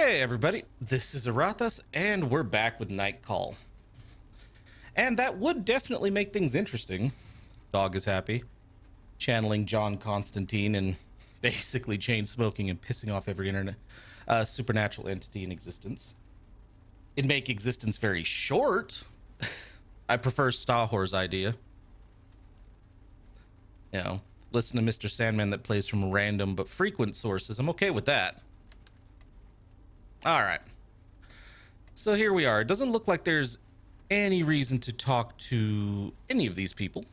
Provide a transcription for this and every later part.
Hey everybody, this is Arathas, and we're back with Night Call. And that would definitely make things interesting. Dog is happy. Channeling John Constantine and basically chain smoking and pissing off every supernatural entity in existence. It'd make existence very short. I prefer Stahor's idea. You know, listen to Mr. Sandman that plays from random but frequent sources. I'm okay with that. All right. So here we are. It doesn't look like there's any reason to talk to any of these people.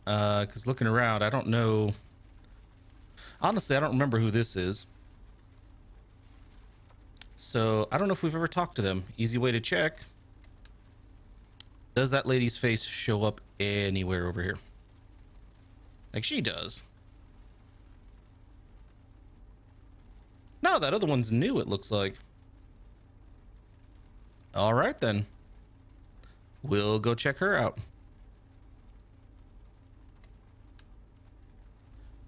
Because looking around, I don't know. Honestly, I don't remember who this is. So I don't know if we've ever talked to them. Easy way to check. Does that lady's face show up anywhere over here? Like she does. No, that other one's new, it looks like. All right, then. We'll go check her out.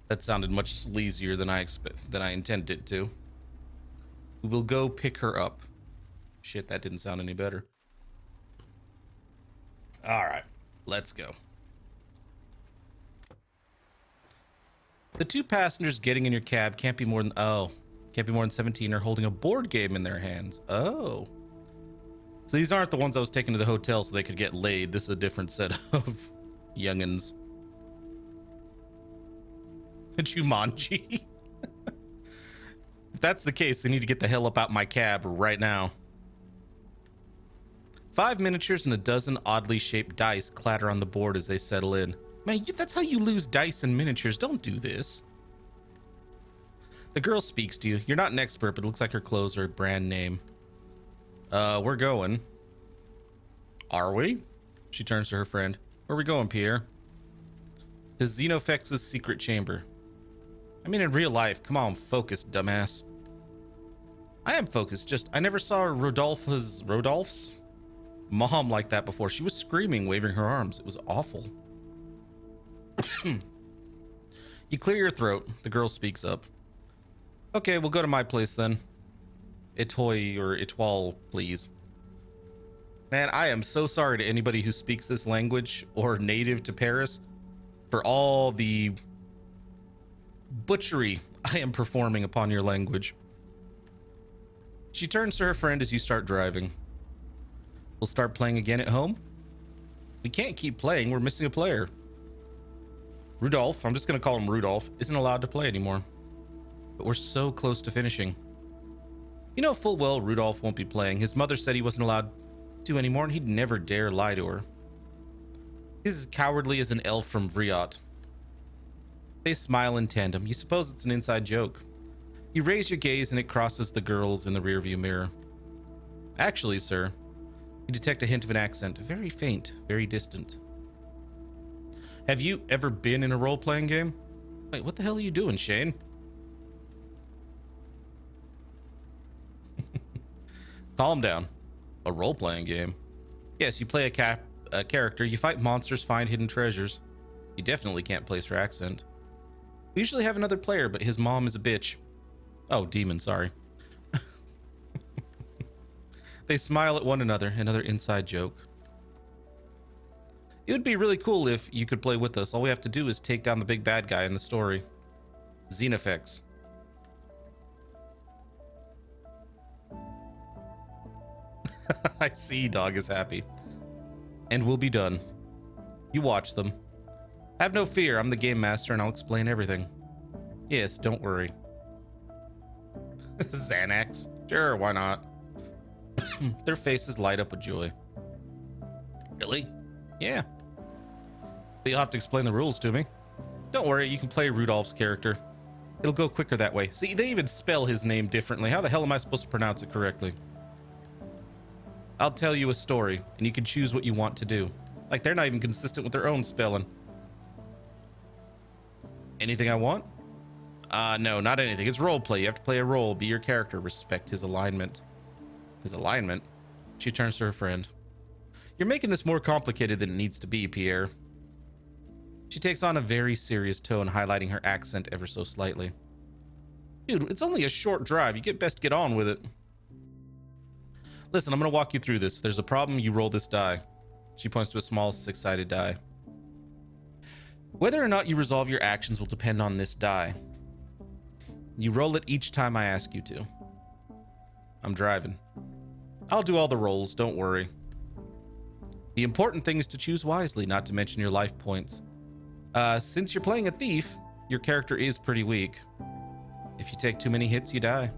That sounded much sleazier than I intended it to. We'll go pick her up. Shit, that didn't sound any better. All right, let's go. The two passengers getting in your cab can't be more than 17 or holding a board game in their hands. Oh. So these aren't the ones I was taking to the hotel so they could get laid. This is a different set of youngins. Jumanji. If that's the case, they need to get the hell up out my cab right now. 5 miniatures and a dozen oddly shaped dice clatter on the board as they settle in. Man, that's how you lose dice and miniatures. Don't do this. The girl speaks to you. You're not an expert, but it looks like her clothes are a brand name. We're going. Are we? She turns to her friend. Where are we going, Pierre? To Xenofex's secret chamber. I mean, in real life. Come on, focus, dumbass. I am focused, just I never saw Rodolph's mom like that before. She was screaming, waving her arms. It was awful. You clear your throat. The girl speaks up. Okay, we'll go to my place then. Etoy or Etoile, please. Man, I am so sorry to anybody who speaks this language or native to Paris for all the butchery I am performing upon your language. She turns to her friend as you start driving. We'll start playing again at home? We can't keep playing. We're missing a player. Rudolph, I'm just going to call him Rudolph, isn't allowed to play anymore. But we're so close to finishing. You know full well Rudolph won't be playing. His mother said he wasn't allowed to anymore, and he'd never dare lie to her. He's as cowardly as an elf from Vriot. They smile in tandem. You suppose it's an inside joke. You raise your gaze and it crosses the girls in the rearview mirror. Actually, sir, you detect a hint of an accent. Very faint, very distant. Have you ever been in a role-playing game? Wait, what the hell are you doing, Shane? Calm down. A role-playing game? Yes, you play a character, you fight monsters, find hidden treasures. You definitely can't place her accent. We usually have another player, but his mom is a bitch. Oh, demon, sorry. They smile at one another, another inside joke. It would be really cool if you could play with us. All we have to do is take down the big bad guy in the story. Xenofex. I see, dog is happy. And we'll be done. You watch them. Have no fear, I'm the game master and I'll explain everything. Yes, don't worry. Xanax? Sure, why not? Their faces light up with joy. Really? Yeah. But you'll have to explain the rules to me. Don't worry, you can play Rudolph's character. It'll go quicker that way. See, they even spell his name differently. How the hell am I supposed to pronounce it correctly? I'll tell you a story, and you can choose what you want to do. Like, they're not even consistent with their own spelling. Anything I want? No, not anything. It's roleplay. You have to play a role, be your character, respect his alignment. His alignment? She turns to her friend. You're making this more complicated than it needs to be, Pierre. She takes on a very serious tone, highlighting her accent ever so slightly. Dude, it's only a short drive. You best get on with it. Listen, I'm going to walk you through this. If there's a problem, you roll this die. She points to a small six-sided die. Whether or not you resolve your actions will depend on this die. You roll it each time I ask you to. I'm driving. I'll do all the rolls, don't worry. The important thing is to choose wisely, not to mention your life points. Since you're playing a thief, your character is pretty weak. If you take too many hits, you die.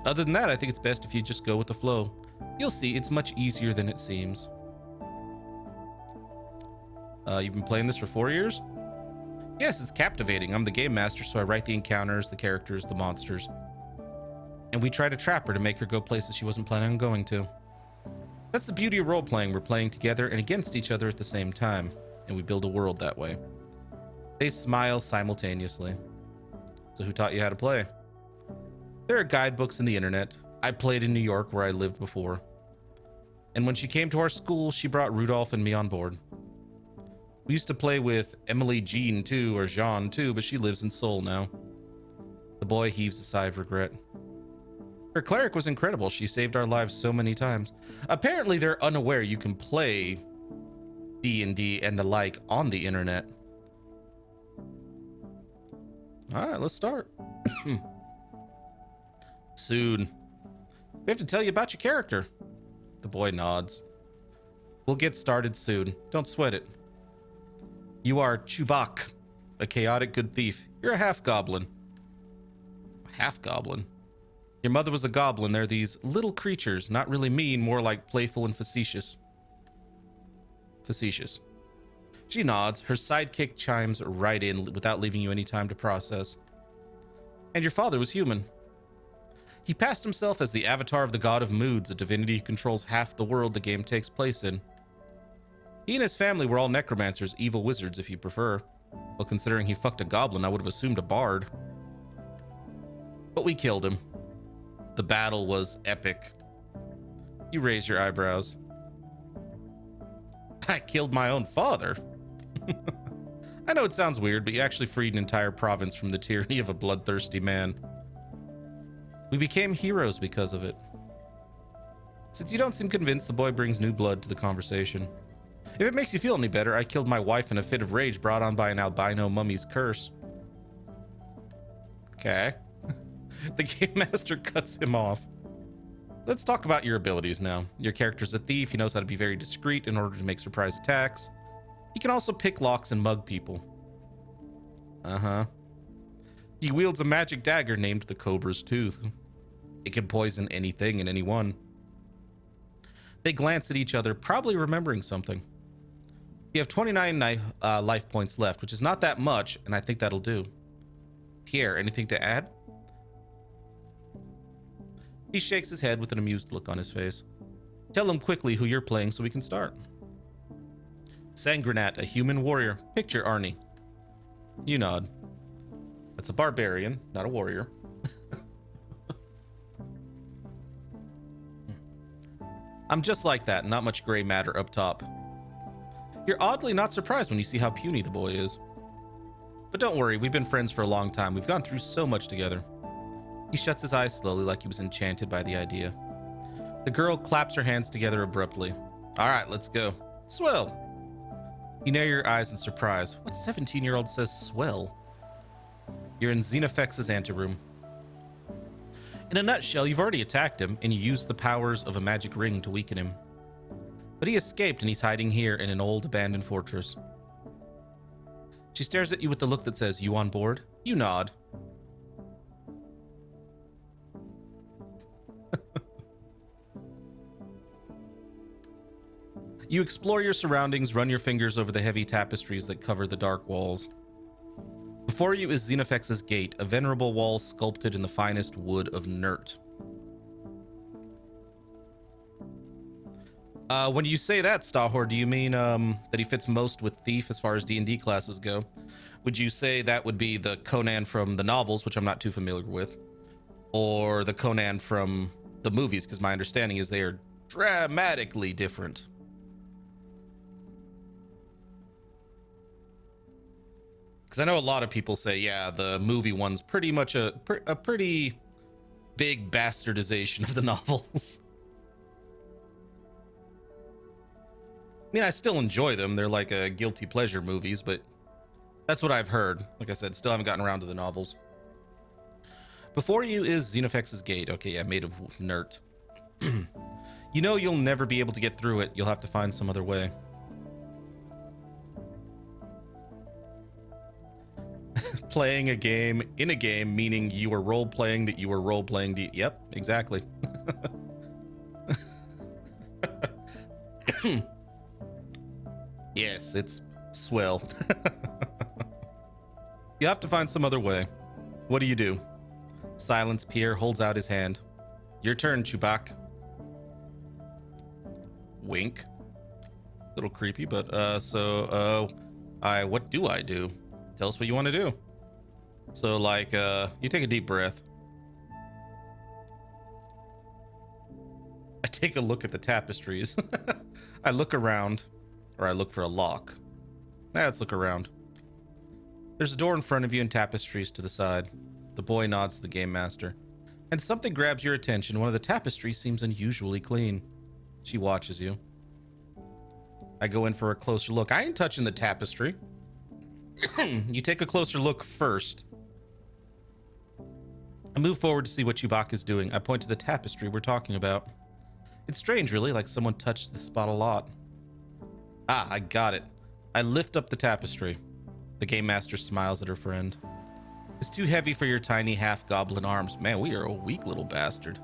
Other than that, I think it's best if you just go with the flow. You'll see, it's much easier than it seems. You've been playing this for 4 years? Yes, it's captivating. I'm the game master, so I write the encounters, the characters, the monsters. And we try to trap her to make her go places she wasn't planning on going to. That's the beauty of role-playing. We're playing together and against each other at the same time, and we build a world that way. They smile simultaneously. So who taught you how to play? There are guidebooks in the internet. I played in New York where I lived before. And when she came to our school, she brought Rudolph and me on board. We used to play with Emily Jean too, or Jean too, but she lives in Seoul now. The boy heaves a sigh of regret. Her cleric was incredible. She saved our lives so many times. Apparently they're unaware you can play D&D and the like on the internet. All right, let's start. Soon. We have to tell you about your character. The boy nods. We'll get started soon. Don't sweat it. You are Chubak, a chaotic good thief. You're a half-goblin. Half-goblin? Your mother was a goblin. They're these little creatures, not really mean, more like playful and facetious. Facetious. She nods. Her sidekick chimes right in without leaving you any time to process. And your father was human. He passed himself as the avatar of the god of moods, a divinity who controls half the world the game takes place in. He and his family were all necromancers, evil wizards if you prefer. Well, considering he fucked a goblin, I would have assumed a bard. But we killed him. The battle was epic. You raise your eyebrows. I killed my own father. I know it sounds weird, but you actually freed an entire province from the tyranny of a bloodthirsty man. We became heroes because of it. Since you don't seem convinced, the boy brings new blood to the conversation. If it makes you feel any better, I killed my wife in a fit of rage brought on by an albino mummy's curse. Okay. The game master cuts him off. Let's talk about your abilities now. Your character's a thief. He knows how to be very discreet in order to make surprise attacks. He can also pick locks and mug people. Uh-huh. He wields a magic dagger named the Cobra's Tooth. It can poison anything and anyone. They glance at each other, probably remembering something. You have 29 life points left, which is not that much, and I think that'll do. Pierre, anything to add? He shakes his head with an amused look on his face. Tell him quickly who you're playing so we can start. Sangrenat, a human warrior. Picture Arnie. You nod. That's a barbarian, not a warrior. I'm just like that, not much gray matter up top. You're oddly not surprised when you see how puny the boy is. But don't worry, we've been friends for a long time. We've gone through so much together. He shuts his eyes slowly like he was enchanted by the idea. The girl claps her hands together abruptly. All right, let's go. Swell. You narrow your eyes in surprise. What 17-year-old says swell? You're in Xenofex's anteroom. In a nutshell, you've already attacked him, and you used the powers of a magic ring to weaken him. But he escaped, and he's hiding here in an old abandoned fortress. She stares at you with the look that says, you on board? You nod. You explore your surroundings, run your fingers over the heavy tapestries that cover the dark walls. Before you is Xenofex's gate, a venerable wall sculpted in the finest wood of Nert. When you say that, Stahor, do you mean that he fits most with Thief as far as D&D classes go? Would you say that would be the Conan from the novels, which I'm not too familiar with, or the Conan from the movies? Because my understanding is they are dramatically different. Because I know a lot of people say, yeah, the movie one's pretty much a pretty big bastardization of the novels. mean, I still enjoy them. They're like guilty pleasure movies, but that's what I've heard. Like I said, still haven't gotten around to the novels. Before you is Xenofex's gate. Okay, yeah, made of nert. You know you'll never be able to get through it. You'll have to find some other way. Playing a game in a game, meaning you are role-playing that you are role-playing. Yep, exactly. Yes, it's swell. You have to find some other way. What do? Silence. Pierre holds out his hand. Your turn, Chewbacca. Wink. Little creepy, but what do I do? Tell us what you want to do. So like you take a deep breath. I take a look at the tapestries. I look around, or I look for a lock. Let's look around. There's a door in front of you and tapestries to the side. The boy nods to the game master. And something grabs your attention. One of the tapestries seems unusually clean. She watches you. I go in for a closer look. I ain't touching the tapestry. You take a closer look first. I move forward to see what Chewbacca is doing. I point to the tapestry we're talking about. It's strange, really, like someone touched the spot a lot. Ah, I got it. I lift up the tapestry. The game master smiles at her friend. It's too heavy for your tiny half-goblin arms. Man, we are a weak little bastard.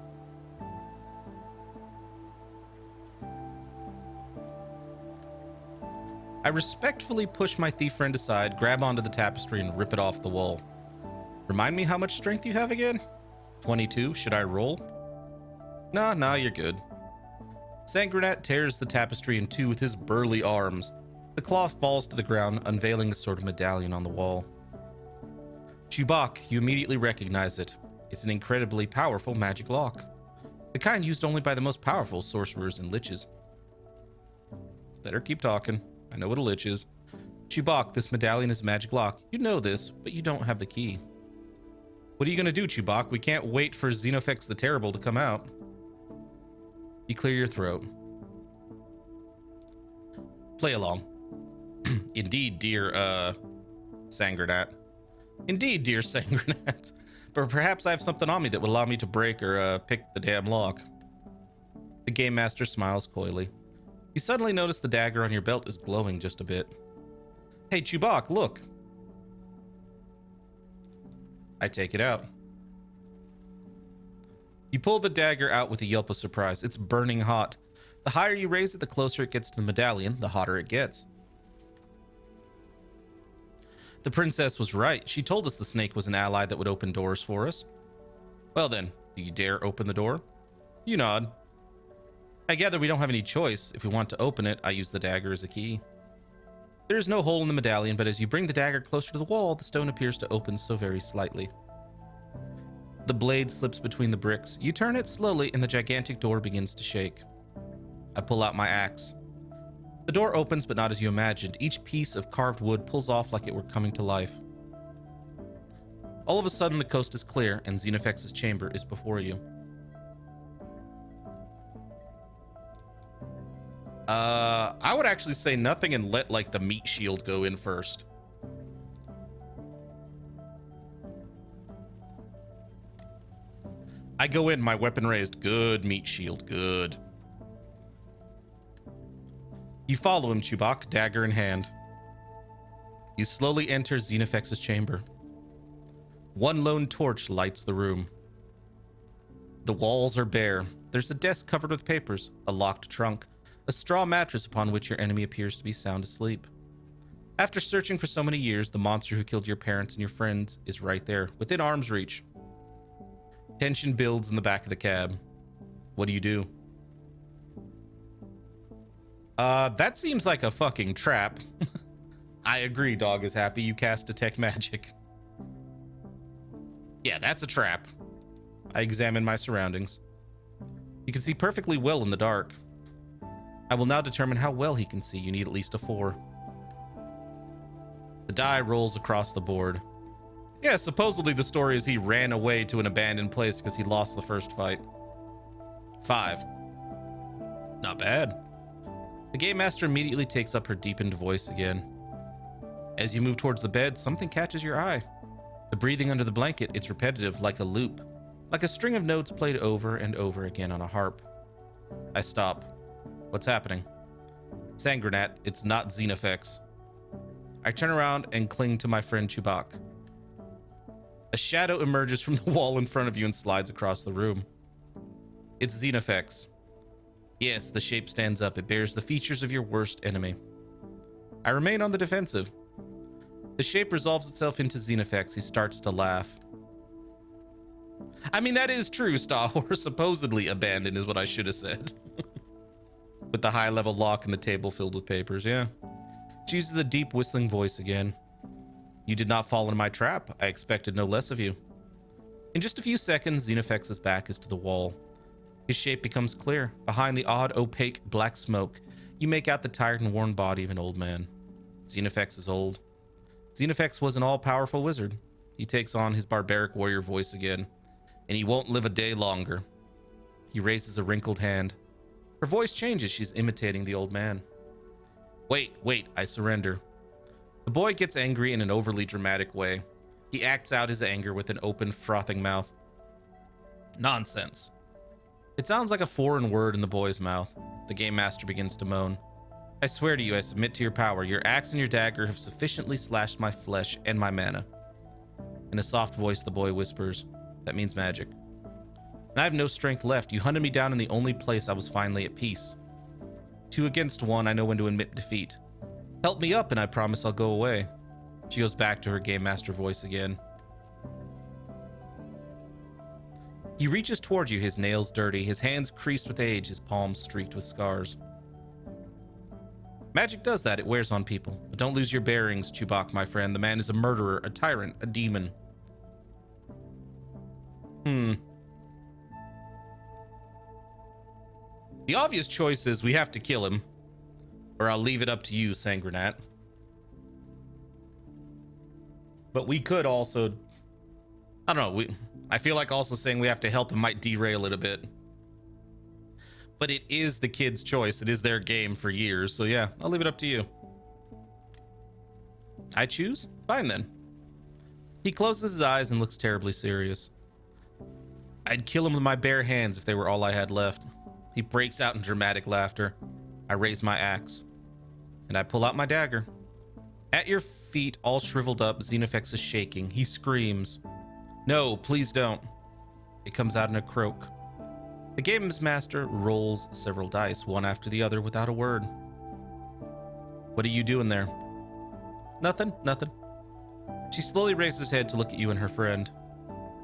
I respectfully push my thief friend aside, grab onto the tapestry, and rip it off the wall. Remind me how much strength you have again? 22. Should I roll? Nah, you're good. Sangranat tears the tapestry in two with his burly arms. The cloth falls to the ground, unveiling a sort of medallion on the wall. Chewbacca, you immediately recognize it. It's an incredibly powerful magic lock. The kind used only by the most powerful sorcerers and liches. Better keep talking. I know what a lich is. Chewbacca, this medallion is a magic lock. You know this, but you don't have the key. What are you going to do, Chewbacca? We can't wait for Xenofex the Terrible to come out. You clear your throat. Play along. Indeed, dear, Sangranat. Indeed, dear Sangranat. But perhaps I have something on me that would allow me to break or pick the damn lock. The game master smiles coyly. You suddenly notice the dagger on your belt is glowing just a bit. Hey, Chewbacca, look. I take it out. You pull the dagger out with a yelp of surprise. It's burning hot. The higher you raise it, the closer it gets to the medallion, the hotter it gets. The princess was right. She told us the snake was an ally that would open doors for us. Well then, do you dare open the door? You nod. I gather we don't have any choice. If we want to open it, I use the dagger as a key. There is no hole in the medallion, but as you bring the dagger closer to the wall, the stone appears to open so very slightly. The blade slips between the bricks. You turn it slowly, and the gigantic door begins to shake. I pull out my axe. The door opens, but not as you imagined. Each piece of carved wood pulls off like it were coming to life. All of a sudden, the coast is clear, and Xenofex's chamber is before you. I would actually say nothing and let, like, the meat shield go in first. I go in, my weapon raised. Good, meat shield, good. You follow him, Chewbacca, dagger in hand. You slowly enter Xenofex's chamber. One lone torch lights the room. The walls are bare. There's a desk covered with papers, a locked trunk, a straw mattress upon which your enemy appears to be sound asleep. After searching for so many years, the monster who killed your parents and your friends is right there, within arm's reach. Tension builds in the back of the cab. What do? That seems like a fucking trap. I agree, dog is happy. You cast detect magic. Yeah, that's a trap. I examine my surroundings. You can see perfectly well in the dark. I will now determine how well he can see. You need at least a 4. The die rolls across the board. Yeah, supposedly the story is he ran away to an abandoned place because he lost the first fight. 5. Not bad. The Game Master immediately takes up her deepened voice again. As you move towards the bed, something catches your eye. The breathing under the blanket, it's repetitive, like a loop, like a string of notes played over and over again on a harp. I stop. What's happening? Sangranat, it's not Xenofex. I turn around and cling to my friend Chubak. A shadow emerges from the wall in front of you and slides across the room. It's Xenofex. Yes, the shape stands up. It bears the features of your worst enemy. I remain on the defensive. The shape resolves itself into Xenofex. He starts to laugh. I mean, that is true, Stahor. Supposedly abandoned is what I should have said. With the high-level lock and the table filled with papers, yeah. She uses the deep whistling voice again. You did not fall into my trap. I expected no less of you. In just a few seconds, Xenofex's back is to the wall. His shape becomes clear. Behind the odd, opaque black smoke, you make out the tired and worn body of an old man. Xenofex is old. Xenofex was an all-powerful wizard. He takes on his barbaric warrior voice again, and he won't live a day longer. He raises a wrinkled hand. Her voice changes. She's imitating the old man. Wait, I surrender. The boy gets angry in an overly dramatic way. He acts out his anger with an open, frothing mouth. Nonsense. It sounds like a foreign word in the boy's mouth. The Game Master begins to moan. I swear to you, I submit to your power. Your axe and your dagger have sufficiently slashed my flesh and my mana. In a soft voice, the boy whispers, that means magic. And I have no strength left. You hunted me down in the only place I was finally at peace. 2 against 1, I know when to admit defeat. Help me up and I promise I'll go away. She goes back to her Game Master voice again. He reaches toward you, his nails dirty, his hands creased with age, his palms streaked with scars. Magic does that, it wears on people. But don't lose your bearings, Chubak, my friend. The man is a murderer, a tyrant, a demon. The obvious choice is we have to kill him. Or I'll leave it up to you, Sangranat. But we could also... I don't know. I feel like also saying we have to help him might derail it a bit. But it is the kid's choice. It is their game for years. So yeah, I'll leave it up to you. I choose? Fine then. He closes his eyes and looks terribly serious. I'd kill him with my bare hands if they were all I had left. He breaks out in dramatic laughter. I raise my axe, and I pull out my dagger. At your feet, all shriveled up, Xenofex is shaking. He screams. No, please don't. It comes out in a croak. The Games Master rolls several dice, one after the other, without a word. What are you doing there? Nothing. She slowly raises his head to look at you and her friend.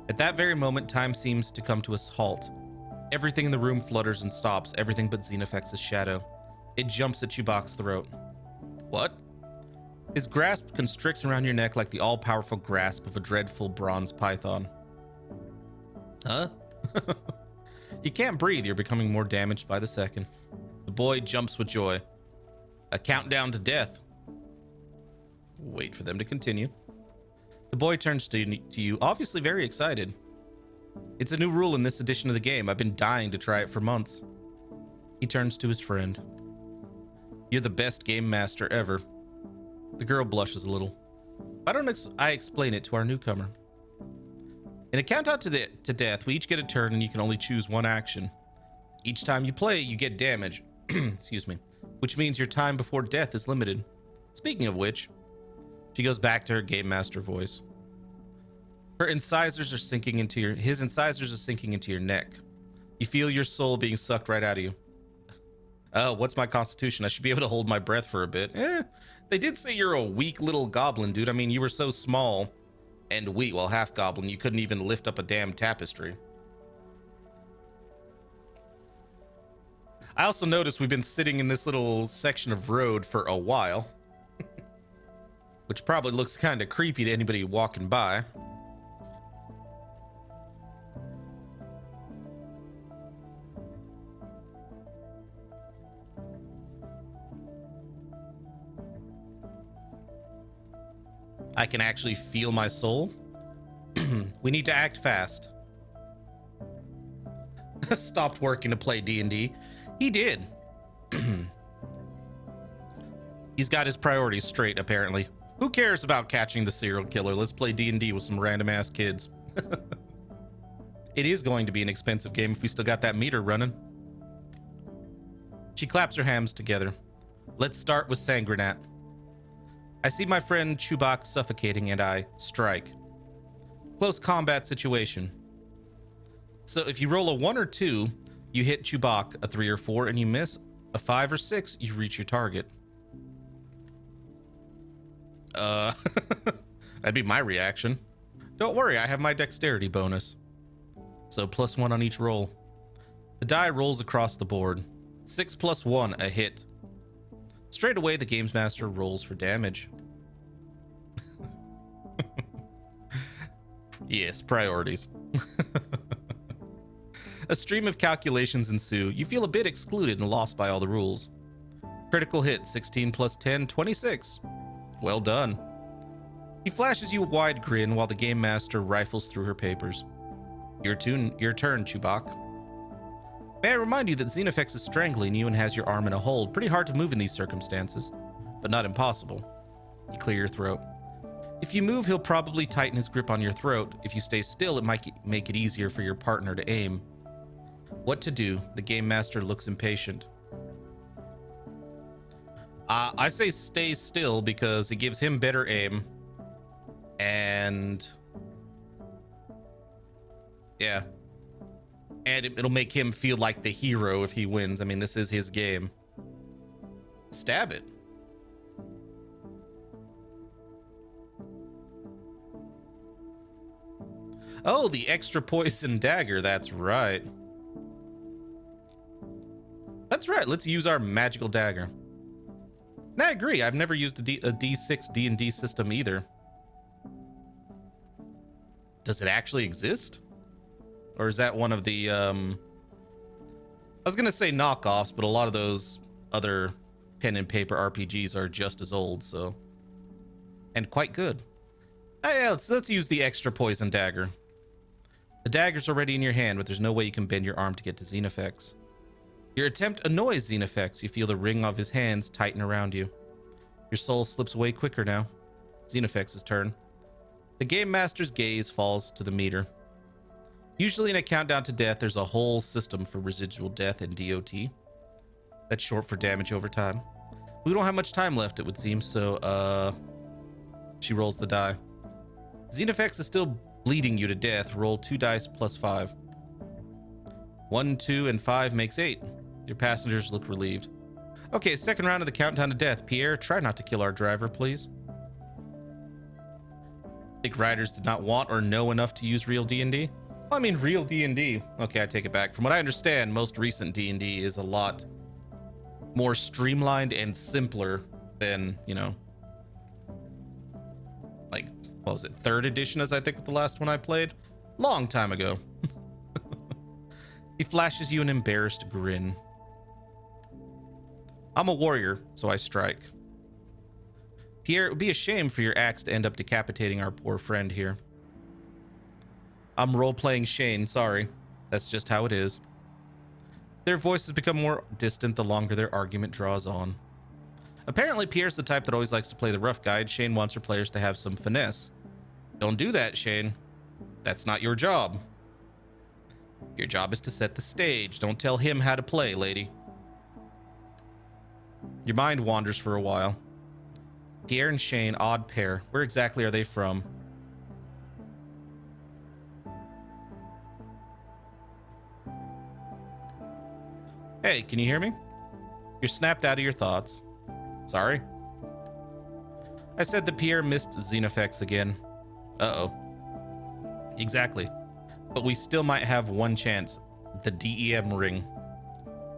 At that very moment, time seems to come to a halt. Everything in the room flutters and stops, everything but Xenofex's shadow. It jumps at Chubak's throat. What? His grasp constricts around your neck like the all-powerful grasp of a dreadful bronze python. Huh? You can't breathe. You're becoming more damaged by the second. The boy jumps with joy. A countdown to death. Wait for them to continue. The boy turns to you, obviously very excited. It's a new rule in this edition of the game. I've been dying to try it for months. He turns to his friend. You're the best game master ever. The girl blushes a little. Why don't I explain it to our newcomer? In a countdown to death, we each get a turn and you can only choose one action. Each time you play, you get damage. Excuse me. Which means your time before death is limited. Speaking of which, she goes back to her Game Master voice. His incisors are sinking into your neck. You feel your soul being sucked right out of you. Oh, what's my constitution? I should be able to hold my breath for a bit. They did say you're a weak little goblin, dude. I mean, you were so small and weak, well, half goblin, you couldn't even lift up a damn tapestry. I also noticed we've been sitting in this little section of road for a while. Which probably looks kind of creepy to anybody walking by. I can actually feel my soul. We need to act fast. Stopped working to play D&D. He did. He's got his priorities straight, apparently. Who cares about catching the serial killer? Let's play D&D with some random ass kids. It is going to be an expensive game if we still got that meter running. She claps her hands together. Let's start with Sangrenat. I see my friend Chubak suffocating and I strike. Close combat situation. So if you roll a 1 or 2, you hit Chubak, a 3 or 4, and you miss a 5 or 6, you reach your target. That'd be my reaction. Don't worry, I have my dexterity bonus. So +1 on each roll. The die rolls across the board. 6 + 1, a hit. Straight away, the Games Master rolls for damage. Yes, priorities. A stream of calculations ensue. You feel a bit excluded and lost by all the rules. Critical hit, 16 + 10, 26. Well done. He flashes you a wide grin while the Game Master rifles through her papers. Your turn, Chubak. May I remind you that Xenofex is strangling you and has your arm in a hold. Pretty hard to move in these circumstances, but not impossible. You clear your throat. If you move, he'll probably tighten his grip on your throat. If you stay still, it might make it easier for your partner to aim. What to do? The Game Master looks impatient. I say stay still because it gives him better aim. And yeah. And it'll make him feel like the hero if he wins. I mean, this is his game. Stab it. Oh, the extra poison dagger. That's right. That's right. Let's use our magical dagger. And I agree. I've never used a D6 D&D system either. Does it actually exist? Or is that one of the, I was going to say knockoffs, but a lot of those other pen and paper RPGs are just as old, so. And quite good. Yeah, let's use the extra poison dagger. The dagger's already in your hand, but there's no way you can bend your arm to get to Xenofex. Your attempt annoys Xenofex. You feel the ring of his hands tighten around you. Your soul slips away quicker now. Xenofex's turn. The Game Master's gaze falls to the meter. Usually in a countdown to death, there's a whole system for residual death in DOT. That's short for damage over time. We don't have much time left, it would seem, so, she rolls the die. Xenofex is still bleeding you to death. Roll 2 dice plus 5. 1, 2, and 5 makes 8. Your passengers look relieved. Okay, second round of the countdown to death. Pierre, try not to kill our driver, please. Think riders did not want or know enough to use real D&D? Well, I mean, real D&D. Okay, I take it back. From what I understand, most recent D&D is a lot more streamlined and simpler than, you know, like, what was it, 3rd edition, as I think with the last one I played? Long time ago. He flashes you an embarrassed grin. I'm a warrior, so I strike. Pierre, it would be a shame for your axe to end up decapitating our poor friend here. I'm role-playing Shane, sorry. That's just how it is. Their voices become more distant the longer their argument draws on. Apparently, Pierre's the type that always likes to play the rough guy. Shane wants her players to have some finesse. Don't do that, Shane. That's not your job. Your job is to set the stage. Don't tell him how to play, lady. Your mind wanders for a while. Pierre and Shane, odd pair. Where exactly are they from? Hey, can you hear me? You're snapped out of your thoughts. Sorry. I said that Pierre missed Xenofex again. Uh-oh. Exactly. But we still might have one chance. The DEM ring.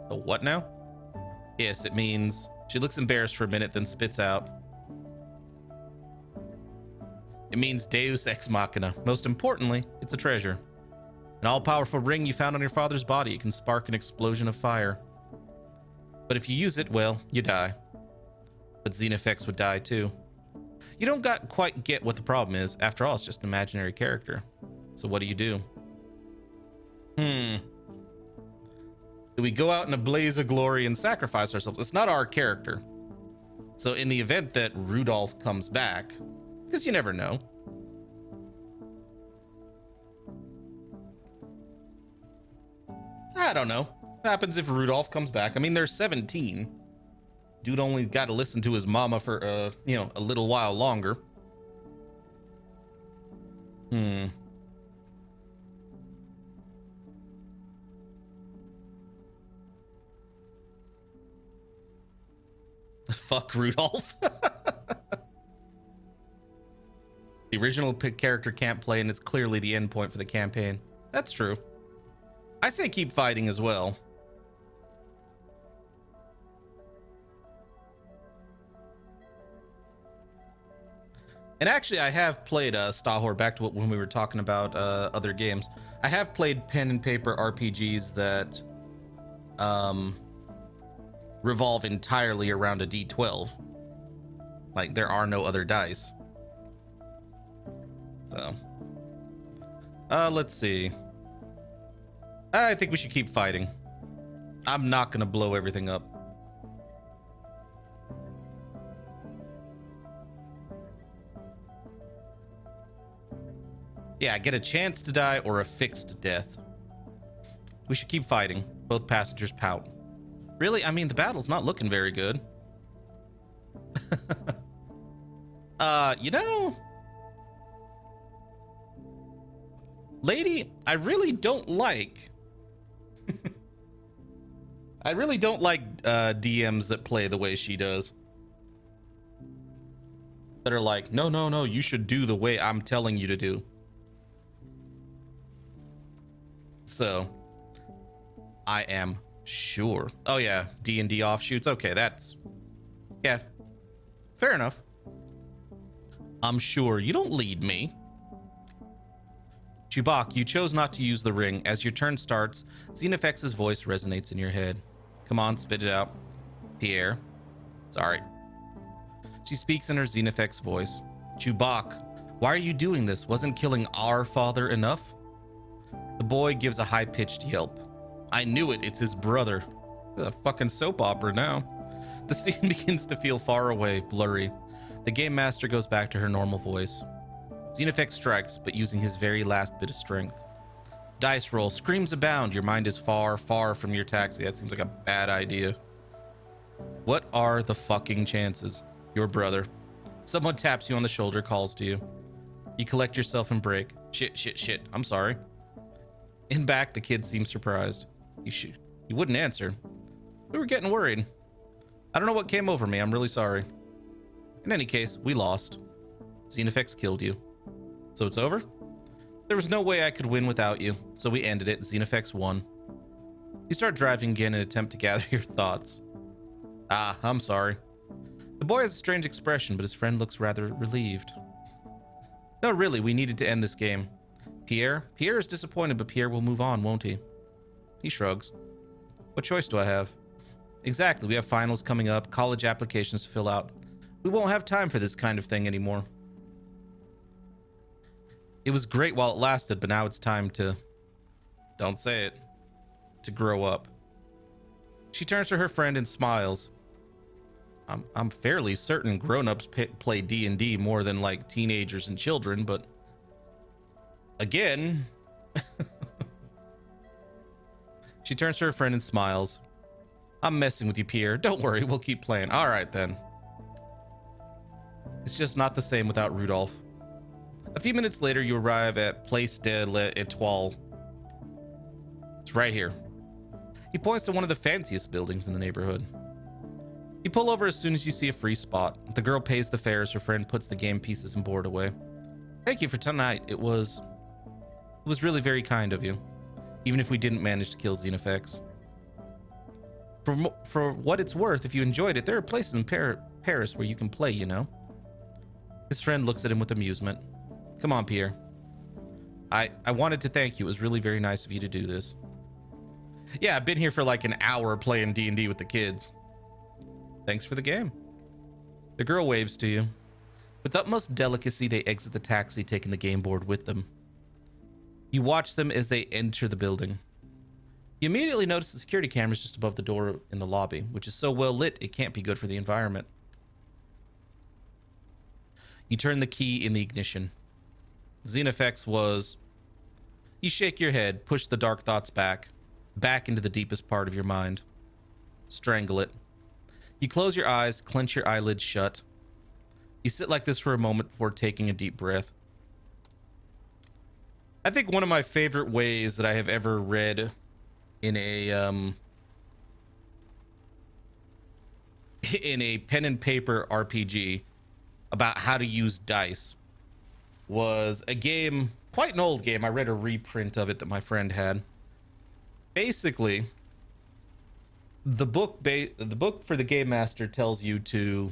The what now? Yes, it means... She looks embarrassed for a minute, then spits out. It means Deus Ex Machina. Most importantly, it's a treasure. An all-powerful ring you found on your father's body. It can spark an explosion of fire. But if you use it, well, you die. But Xenofex would die too. You don't quite get what the problem is. After all, it's just an imaginary character. So what do? Do we go out in a blaze of glory and sacrifice ourselves? It's not our character. So in the event that Rudolph comes back, because you never know. I don't know. What happens if Rudolph comes back? I mean, they're 17. Dude only got to listen to his mama for, you know, a little while longer. Fuck Rudolph. The original character can't play, and it's clearly the end point for the campaign. That's true. I say keep fighting as well. And actually, I have played Stahor, back to when we were talking about other games. I have played pen and paper RPGs that revolve entirely around a D12. Like, there are no other dice. So, let's see. I think we should keep fighting. I'm not gonna blow everything up. Yeah, get a chance to die or a fixed death. We should keep fighting. Both passengers pout. Really? I mean, the battle's not looking very good. You know, lady, I really don't like I really don't like DMs that play the way she does. That are like, no, you should do the way I'm telling you to do. So, I am sure. Oh yeah, D&D offshoots. Okay, that's... yeah, fair enough. I'm sure you don't lead me. Chewbacca, you chose not to use the ring. As your turn starts, Xenofex's voice resonates in your head. Come on, spit it out. Pierre. Sorry. She speaks in her Xenofex voice. Chewbacca, why are you doing this? Wasn't killing our father enough? The boy gives a high-pitched yelp. I knew it. It's his brother. It's a fucking soap opera now. The scene begins to feel far away, blurry. The game master goes back to her normal voice. Xenofex strikes, but using his very last bit of strength. Dice roll. Screams abound. Your mind is far, far from your taxi. That seems like a bad idea. What are the fucking chances? Your brother. Someone taps you on the shoulder, calls to you. You collect yourself and break. Shit. I'm sorry. In back, the kid seems surprised. You wouldn't answer. We were getting worried. I don't know what came over me. I'm really sorry. In any case, we lost. Xenofex killed you. So it's over? There was no way I could win without you, so we ended it. Xenofex won. You start driving again in an attempt to gather your thoughts. Ah, I'm sorry. The boy has a strange expression, but his friend looks rather relieved. No, really, we needed to end this game. Pierre is disappointed, but Pierre will move on, won't he? He shrugs. What choice do I have? Exactly, we have finals coming up, college applications to fill out. We won't have time for this kind of thing anymore. It was great while it lasted, but now it's time to... don't say it. To grow up. She turns to her friend and smiles. I'm fairly certain grown-ups play D&D more than like teenagers and children, but... again... She turns to her friend and smiles. I'm messing with you, Pierre. Don't worry, we'll keep playing. All right, then. It's just not the same without Rudolph. A few minutes later, you arrive at Place de l'Etoile. It's right here. He points to one of the fanciest buildings in the neighborhood. You pull over as soon as you see a free spot. The girl pays the fare as her friend puts the game pieces and board away. Thank you for tonight. It was really very kind of you. Even if we didn't manage to kill Xenofex. For what it's worth, if you enjoyed it, there are places in Paris where you can play, you know. His friend looks at him with amusement. Come on, Pierre. I wanted to thank you. It was really very nice of you to do this. Yeah, I've been here for like an hour playing D&D with the kids. Thanks for the game. The girl waves to you. With utmost delicacy, they exit the taxi, taking the game board with them. You watch them as they enter the building. You immediately notice the security cameras just above the door in the lobby, which is so well lit, it can't be good for the environment. You turn the key in the ignition. Xenofex was... You shake your head, push the dark thoughts back into the deepest part of your mind. Strangle it. You close your eyes, clench your eyelids shut. You sit like this for a moment before taking a deep breath. I think one of my favorite ways that I have ever read in a pen and paper RPG about how to use dice was a game, quite an old game. I read a reprint of it that my friend had. Basically, the book for the game master tells you to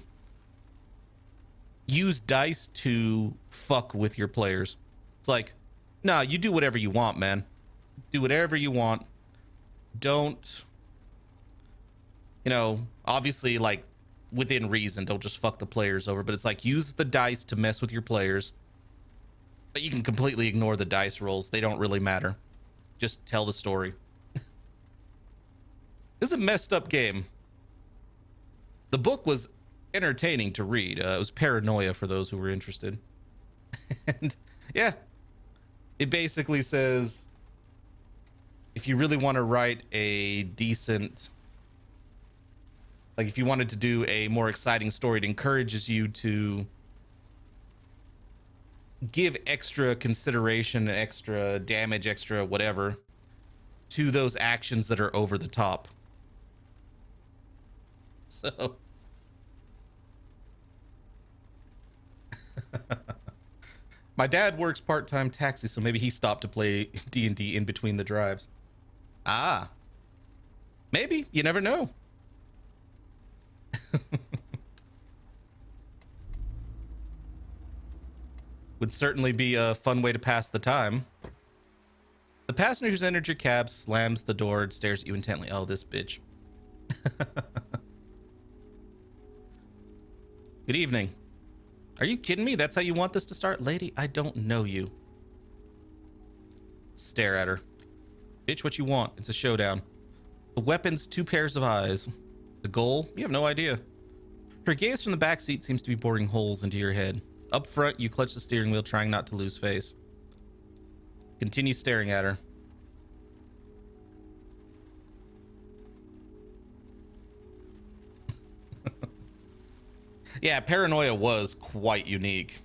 use dice to fuck with your players. It's like, nah, you do whatever you want, man. Do whatever you want. Don't, you know, obviously, like, within reason, don't just fuck the players over, but it's like, use the dice to mess with your players. But you can completely ignore the dice rolls. They don't really matter. Just tell the story. This is a messed up game. The book was entertaining to read. It was Paranoia for those who were interested. And yeah, it basically says, if you really want to write a decent, like if you wanted to do a more exciting story, it encourages you to give extra consideration, extra damage, extra whatever to those actions that are over the top. So my dad works part-time taxi, so maybe he stopped to play D&D in between the drives. Ah, maybe, you never know. Would certainly be a fun way to pass the time. The passenger who's entered your cab slams the door and stares at you intently. Oh, this bitch. Good evening. Are you kidding me? That's how you want this to start? Lady, I don't know you. Stare at her. Bitch, what you want? It's a showdown. The weapon's 2 pairs of eyes. The goal? You have no idea. Her gaze from the back seat seems to be boring holes into your head. Up front, you clutch the steering wheel, trying not to lose face. Continue staring at her. Yeah, Paranoia was quite unique.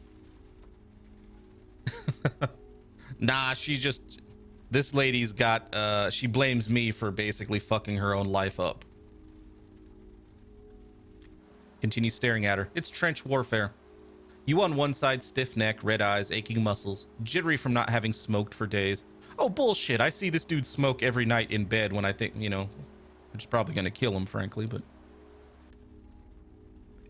Nah, she just... This lady's got... she blames me for basically fucking her own life up. Continue staring at her. It's trench warfare. You on one side, stiff neck, red eyes, aching muscles, jittery from not having smoked for days. Oh, bullshit. I see this dude smoke every night in bed when I think, you know, which is probably going to kill him, frankly, but...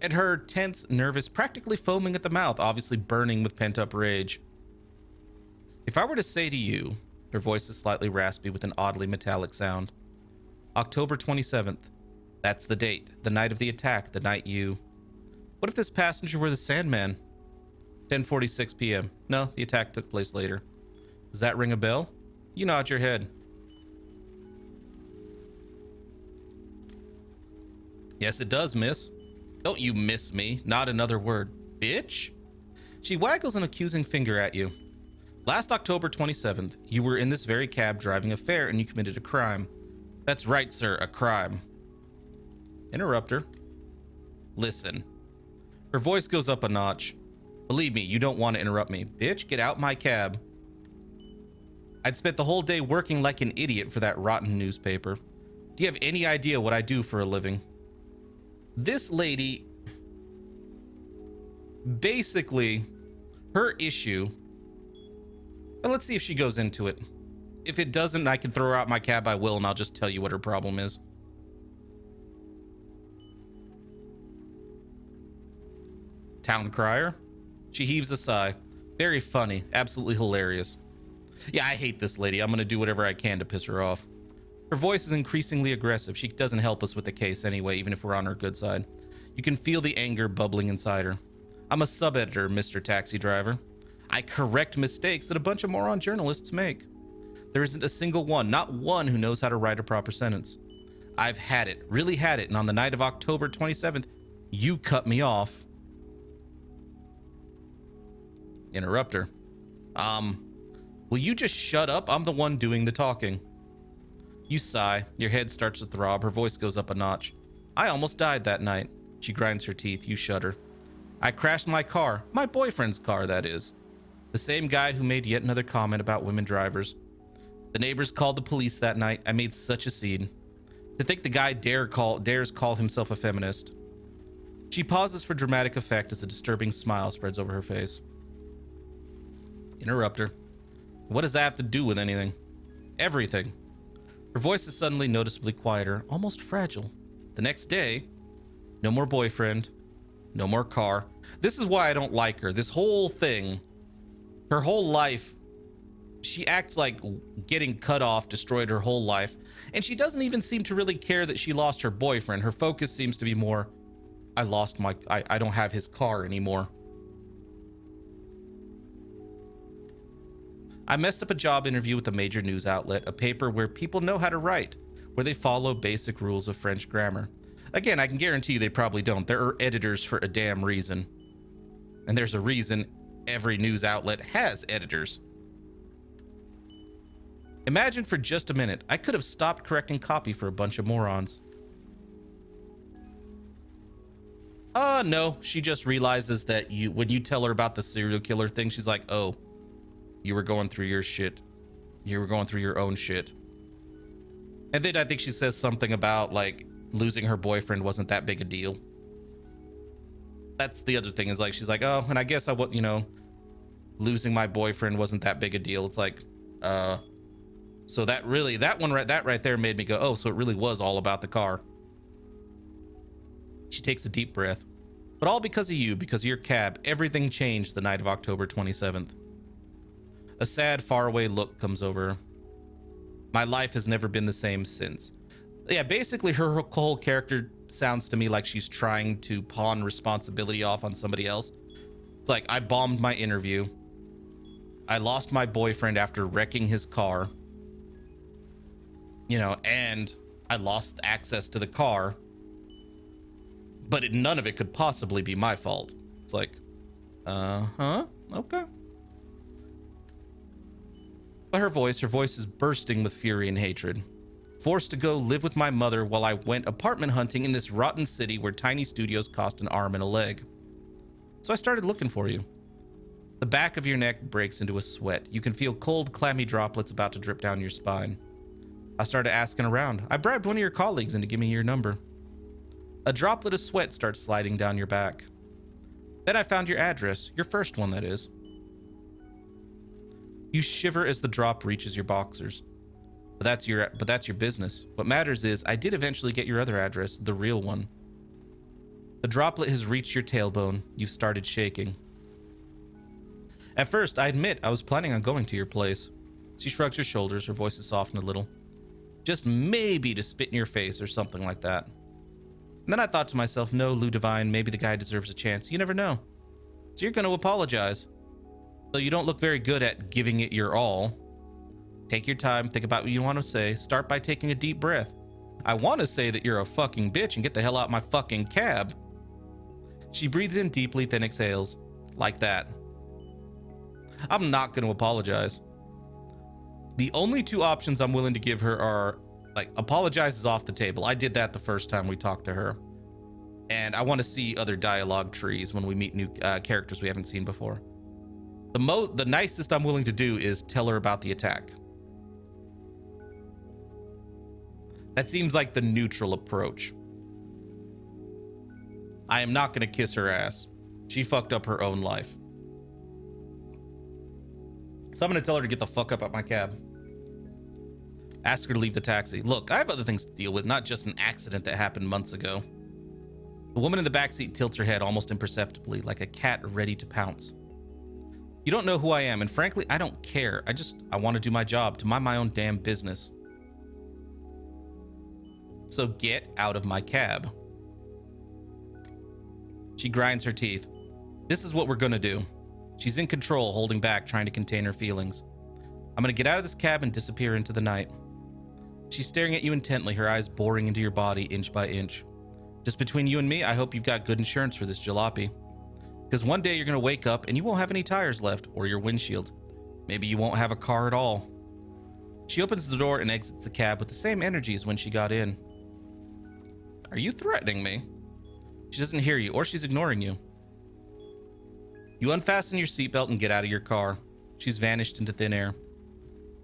And her tense, nervous, practically foaming at the mouth, obviously burning with pent-up rage. If I were to say to you, her voice is slightly raspy with an oddly metallic sound. October 27th. That's the date. The night of the attack. The night you... What if this passenger were the Sandman? 10:46 p.m. No, the attack took place later. Does that ring a bell? You nod your head. Yes, it does, miss. Don't you miss me. Not another word. Bitch? She waggles an accusing finger at you. Last October 27th, you were in this very cab driving a fare and you committed a crime. That's right, sir, a crime. Interrupt her. Listen. Her voice goes up a notch. Believe me, you don't want to interrupt me. Bitch, get out my cab. I'd spent the whole day working like an idiot for that rotten newspaper. Do you have any idea what I do for a living? This lady, basically, her issue, and let's see if she goes into it. If it doesn't, I can throw her out my cab, I will, and I'll just tell you what her problem is. Town crier. She heaves a sigh. Very funny, absolutely hilarious. Yeah, I hate this lady. I'm gonna do whatever I can to piss her off. Her voice is increasingly aggressive. She doesn't help us with the case anyway, even if we're on her good side. You can feel the anger bubbling inside her. I'm a sub-editor, Mr. Taxi Driver. I correct mistakes that a bunch of moron journalists make. There isn't a single one, not one, who knows how to write a proper sentence. I've had it, really had it, and on the night of October 27th, you cut me off. Interrupt her. Will you just shut up? I'm the one doing the talking. You sigh. Your head starts to throb. Her voice goes up a notch. I almost died that night. She grinds her teeth. You shudder. I crashed my car. My boyfriend's car, that is. The same guy who made yet another comment about women drivers. The neighbors called the police that night. I made such a scene. To think the guy dares call himself a feminist. She pauses for dramatic effect as a disturbing smile spreads over her face. Interrupt her. What does that have to do with anything? Everything. Her voice is suddenly noticeably quieter, almost fragile. The next day, no more boyfriend, no more car. This is why I don't like her. This whole thing, her whole life, she acts like getting cut off destroyed her whole life. And she doesn't even seem to really care that she lost her boyfriend. Her focus seems to be more, I don't have his car anymore. I messed up a job interview with a major news outlet, a paper where people know how to write, where they follow basic rules of French grammar. Again, I can guarantee you they probably don't. There are editors for a damn reason. And there's a reason every news outlet has editors. Imagine for just a minute, I could have stopped correcting copy for a bunch of morons. No, she just realizes that when you tell her about the serial killer thing, she's like, oh, you were going through your shit. You were going through your own shit. And then I think she says something about like losing her boyfriend wasn't that big a deal. That's the other thing is like, she's like, oh, and I guess losing my boyfriend wasn't that big a deal. It's like, so that right there made me go, oh, so it really was all about the car. She takes a deep breath. But all because of you, because of your cab, everything changed the night of October 27th. A sad, faraway look comes over her. My life has never been the same since. Yeah, basically her whole character sounds to me like she's trying to pawn responsibility off on somebody else. It's like, I bombed my interview. I lost my boyfriend after wrecking his car. And I lost access to the car. But none of it could possibly be my fault. It's like, okay. But her voice is bursting with fury and hatred. Forced to go live with my mother while I went apartment hunting in this rotten city where tiny studios cost an arm and a leg. So I started looking for you. The back of your neck breaks into a sweat. You can feel cold, clammy droplets about to drip down your spine. I started asking around. I bribed one of your colleagues into giving me your number. A droplet of sweat starts sliding down your back. Then I found your address, your first one, that is. You shiver as the drop reaches your boxers. But that's your business. What matters is I did eventually get your other address, the real one. The droplet has reached your tailbone. You've started shaking. At first, I admit I was planning on going to your place. She shrugs her shoulders, her voice is softened a little. Just maybe to spit in your face or something like that. And then I thought to myself, no, Lou Divine, maybe the guy deserves a chance. You never know. So you're going to apologize. So you don't look very good at giving it your all. Take your time, think about what you want to say. Start by taking a deep breath. I want to say that you're a fucking bitch and get the hell out of my fucking cab. She breathes in deeply, then exhales. Like that. I'm not going to apologize. The only two options I'm willing to give her are, like, apologize is off the table. I did that the first time we talked to her. And I want to see other dialogue trees when we meet new characters we haven't seen before. The nicest I'm willing to do is tell her about the attack. That seems like the neutral approach. I am not going to kiss her ass. She fucked up her own life. So I'm going to tell her to get the fuck up out my cab. Ask her to leave the taxi. Look, I have other things to deal with, not just an accident that happened months ago. The woman in the backseat tilts her head almost imperceptibly, like a cat ready to pounce. You don't know who I am, and frankly, I don't care. I want to do my job, to mind my own damn business. So get out of my cab. She grinds her teeth. This is what we're gonna do. She's in control, holding back, trying to contain her feelings. I'm gonna get out of this cab and disappear into the night. She's staring at you intently, her eyes boring into your body inch by inch. Just between you and me, I hope you've got good insurance for this jalopy. Because one day you're going to wake up and you won't have any tires left or your windshield. Maybe you won't have a car at all. She opens the door and exits the cab with the same energy as when she got in. Are you threatening me? She doesn't hear you, or she's ignoring you. You unfasten your seatbelt and get out of your car. She's vanished into thin air.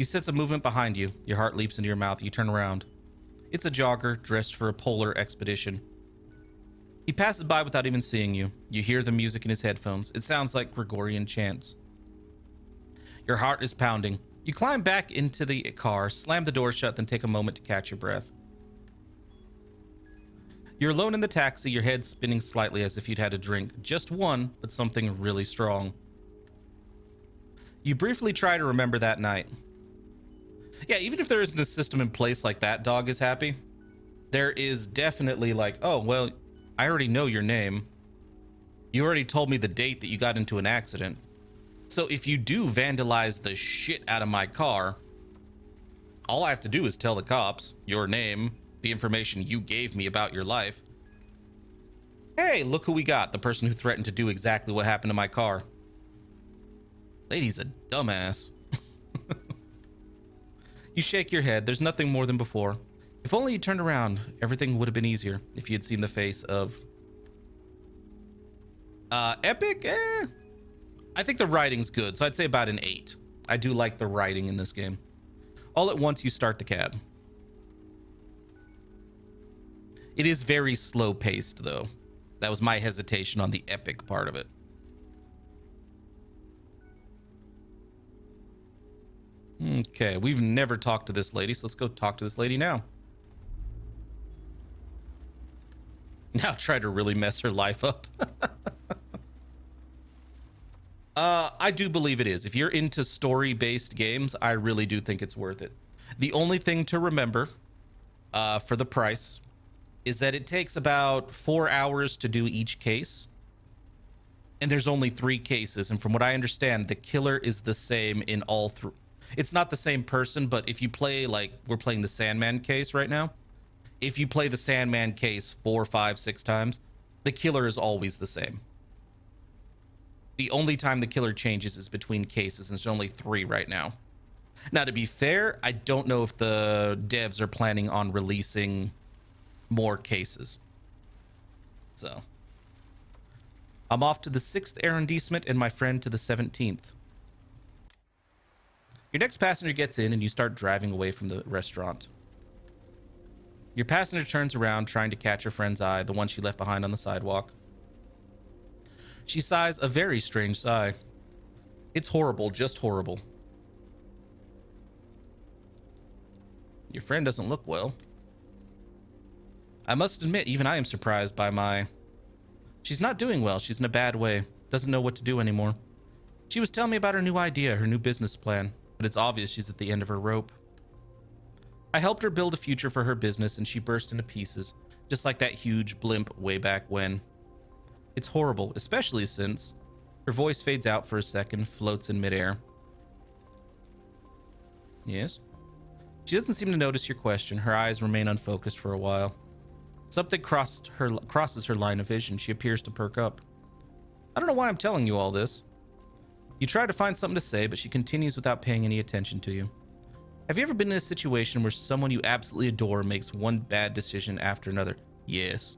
You sense a movement behind you. Your heart leaps into your mouth. You turn around. It's a jogger dressed for a polar expedition. He passes by without even seeing you. You hear the music in his headphones. It sounds like Gregorian chants. Your heart is pounding. You climb back into the car, slam the door shut, then take a moment to catch your breath. You're alone in the taxi, your head spinning slightly as if you'd had a drink. Just one, but something really strong. You briefly try to remember that night. Yeah, even if there isn't a system in place like that dog is happy, there is definitely like, oh, well, I already know your name. You already told me the date that you got into an accident. So if you do vandalize the shit out of my car, all I have to do is tell the cops your name, the information you gave me about your life. Hey, look who we got. The person who threatened to do exactly what happened to my car. Lady's a dumbass. You shake your head. There's nothing more than before. If only you turned around, everything would have been easier if you had seen the face of... Epic? I think the writing's good, so I'd say about an 8. I do like the writing in this game. All at once, you start the cab. It is very slow-paced, though. That was my hesitation on the epic part of it. Okay, we've never talked to this lady, so let's go talk to this lady now. Now try to really mess her life up. I do believe it is. If you're into story-based games, I really do think it's worth it. The only thing to remember for the price is that it takes about 4 hours to do each case. And there's only 3 cases. And from what I understand, the killer is the same in all 3. It's not the same person, but if you play, like, we're playing the Sandman case right now. If you play the Sandman case 4, 5, 6 times, the killer is always the same. The only time the killer changes is between cases, and there's only 3 right now. Now, to be fair, I don't know if the devs are planning on releasing more cases. So, I'm off to the 6th arrondissement and my friend to the 17th. Your next passenger gets in and you start driving away from the restaurant. Your passenger turns around, trying to catch her friend's eye, the one she left behind on the sidewalk. She sighs a very strange sigh. It's horrible, just horrible. Your friend doesn't look well. I must admit, even I am surprised by my... She's not doing well. She's in a bad way. Doesn't know what to do anymore. She was telling me about her new idea, her new business plan, but it's obvious she's at the end of her rope. I helped her build a future for her business, and she burst into pieces, just like that huge blimp way back when. It's horrible, especially since her voice fades out for a second, floats in midair. Yes? She doesn't seem to notice your question. Her eyes remain unfocused for a while. Something crosses her line of vision. She appears to perk up. I don't know why I'm telling you all this. You try to find something to say, but she continues without paying any attention to you. Have you ever been in a situation where someone you absolutely adore makes one bad decision after another? Yes.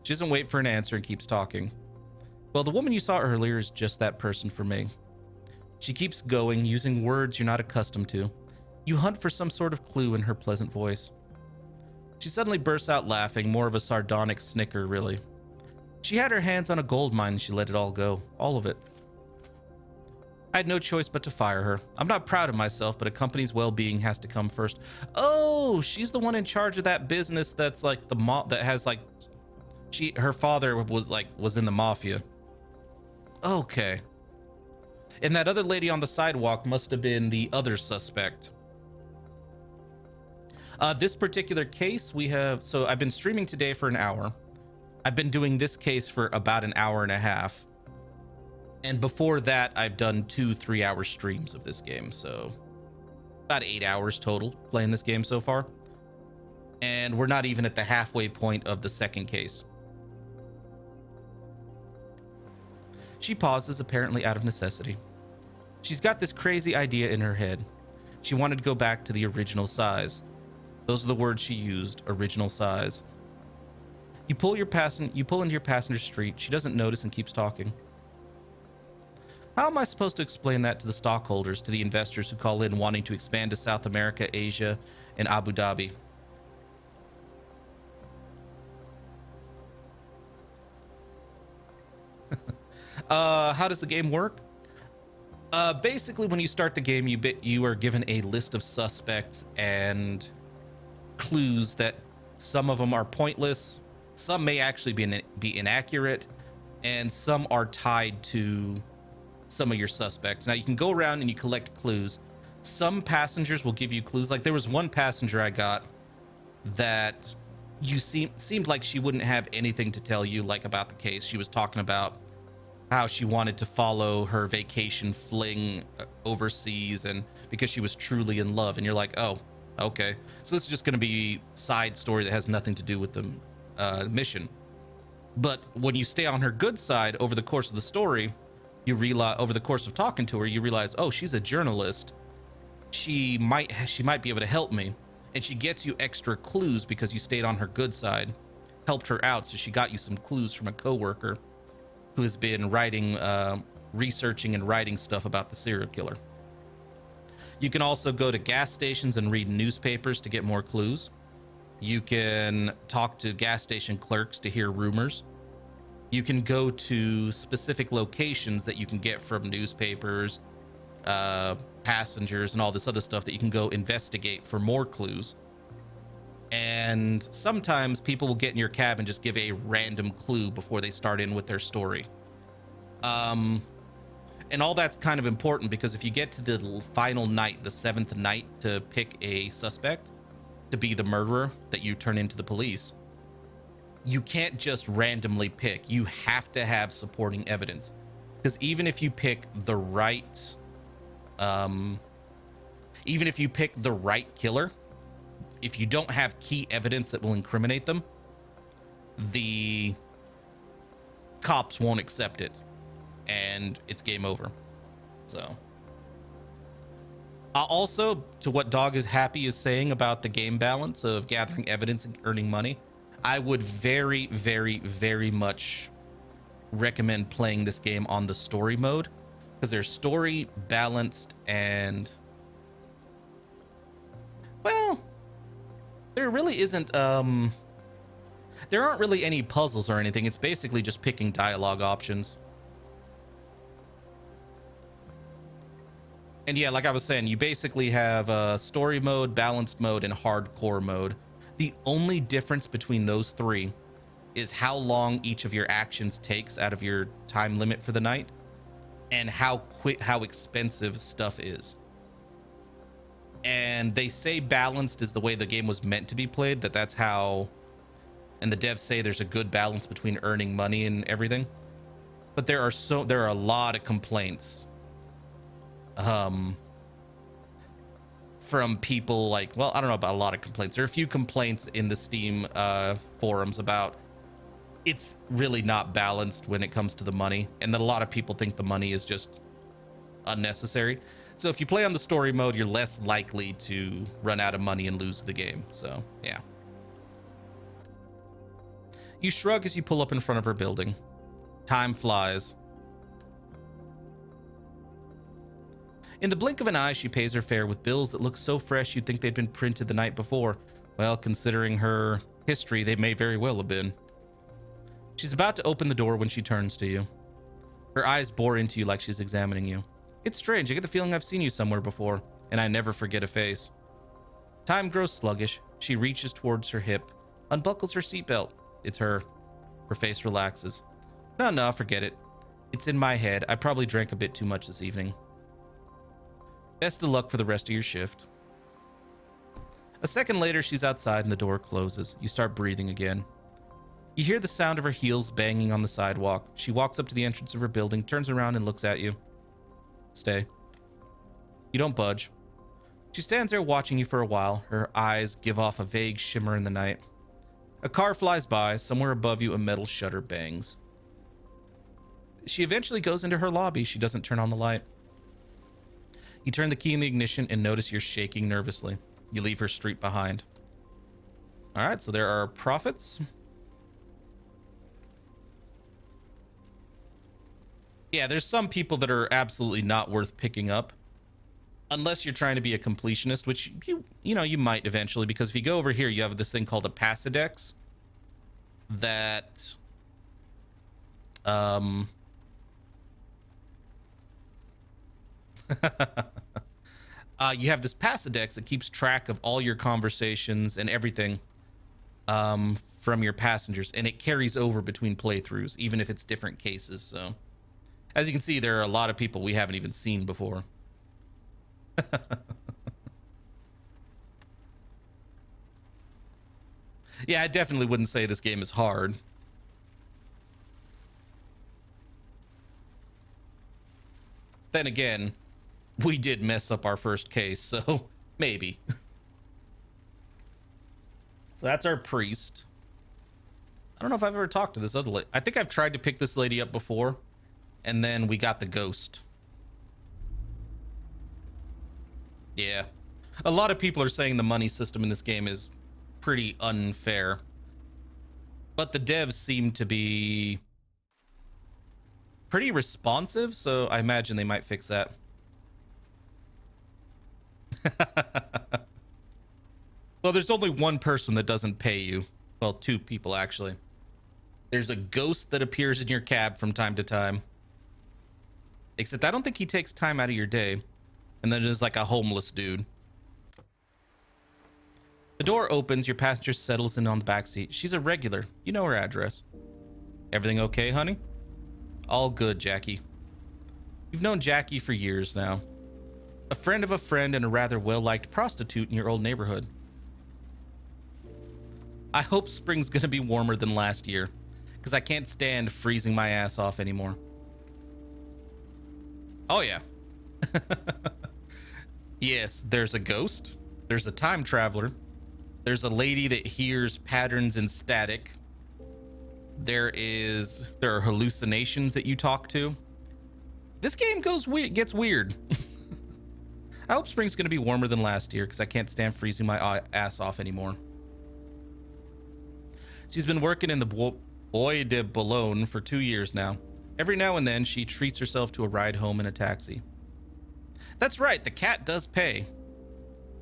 She doesn't wait for an answer and keeps talking. Well, the woman you saw earlier is just that person for me. She keeps going, using words you're not accustomed to. You hunt for some sort of clue in her pleasant voice. She suddenly bursts out laughing, more of a sardonic snicker, really. She had her hands on a gold mine and she let it all go. All of it. I had no choice but to fire her. I'm not proud of myself, but a company's well-being has to come first. Oh, she's the one in charge of that business that's like the that has like... Her father was in the mafia. Okay. And that other lady on the sidewalk must have been the other suspect. This particular case we have... So I've been streaming today for an hour. I've been doing this case for about an hour and a half. And before that, I've done 2 3-hour streams of this game. So about 8 hours total playing this game so far. And we're not even at the halfway point of the second case. She pauses, apparently out of necessity. She's got this crazy idea in her head. She wanted to go back to the original size. Those are the words she used, original size. You pull into your passenger street. She doesn't notice and keeps talking. How am I supposed to explain that to the stockholders, to the investors who call in wanting to expand to South America, Asia, and Abu Dhabi? How does the game work? Basically, when you start the game, you are given a list of suspects and clues that some of them are pointless, some may actually be inaccurate, and some are tied to some of your suspects. Now, you can go around and you collect clues. Some passengers will give you clues. Like, there was one passenger I got that seemed like she wouldn't have anything to tell you, like, about the case. She was talking about how she wanted to follow her vacation fling overseas, and because she was truly in love. And you're like, oh, okay, so this is just going to be side story that has nothing to do with the mission. But when you stay on her good side over the course of the story, you realize, over the course of talking to her, you realize, oh, she's a journalist. She might be able to help me. And she gets you extra clues because you stayed on her good side, helped her out. So she got you some clues from a coworker who has been researching and writing stuff about the serial killer. You can also go to gas stations and read newspapers to get more clues. You can talk to gas station clerks to hear rumors. You can go to specific locations that you can get from newspapers, passengers, and all this other stuff that you can go investigate for more clues. And sometimes people will get in your cab and just give a random clue before they start in with their story. And all that's kind of important, because if you get to the final night, the 7th night, to pick a suspect to be the murderer that you turn into the police, you can't just randomly pick. You have to have supporting evidence, because even if you pick the right killer, if you don't have key evidence that will incriminate them, the cops won't accept it, and it's game over. So, also, to what Dog is Happy is saying about the game balance of gathering evidence and earning money, I would very, very, very much recommend playing this game on the story mode, because there's story, balanced, and, well, there really isn't, there aren't really any puzzles or anything. It's basically just picking dialogue options. And yeah, like I was saying, you basically have story mode, balanced mode, and hardcore mode. The only difference between those three is how long each of your actions takes out of your time limit for the night, and how expensive stuff is. And they say balanced is the way the game was meant to be played, that's how, and the devs say there's a good balance between earning money and everything. But there are a lot of complaints from people, like, well, I don't know about a lot of complaints. There are a few complaints in the Steam forums about it's really not balanced when it comes to the money, and that a lot of people think the money is just unnecessary. So if you play on the story mode, you're less likely to run out of money and lose the game. So yeah. You shrug as you pull up in front of her building. Time flies. In the blink of an eye, she pays her fare with bills that look so fresh you'd think they'd been printed the night before. Well, considering her history, they may very well have been. She's about to open the door when she turns to you. Her eyes bore into you like she's examining you. It's strange, I get the feeling I've seen you somewhere before, and I never forget a face. Time grows sluggish. She reaches towards her hip, unbuckles her seatbelt. It's her. Her face relaxes. No, forget it. It's in my head. I probably drank a bit too much this evening. Best of luck for the rest of your shift. A second later, she's outside and the door closes. You start breathing again. You hear the sound of her heels banging on the sidewalk. She walks up to the entrance of her building, turns around and looks at you. Stay. You don't budge. She stands there watching you for a while. Her eyes give off a vague shimmer in the night. A car flies by. Somewhere above you, a metal shutter bangs. She eventually goes into her lobby. She doesn't turn on the light. You turn the key in the ignition and notice you're shaking nervously. You leave her street behind. All right, so there are profits. Yeah, there's some people that are absolutely not worth picking up. Unless you're trying to be a completionist, which you know you might eventually, because if you go over here, you have this thing called a Pasidex that you have this Pasidex that keeps track of all your conversations and everything from your passengers, and it carries over between playthroughs, even if it's different cases. So as you can see, there are a lot of people we haven't even seen before. Yeah, I definitely wouldn't say this game is hard. Then again, we did mess up our first case, so maybe. So that's our priest. I don't know if I've ever talked to this other lady. I think I've tried to pick this lady up before, and then we got the ghost. Yeah. A lot of people are saying the money system in this game is pretty unfair. But the devs seem to be pretty responsive, so I imagine they might fix that. Well, there's only one person that doesn't pay you. Well, two people, actually. There's a ghost that appears in your cab from time to time. Except I don't think he takes time out of your day. And then there's like a homeless dude. The door opens, your passenger settles in on the back seat. She's a regular. You know her address. Everything okay, honey? All good, Jackie. You've known Jackie for years now. A friend of a friend and a rather well-liked prostitute in your old neighborhood. I hope spring's gonna be warmer than last year, because I can't stand freezing my ass off anymore. Oh, yeah. Yes, there's a ghost. There's a time traveler. There's a lady that hears patterns in static. There are hallucinations that you talk to. This game gets weird. I hope spring's going to be warmer than last year because I can't stand freezing my ass off anymore. She's been working in the Bois de Boulogne for 2 years now. Every now and then, she treats herself to a ride home in a taxi. That's right, the cat does pay.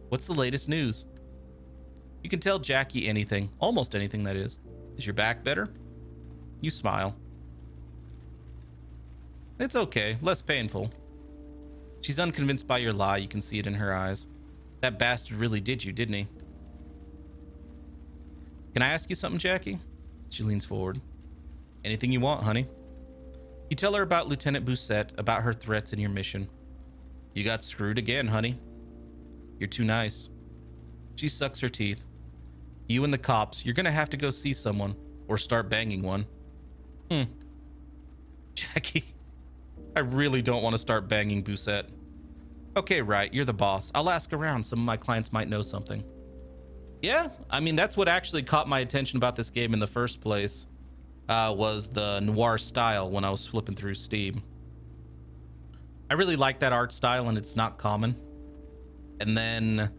What's the latest news? You can tell Jackie anything, almost anything that is. Is your back better? You smile. It's okay, less painful. She's unconvinced by your lie, you can see it in her eyes. That bastard really did you, didn't he? Can I ask you something, Jackie? She leans forward. Anything you want, honey. You tell her about Lieutenant Bousset, about her threats and your mission. You got screwed again, honey. You're too nice. She sucks her teeth. You and the cops, you're gonna have to go see someone or start banging one. Jackie, I really don't want to start banging Bousset. Okay, right, you're the boss. I'll ask around. Some of my clients might know something. Yeah, I mean, that's what actually caught my attention about this game in the first place. Was the noir style when I was flipping through Steam. I really like that art style, and it's not common. And then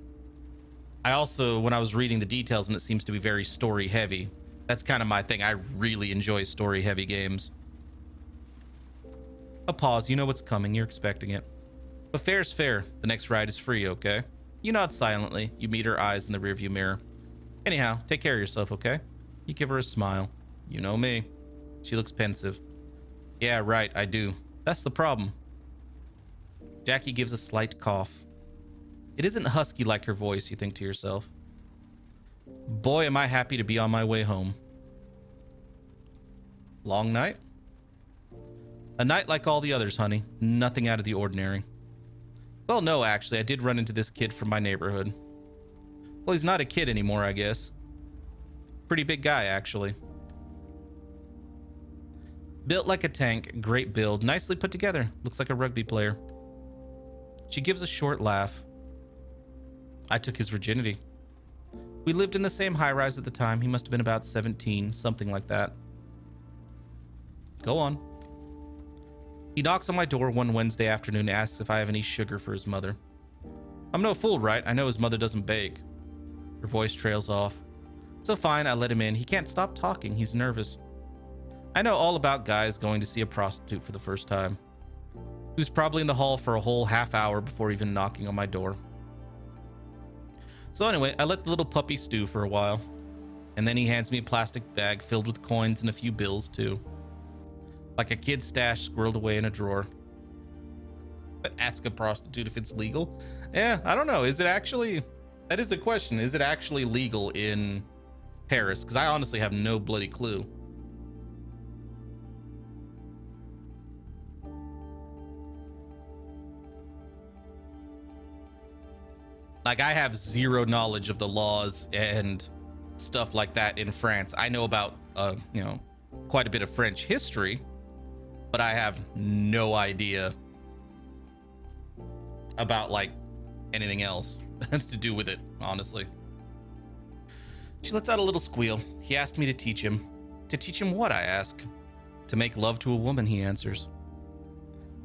I also, when I was reading the details, and it seems to be very story heavy. That's kind of my thing. I really enjoy story heavy games. A pause. You know what's coming. You're expecting it. But fair's fair. The next ride is free, okay? You nod silently. You meet her eyes in the rearview mirror. Anyhow, take care of yourself, okay? You give her a smile. You know me. She looks pensive. Yeah, right, I do. That's the problem. Jackie gives a slight cough. It isn't husky like her voice, you think to yourself. Boy, am I happy to be on my way home. Long night? A night like all the others, honey. Nothing out of the ordinary. Well, no, actually, I did run into this kid from my neighborhood. Well, he's not a kid anymore, I guess. Pretty big guy, actually. Built like a tank, great build, nicely put together. Looks like a rugby player. She gives a short laugh. I took his virginity. We lived in the same high-rise at the time. He must have been about 17, something like that. Go on. He knocks on my door one Wednesday afternoon and asks if I have any sugar for his mother. I'm no fool, right? I know his mother doesn't bake. Her voice trails off. So fine, I let him in. He can't stop talking. He's nervous. I know all about guys going to see a prostitute for the first time. He was probably in the hall for a whole half hour before even knocking on my door. So anyway, I let the little puppy stew for a while. And then he hands me a plastic bag filled with coins and a few bills too. Like a kid's stash squirreled away in a drawer. But ask a prostitute if it's legal? Yeah, I don't know. Is it actually... That is a question. Is it actually legal in Paris? Because I honestly have no bloody clue. Like, I have zero knowledge of the laws and stuff like that in France. I know about, quite a bit of French history, but I have no idea about, like, anything else to do with it, honestly. She lets out a little squeal. He asked me to teach him. To teach him what, I ask. To make love to a woman, he answers.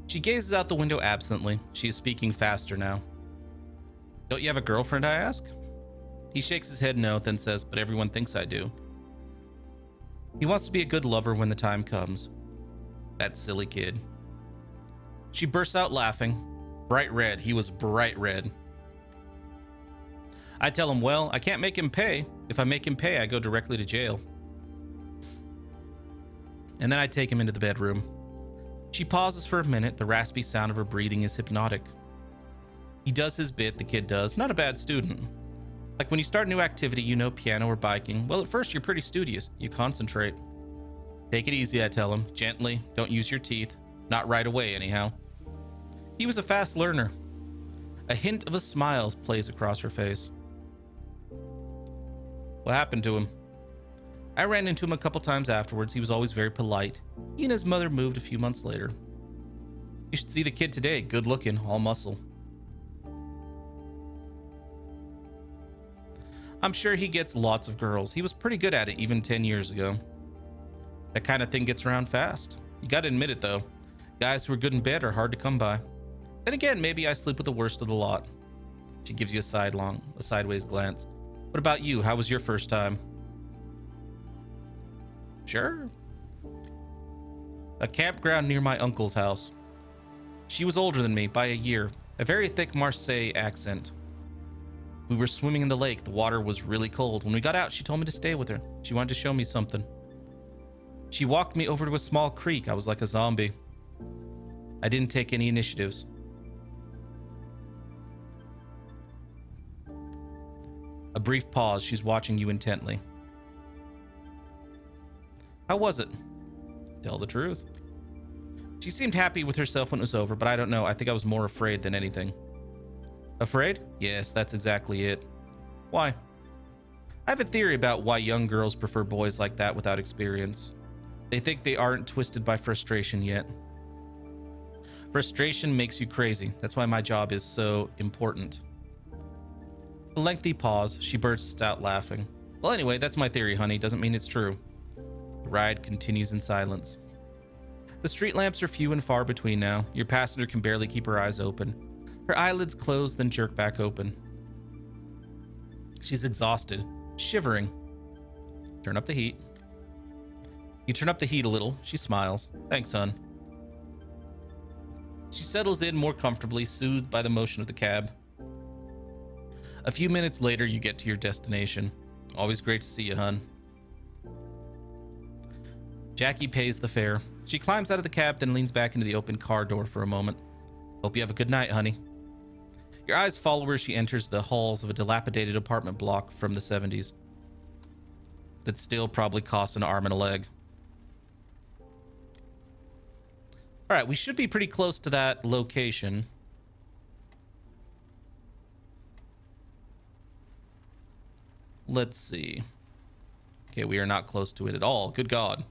She gazes out the window absently. She is speaking faster now. Don't you have a girlfriend, I ask? He shakes his head no, then says, but everyone thinks I do. He wants to be a good lover when the time comes. That silly kid. She bursts out laughing. Bright red. He was bright red. I tell him, well, I can't make him pay. If I make him pay, I go directly to jail. And then I take him into the bedroom. She pauses for a minute. The raspy sound of her breathing is hypnotic. He does his bit, the kid does. Not a bad student. Like when you start a new activity, piano or biking. Well, at first you're pretty studious. You concentrate. Take it easy, I tell him. Gently. Don't use your teeth. Not right away, anyhow. He was a fast learner. A hint of a smile plays across her face. What happened to him? I ran into him a couple times afterwards. He was always very polite. He and his mother moved a few months later. You should see the kid today. Good looking, all muscle. I'm sure he gets lots of girls. He was pretty good at it even 10 years ago. That kind of thing gets around fast. You gotta admit it though. Guys who are good in bed are hard to come by. Then again, maybe I sleep with the worst of the lot. She gives you a sideways glance. What about you? How was your first time? Sure. A campground near my uncle's house. She was older than me by a year. A very thick Marseille accent. We were swimming in the lake. The water was really cold. When we got out, she told me to stay with her. She wanted to show me something. She walked me over to a small creek. I was like a zombie. I didn't take any initiatives. A brief pause. She's watching you intently. How was it? Tell the truth. She seemed happy with herself when it was over, but I don't know. I think I was more afraid than anything. Afraid? Yes, that's exactly it. Why? I have a theory about why young girls prefer boys like that without experience. They think they aren't twisted by frustration yet. Frustration makes you crazy. That's why my job is so important. A lengthy pause. She bursts out laughing. Well, anyway, that's my theory, honey. Doesn't mean it's true. The ride continues in silence. The street lamps are few and far between now. Your passenger can barely keep her eyes open. Her eyelids close, then jerk back open. She's exhausted, shivering. Turn up the heat. You turn up the heat a little. She smiles. Thanks, son. She settles in more comfortably, soothed by the motion of the cab. A few minutes later, you get to your destination. Always great to see you, hun. Jackie pays the fare. She climbs out of the cab, then leans back into the open car door for a moment. Hope you have a good night, honey. Your eyes follow her as she enters the halls of a dilapidated apartment block from the 70s. That still probably costs an arm and a leg. All right, we should be pretty close to that location. Let's see. Okay, we are not close to it at all. Good God.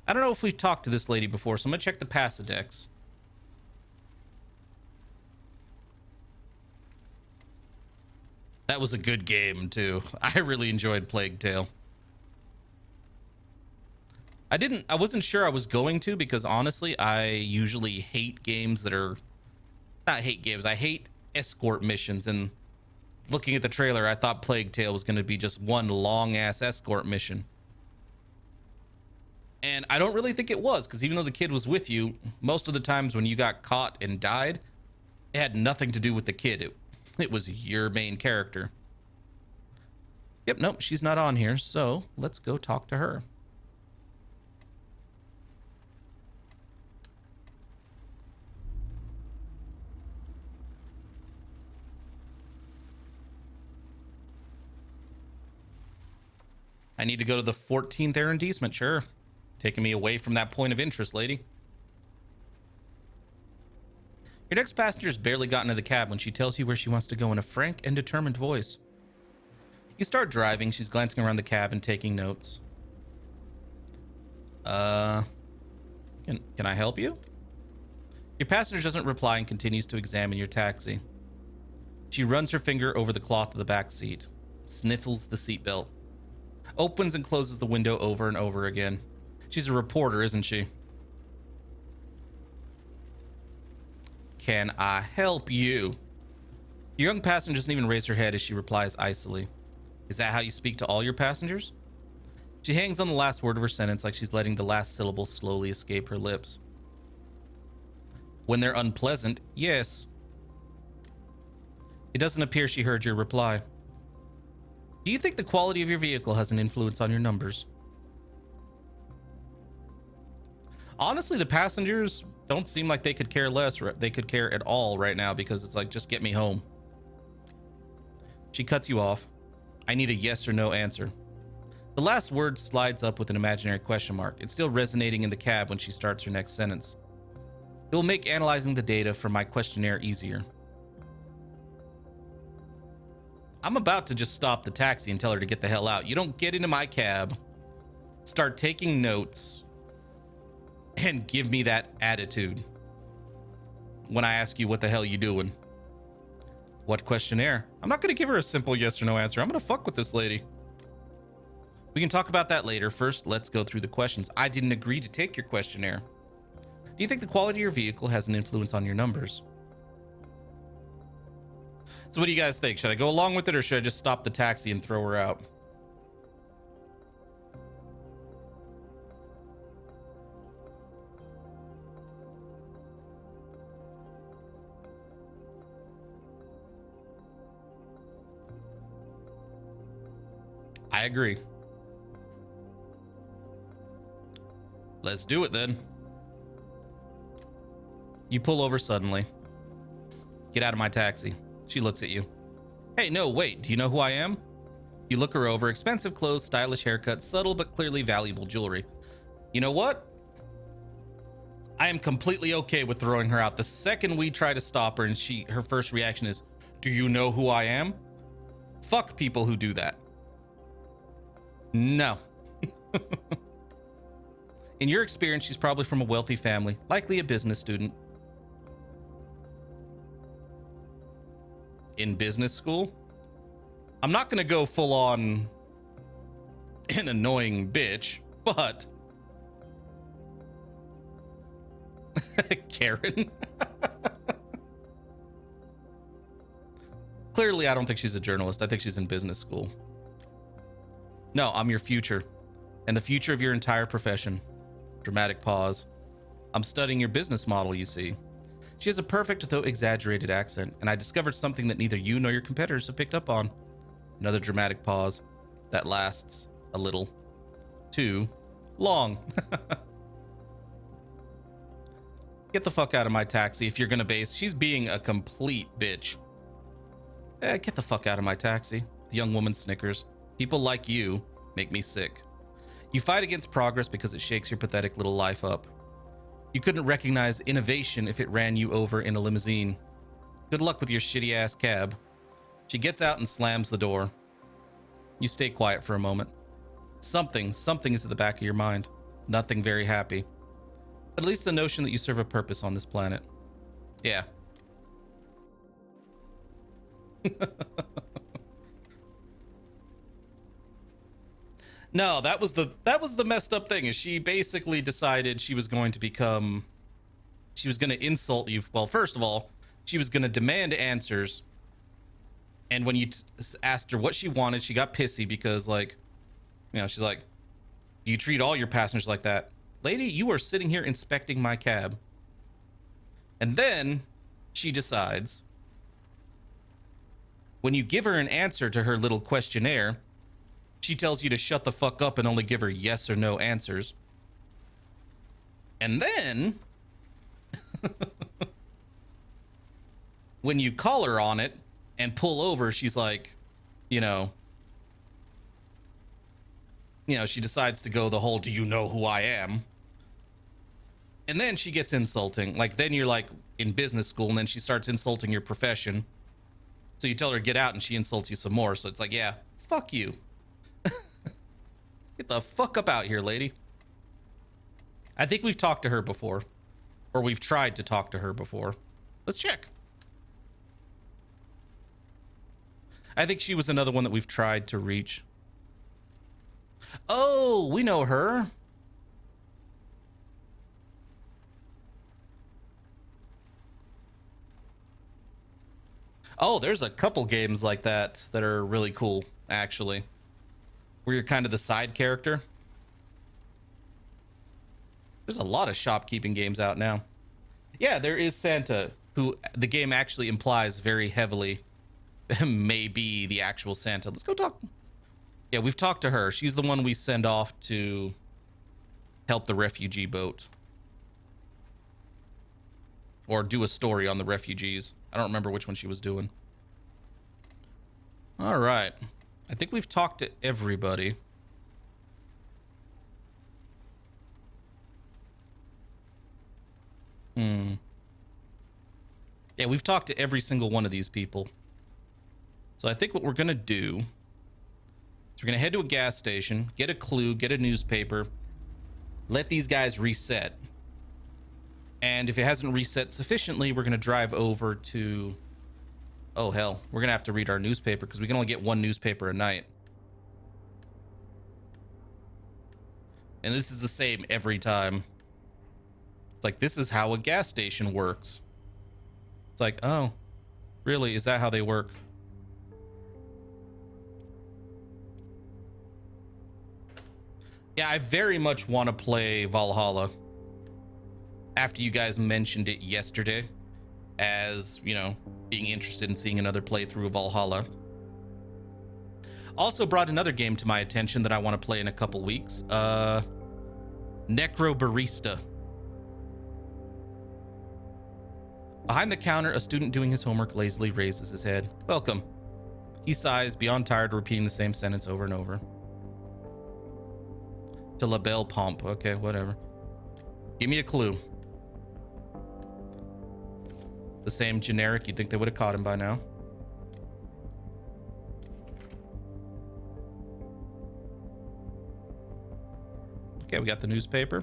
I don't know if we've talked to this lady before, so I'm gonna check the Passadex. That was a good game, too. I really enjoyed Plague Tale. I wasn't sure I was going to, because honestly, I usually hate games that are not hate games. I hate escort missions. And looking at the trailer, I thought Plague Tale was going to be just one long ass escort mission. And I don't really think it was, because even though the kid was with you, most of the times when you got caught and died, it had nothing to do with the kid. It was your main character. Yep, nope, she's not on here, so let's go talk to her. I need to go to the 14th arrondissement, sure. Taking me away from that point of interest, lady. Your next passenger's barely got into the cab when she tells you where she wants to go in a frank and determined voice. You start driving. She's glancing around the cab and taking notes. Can I help you? Your passenger doesn't reply and continues to examine your taxi. She runs her finger over the cloth of the back seat, sniffles the seatbelt, opens and closes the window over and over again. She's a reporter, isn't she? Can I help you? Your young passenger doesn't even raise her head as she replies icily. Is that how you speak to all your passengers? She hangs on the last word of her sentence like she's letting the last syllable slowly escape her lips. When they're unpleasant, yes. It doesn't appear she heard your reply. Do you think the quality of your vehicle has an influence on your numbers? Honestly, the passengers don't seem like they could care less. They could care at all right now, because it's like, just get me home. She cuts you off. I need a yes or no answer. The last word slides up with an imaginary question mark. It's still resonating in the cab when she starts her next sentence. It will make analyzing the data from my questionnaire easier. I'm about to just stop the taxi and tell her to get the hell out. You don't get into my cab, start taking notes, and give me that attitude when I ask you what the hell you doing. What questionnaire? I'm not going to give her a simple yes or no answer. I'm going to fuck with this lady. We can talk about that later. First, let's go through the questions. I didn't agree to take your questionnaire. Do you think the quality of your vehicle has an influence on your numbers? So what do you guys think? Should I go along with it, or should I just stop the taxi and throw her out? I agree. Let's do it then. You pull over suddenly. Get out of my taxi. She looks at you. Hey, no, wait. Do you know who I am? You look her over. Expensive clothes, stylish haircut, subtle but clearly valuable jewelry. You know what? I am completely okay with throwing her out. The second we try to stop her and her first reaction is, do you know who I am? Fuck people who do that. No. In your experience, she's probably from a wealthy family, likely a business student. In business school? I'm not going to go full on an annoying bitch, but Karen. Clearly, I don't think she's a journalist. I think she's in business school. No, I'm your future, and the future of your entire profession. Dramatic pause. I'm studying your business model, you see. She has a perfect, though exaggerated accent, and I discovered something that neither you nor your competitors have picked up on. Another dramatic pause that lasts a little too long. Get the fuck out of my taxi if you're gonna base. She's being a complete bitch. Get the fuck out of my taxi. The young woman snickers. People like you make me sick. You fight against progress because it shakes your pathetic little life up. You couldn't recognize innovation if it ran you over in a limousine. Good luck with your shitty ass cab. She gets out and slams the door. You stay quiet for a moment. Something is at the back of your mind. Nothing very happy. At least the notion that you serve a purpose on this planet. Yeah. No, that was the messed up thing. Is she basically decided she was going to insult you. Well, first of all, she was going to demand answers. And when you asked her what she wanted, she got pissy because, like, she's like, do you treat all your passengers like that? Lady, you are sitting here inspecting my cab. And then she decides, when you give her an answer to her little questionnaire, she tells you to shut the fuck up and only give her yes or no answers. And then when you call her on it and pull over, she's like, she decides to go the whole, do you know who I am? And then she gets insulting. Like, then you're like in business school, and then she starts insulting your profession. So you tell her get out, and she insults you some more. So it's like, yeah, fuck you. Get the fuck up out here, lady. I think we've talked to her before. Or we've tried to talk to her before. Let's check. I think she was another one that we've tried to reach. Oh, we know her. Oh, there's a couple games like that that are really cool, actually. Where you're kind of the side character. There's a lot of shopkeeping games out now. Yeah, there is Santa, who the game actually implies very heavily may be the actual Santa. Let's go talk. Yeah, we've talked to her. She's the one we send off to help the refugee boat. Or do a story on the refugees. I don't remember which one she was doing. All right. I think we've talked to everybody. Yeah, we've talked to every single one of these people. So I think what we're going to do is we're going to head to a gas station, get a clue, get a newspaper, let these guys reset. And if it hasn't reset sufficiently, we're going to drive over to... Oh, hell. We're going to have to read our newspaper because we can only get one newspaper a night. And this is the same every time. It's like, this is how a gas station works. It's like, oh, really? Is that how they work? Yeah, I very much want to play Valhalla. After you guys mentioned it yesterday as, being interested in seeing another playthrough of Valhalla. Also brought another game to my attention that I want to play in a couple weeks. Necro Barista. Behind the counter, a student doing his homework lazily raises his head. Welcome. He sighs, beyond tired, repeating the same sentence over and over. To La Belle Pompe. Okay, whatever. Give me a clue. The same generic. You'd think they would have caught him by now. Okay, we got the newspaper.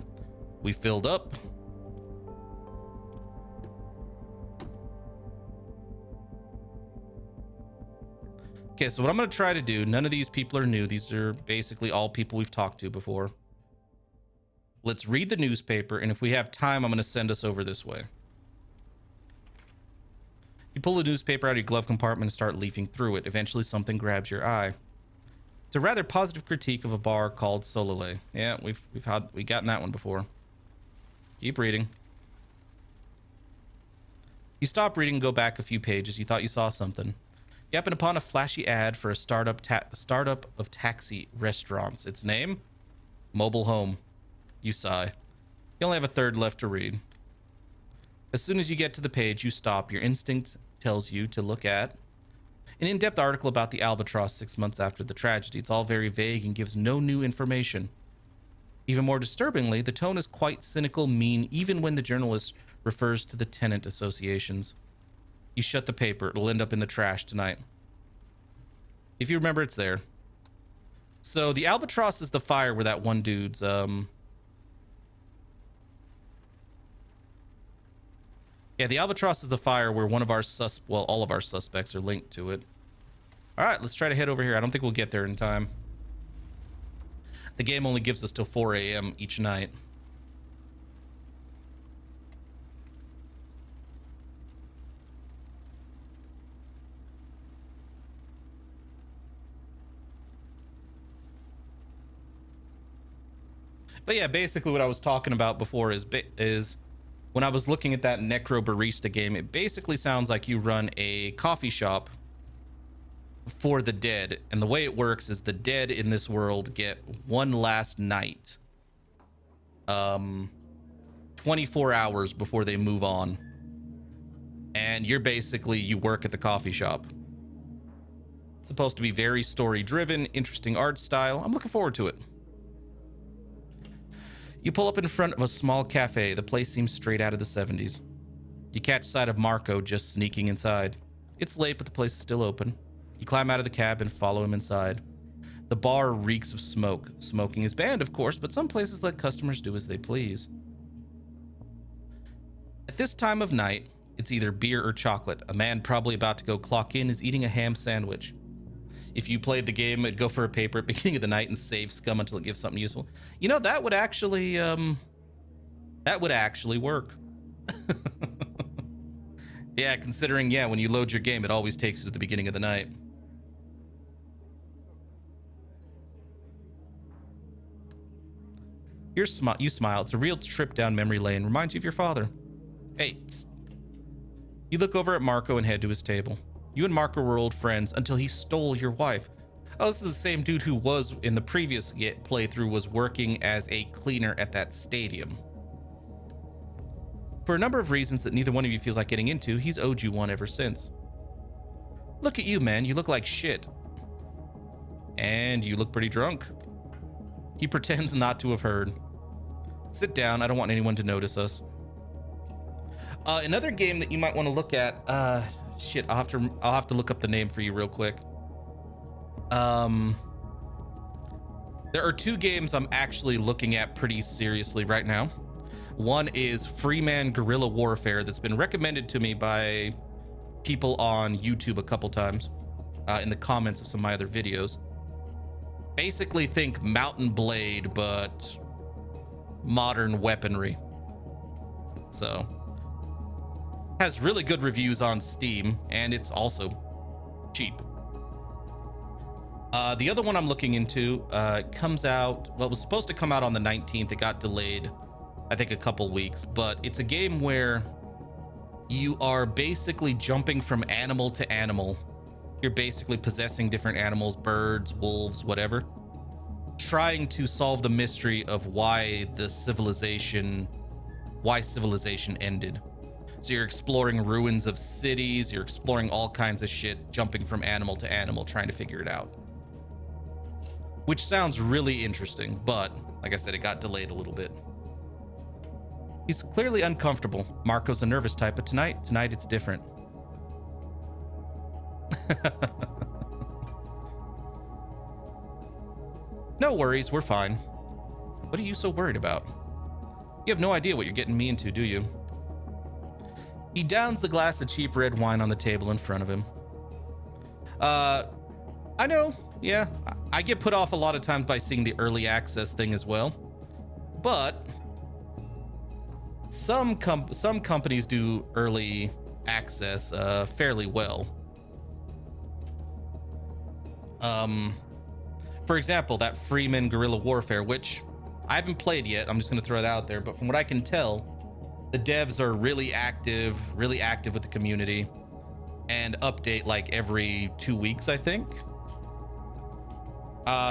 We filled up. Okay, so what I'm going to try to do, none of these people are new. These are basically all people we've talked to before. Let's read the newspaper, and if we have time, I'm going to send us over this way. You pull the newspaper out of your glove compartment and start leafing through it. Eventually, something grabs your eye. It's a rather positive critique of a bar called Solole. Yeah, we've gotten that one before. Keep reading. You stop reading and go back a few pages. You thought you saw something. You happen upon a flashy ad for a startup of taxi restaurants. Its name? Mobile Home. You sigh. You only have a third left to read. As soon as you get to the page, you stop. Your instinct tells you to look at an in-depth article about the albatross 6 months after the tragedy. It's all very vague and gives no new information. Even more disturbingly, the tone is quite cynical, mean, even when the journalist refers to the tenant associations. You shut the paper. It'll end up in the trash tonight. If you remember, it's there. So the albatross is the fire where that one dude's yeah, the albatross is the fire where one of our all of our suspects are linked to it. All right, let's try to head over here. I don't think we'll get there in time. The game only gives us till 4 a.m. each night. But yeah, basically what I was talking about before is when I was looking at that Necro Barista game, it basically sounds like you run a coffee shop for the dead. And the way it works is the dead in this world get one last night. 24 hours before they move on. And you're basically, you work at the coffee shop. It's supposed to be very story driven, interesting art style. I'm looking forward to it. You pull up in front of a small cafe. The place seems straight out of the 70s. You catch sight of Marco just sneaking inside. It's late, but the place is still open. You climb out of the cab and follow him inside. The bar reeks of smoke. Smoking is banned, of course, but some places let customers do as they please. At this time of night, it's either beer or chocolate. A man probably about to go clock in is eating a ham sandwich. If you played the game, it'd go for a paper at the beginning of the night and save scum until it gives something useful. You know, that would actually work. Yeah, considering, yeah, when you load your game, it always takes it at the beginning of the night. You smile. It's a real trip down memory lane. Reminds you of your father. Hey, tss. You look over at Marco and head to his table. You and Marco were old friends until he stole your wife. Oh, this is the same dude who was, in the previous playthrough, was working as a cleaner at that stadium. For a number of reasons that neither one of you feels like getting into, he's owed you one ever since. Look at you, man. You look like shit. And you look pretty drunk. He pretends not to have heard. Sit down. I don't want anyone to notice us. Another game that you might want to look at, shit, I'll have to look up the name for you real quick. There are two games I'm actually looking at pretty seriously right now. One is Freeman Guerrilla Warfare that's been recommended to me by people on YouTube a couple times, in the comments of some of my other videos. Basically think Mountain Blade, but modern weaponry. So, has really good reviews on Steam, and it's also cheap. The other one I'm looking into comes out, well, it was supposed to come out on the 19th. It got delayed, I think, a couple weeks, but it's a game where you are basically jumping from animal to animal. You're basically possessing different animals, birds, wolves, whatever, trying to solve the mystery of why civilization ended. So you're exploring ruins of cities, you're exploring all kinds of shit, jumping from animal to animal, trying to figure it out. Which sounds really interesting, but like I said, it got delayed a little bit. He's clearly uncomfortable. Marco's a nervous type, but tonight it's different. No worries, we're fine. What are you so worried about? You have no idea what you're getting me into, do you? He downs the glass of cheap red wine on the table in front of him. I know, yeah. I get put off a lot of times by seeing the early access thing as well. But some companies do early access fairly well. For example, that Freeman Guerrilla Warfare, which I haven't played yet. I'm just going to throw it out there. But from what I can tell, the devs are really active with the community, and update like every 2 weeks, I think.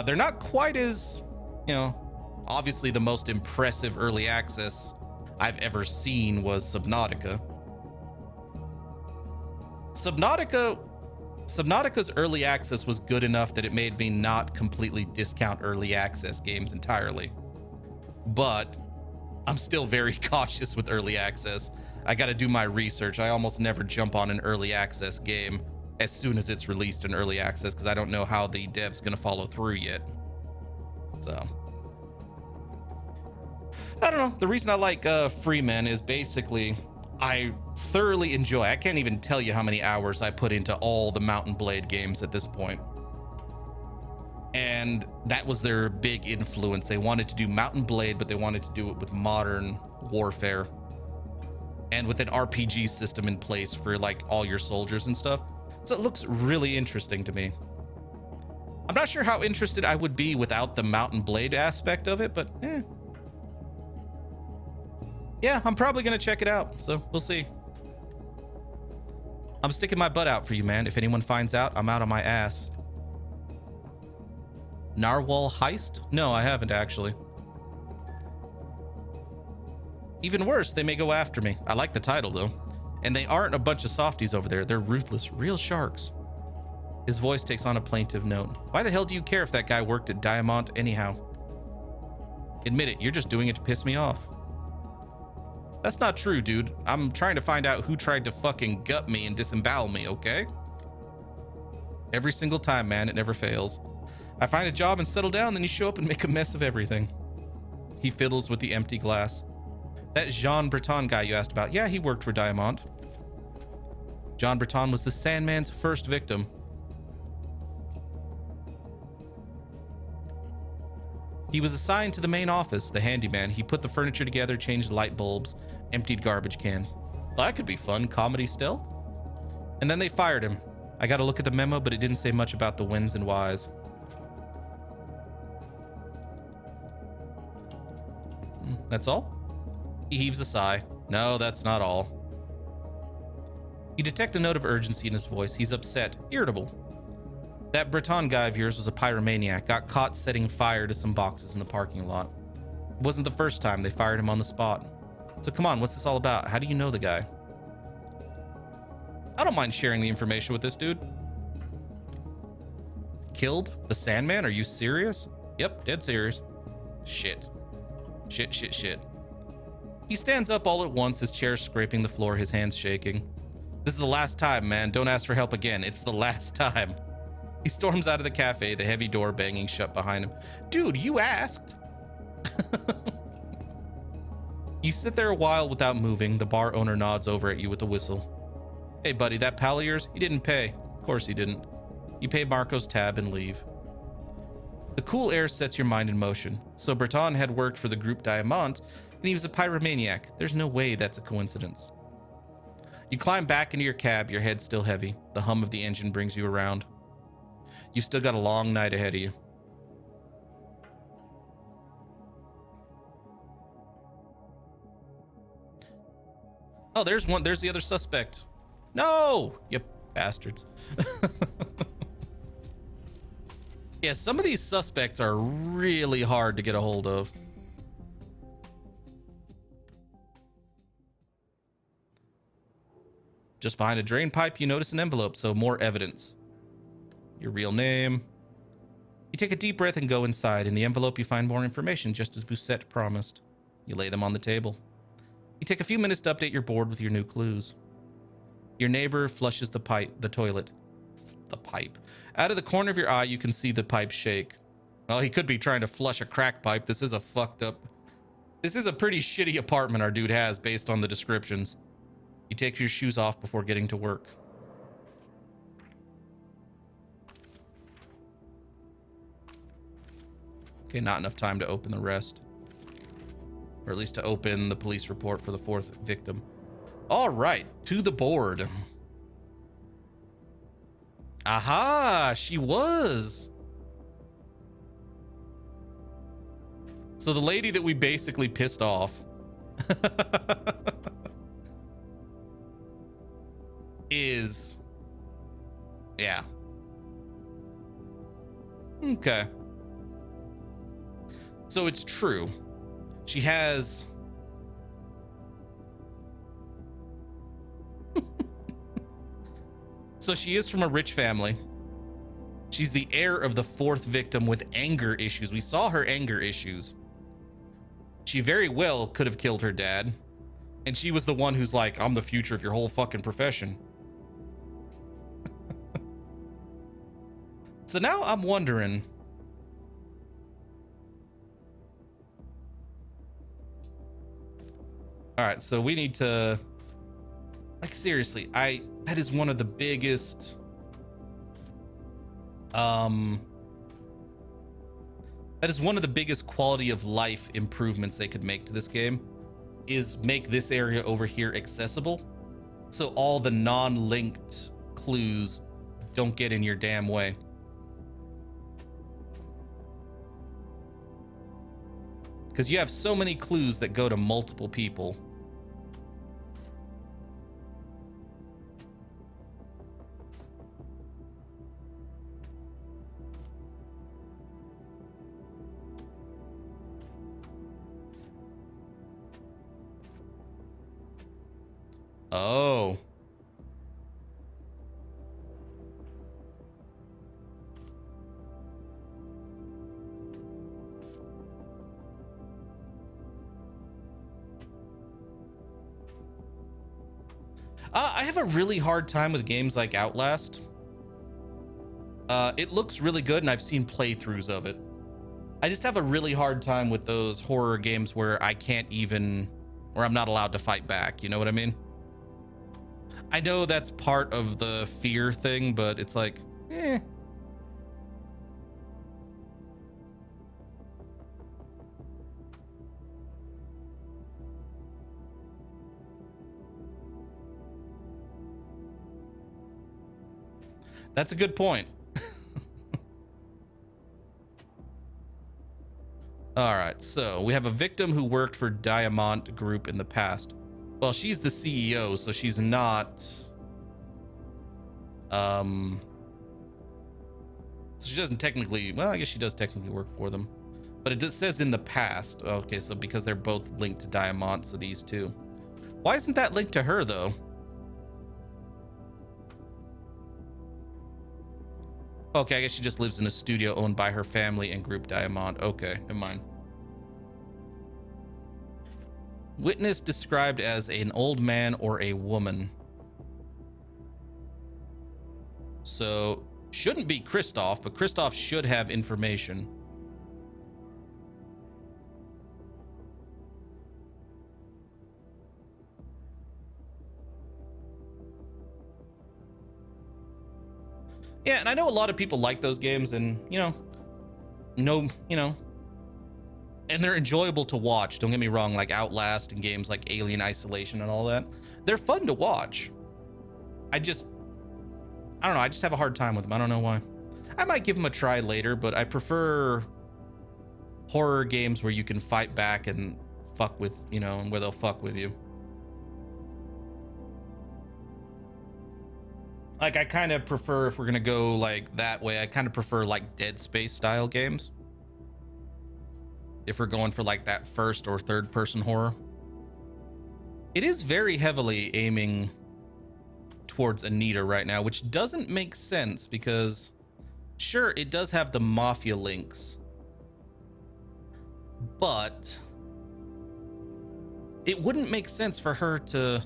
They're not quite as, you know, obviously the most impressive early access I've ever seen was Subnautica. Subnautica's early access was good enough that it made me not completely discount early access games entirely. But I'm still very cautious with early access. I got to do my research. I almost never jump on an early access game as soon as it's released in early access because I don't know how the dev's going to follow through yet. So, I don't know. The reason I like Freeman is basically I thoroughly enjoy. I can't even tell you how many hours I put into all the Mountain Blade games at this point. And that was their big influence. They wanted to do Mount and Blade, but they wanted to do it with modern warfare and with an RPG system in place for like all your soldiers and stuff. So it looks really interesting to me. I'm not sure how interested I would be without the Mount and Blade aspect of it, but yeah, I'm probably gonna check it out, so we'll see. I'm sticking my butt out for you, man. If anyone finds out, I'm out on my ass. Narwhal Heist? No, I haven't actually. Even worse, they may go after me. I like the title though. And they aren't a bunch of softies over there. They're ruthless, real sharks. His voice takes on a plaintive note. Why the hell do you care if that guy worked at Diamond anyhow? Admit it, you're just doing it to piss me off. That's not true, dude. I'm trying to find out who tried to fucking gut me and disembowel me, okay? Every single time, man, it never fails. I find a job and settle down, then you show up and make a mess of everything. He fiddles with the empty glass. That Jean Breton guy you asked about, yeah, he worked for Diamond. Jean Breton was the Sandman's first victim. He was assigned to the main office, the handyman. He put the furniture together, changed light bulbs, emptied garbage cans. Well, that could be fun, comedy stealth. And then they fired him. I got to look at the memo, but it didn't say much about the whens and whys. That's all? He heaves a sigh. No, that's not all. You detect a note of urgency in his voice. He's upset, irritable. That Breton guy of yours was a pyromaniac, got caught setting fire to some boxes in the parking lot. It wasn't the first time. They fired him on the spot. So come on, what's this all about? How do you know the guy? I don't mind sharing the information with this dude. Killed the Sandman? Are you serious? Yep, dead serious. Shit. Shit. He stands up all at once, his chair scraping the floor, his hands shaking. This is the last time, man. Don't ask for help again. It's the last time. He storms out of the cafe, the heavy door banging shut behind him. Dude, you asked. You sit there a while without moving. The bar owner nods over at you with a whistle. Hey, buddy, that pal of yours, he didn't pay. Of course he didn't. You pay Marco's tab and leave. The cool air sets your mind in motion. So Breton had worked for the group Diamant, and he was a pyromaniac. There's no way that's a coincidence. You climb back into your cab, your head still heavy. The hum of the engine brings you around. You've still got a long night ahead of you. Oh, there's the other suspect. No, you bastards. Yeah, some of these suspects are really hard to get a hold of. Just behind a drain pipe, you notice an envelope, so more evidence. Your real name. You take a deep breath and go inside. In the envelope, you find more information, just as Bousset promised. You lay them on the table. You take a few minutes to update your board with your new clues. Your neighbor flushes the toilet. The pipe. Out of the corner of your eye, you can see the pipe shake. Well, he could be trying to flush a crack pipe. This is a pretty shitty apartment our dude has based on the descriptions. You take your shoes off before getting to work. Okay, not enough time to open the rest. Or at least to open the police report for the fourth victim. All right, to the board. Aha, she was. So the lady that we basically pissed off is, yeah. Okay. So it's true. She has so she is from a rich family. She's the heir of the fourth victim with anger issues. We saw her anger issues. She very well could have killed her dad. And she was the one who's like, I'm the future of your whole fucking profession. So now I'm wondering. All right, so we need to, like, seriously, that is one of the biggest That is one of the biggest quality of life improvements they could make to this game, is make this area over here accessible. So all the non-linked clues don't get in your damn way. Because you have so many clues that go to multiple people. Oh. I have a really hard time with games like Outlast. It looks really good, and I've seen playthroughs of it. I just have a really hard time with those horror games where I can't even, or I'm not allowed to fight back. You know what I mean? I know that's part of the fear thing, but it's like, eh. That's a good point. All right, so we have a victim who worked for Diamant Group in the past. Well, she's the CEO, so she's not. So she doesn't technically. Well, I guess she does technically work for them, but it just says in the past. Okay, so because they're both linked to Diamant, so these two. Why isn't that linked to her though? Okay, I guess she just lives in a studio owned by her family and Group Diamond. Okay, never mind. Witness described as an old man or a woman. So, shouldn't be Christoph, but Christoph should have information. Yeah, and I know a lot of people like those games, and and they're enjoyable to watch. Don't get me wrong, like Outlast and games like Alien Isolation and all that. They're fun to watch. I don't know, I just have a hard time with them. I don't know why. I might give them a try later, but I prefer horror games where you can fight back and fuck with, and where they'll fuck with you. Like, I kind of prefer, if we're gonna go like that way, I kind of prefer like Dead Space style games. If we're going for like that first or third person horror. It is very heavily aiming towards Anita right now, which doesn't make sense because sure, it does have the mafia links, but it wouldn't make sense for her to,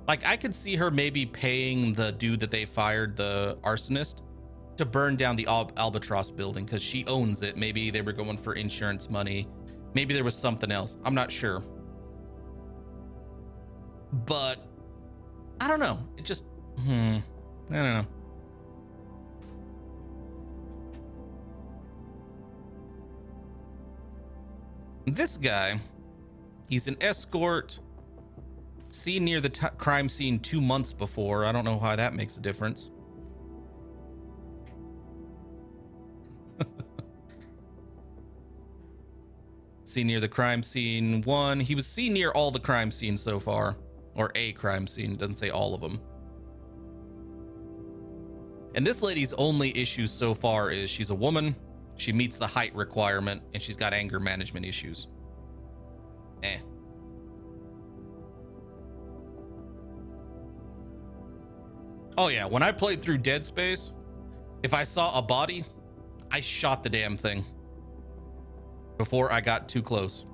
like, I could see her maybe paying the dude that they fired, the arsonist, to burn down the Albatross building because she owns it. Maybe they were going for insurance money. Maybe there was something else. I'm not sure. But I don't know. It just, I don't know. This guy, he's an escort. Seen near the crime scene 2 months before. I don't know how that makes a difference. Seen near the crime scene 1. He was seen near all the crime scenes so far. Or a crime scene. It doesn't say all of them. And this lady's only issues so far is she's a woman, she meets the height requirement, and she's got anger management issues. Oh yeah, when I played through Dead Space, if I saw a body, I shot the damn thing before I got too close.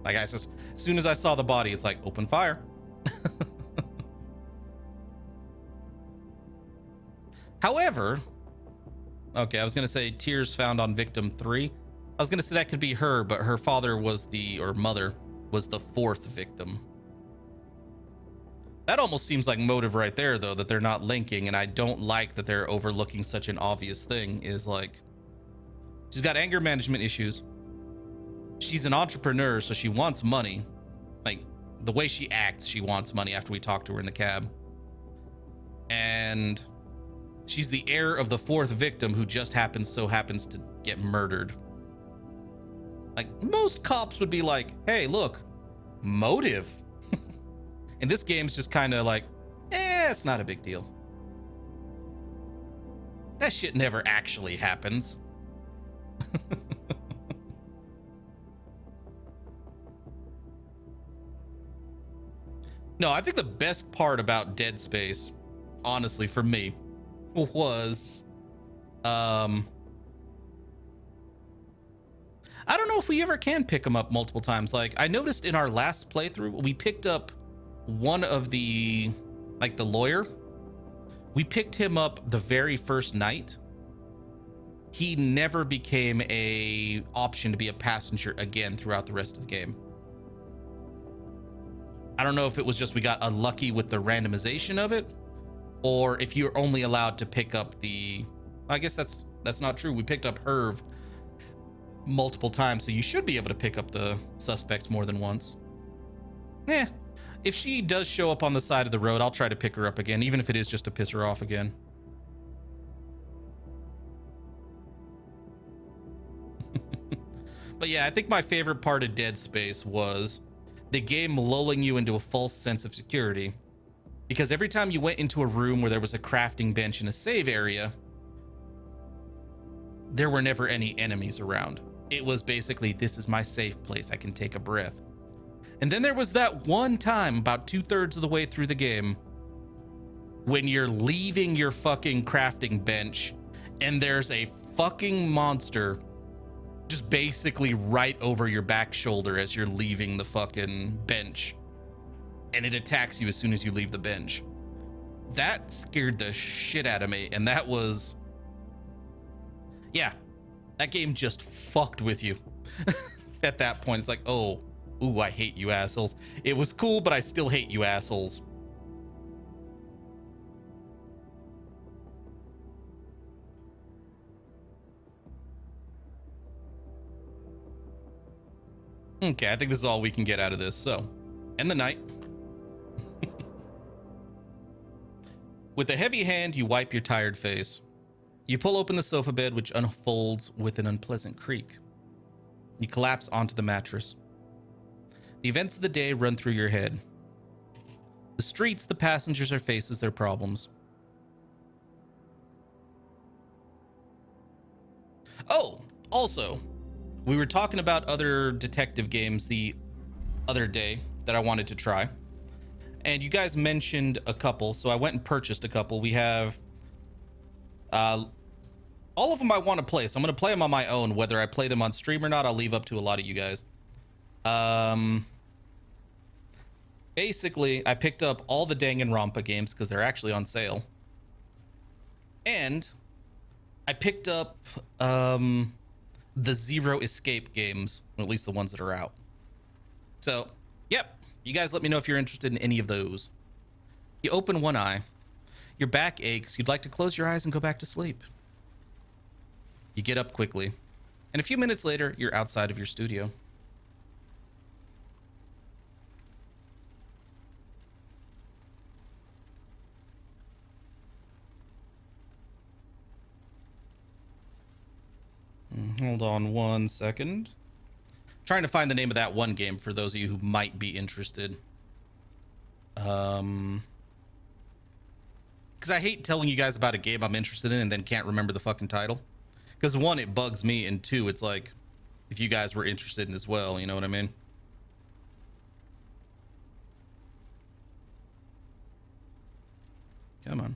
Like, I just, as soon as I saw the body, it's like, open fire. However, okay, I was gonna say tears found on victim 3. I was gonna say that could be her, but her father was or mother was the 4th victim. That almost seems like motive right there, though, that they're not linking, and I don't like that they're overlooking such an obvious thing. Is like, she's got anger management issues. she's an entrepreneur, so she wants money. Like, the way she acts, she wants money after we talked to her in the cab. And she's the heir of the fourth victim who just happens to get murdered. Like, most cops would be like, hey, look, motive. And this game's just kind of like, it's not a big deal. That shit never actually happens. No, I think the best part about Dead Space, honestly, for me, was, I don't know if we ever can pick them up multiple times. Like, I noticed in our last playthrough, we picked up one of the, like, the lawyer. We picked him up the very first night. He never became a option to be a passenger again throughout the rest of the game. I don't know if it was just we got unlucky with the randomization of it, or if you're only allowed to pick up the, I guess that's not true. We picked up Herv multiple times, so you should be able to pick up the suspects more than once. If she does show up on the side of the road, I'll try to pick her up again, even if it is just to piss her off again. But yeah, I think my favorite part of Dead Space was the game lulling you into a false sense of security. Because every time you went into a room where there was a crafting bench and a save area, there were never any enemies around. It was basically, this is my safe place. I can take a breath. And then there was that one time about 2/3 of the way through the game when you're leaving your fucking crafting bench and there's a fucking monster just basically right over your back shoulder as you're leaving the fucking bench, and it attacks you as soon as you leave the bench. That scared the shit out of me, and that was, yeah, that game just fucked with you. At that point, it's like, oh, ooh, I hate you assholes. It was cool, but I still hate you assholes. Okay, I think this is all we can get out of this. So, end the night. With a heavy hand, you wipe your tired face. You pull open the sofa bed, which unfolds with an unpleasant creak. You collapse onto the mattress. The events of the day run through your head. The streets, the passengers, or faces their problems. Oh, also, we were talking about other detective games the other day that I wanted to try. And you guys mentioned a couple, so I went and purchased a couple. We have all of them I want to play, so I'm going to play them on my own. Whether I play them on stream or not, I'll leave up to a lot of you guys. Basically, I picked up all the Danganronpa games because they're actually on sale. And I picked up the Zero Escape games, or at least the ones that are out. So, yep, you guys let me know if you're interested in any of those. You open one eye, your back aches, you'd like to close your eyes and go back to sleep. You get up quickly, and a few minutes later, you're outside of your studio. Hold on one second. Trying to find the name of that one game for those of you who might be interested. Because I hate telling you guys about a game I'm interested in and then can't remember the fucking title. Because one, it bugs me, and two, it's like, if you guys were interested in as well, you know what I mean? Come on.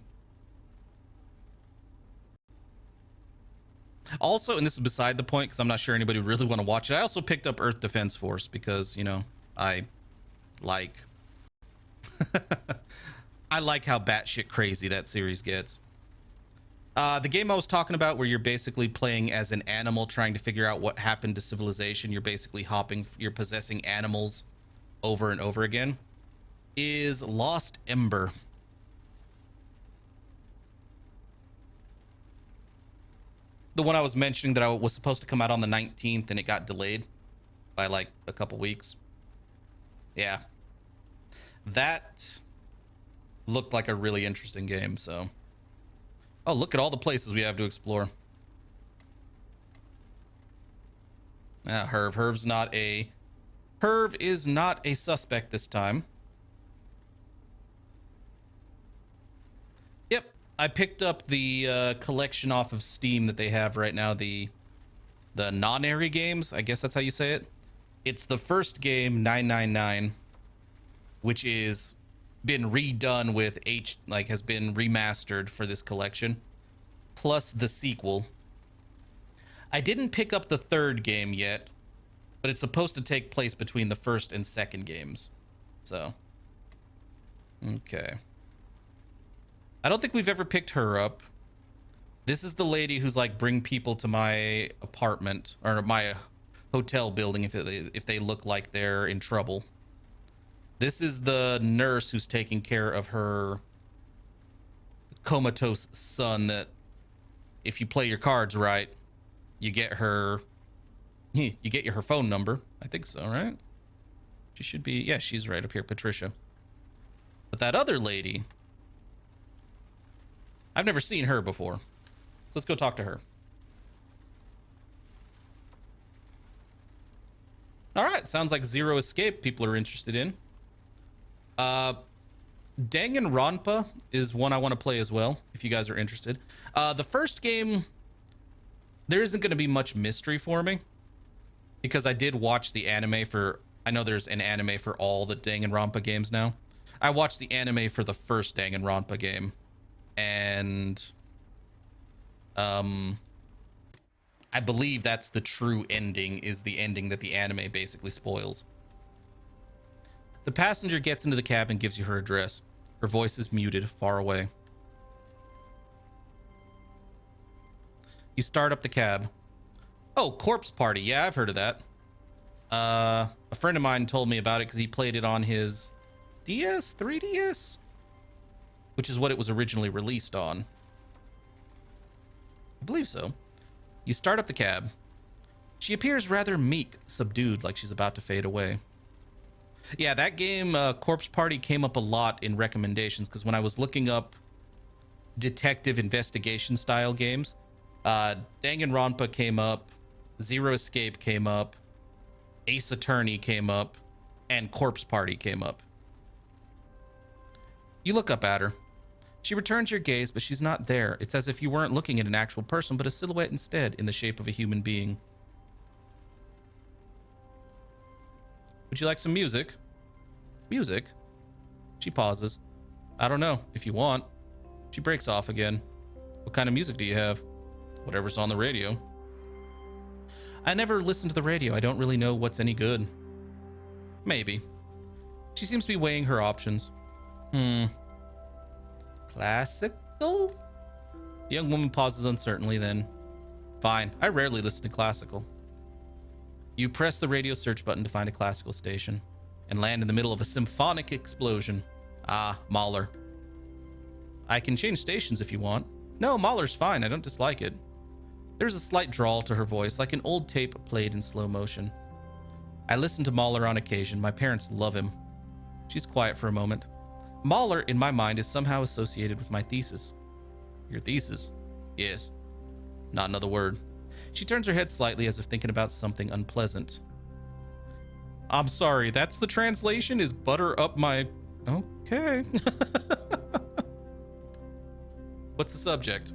Also, and this is beside the point because I'm not sure anybody would really want to watch it, I also picked up Earth Defense Force because, you know, I like I like how batshit crazy that series gets. The game I was talking about where you're basically playing as an animal trying to figure out what happened to civilization, you're basically you're possessing animals over and over again, is Lost Ember. The one I was mentioning that I was supposed to come out on the 19th and it got delayed. by like a couple weeks. Yeah. That looked like a really interesting game, so. Oh, look at all the places we have to explore. Herv. Herv is not a suspect this time. Yep, I picked up the collection off of Steam that they have right now, the non-airy games, I guess that's how you say it. It's the first game, 999, which is been redone with has been remastered for this collection, plus the sequel. I didn't pick up the third game yet, but it's supposed to take place between the first and second games. So, okay. I don't think we've ever picked her up. This is the lady who's like, bring people to my apartment or my hotel building if they look like they're in trouble. This is the nurse who's taking care of her comatose son that if you play your cards right, you get her phone number. I think so, right? She should be, yeah, she's right up here, Patricia. But that other lady, I've never seen her before. So let's go talk to her. All right, sounds like Zero Escape people are interested in. Danganronpa is one I want to play as well, if you guys are interested. The first game, there isn't going to be much mystery for me because I did watch the anime for, I know there's an anime for all the Danganronpa games now. I watched the anime for the first Danganronpa game, and I believe that's the true ending, is the ending that the anime basically spoils. The passenger gets into the cab and gives you her address. Her voice is muted, far away. You start up the cab. Oh, Corpse Party. Yeah, I've heard of that. A friend of mine told me about it because he played it on his DS, 3DS, which is what it was originally released on. I believe so. You start up the cab. She appears rather meek, subdued, like she's about to fade away. Yeah, that game, Corpse Party, came up a lot in recommendations because when I was looking up detective investigation style games, Danganronpa came up, Zero Escape came up, Ace Attorney came up, and Corpse Party came up. You look up at her. She returns your gaze, but she's not there. It's as if you weren't looking at an actual person, but a silhouette instead, in the shape of a human being. Would you like some music? Music? She pauses. I don't know, if you want. She breaks off again. What kind of music do you have? Whatever's on the radio. I never listen to the radio. I don't really know what's any good. Maybe. She seems to be weighing her options. Classical? The young woman pauses uncertainly, then. Fine. I rarely listen to classical. You press the radio search button to find a classical station and land in the middle of a symphonic explosion. Ah, Mahler. I can change stations if you want. No, Mahler's fine. I don't dislike it. There's a slight drawl to her voice, like an old tape played in slow motion. I listen to Mahler on occasion. My parents love him. She's quiet for a moment. Mahler, in my mind, is somehow associated with my thesis. Your thesis? Yes. Not another word. She turns her head slightly as if thinking about something unpleasant. I'm sorry, that's the translation, is butter up my... Okay. What's the subject?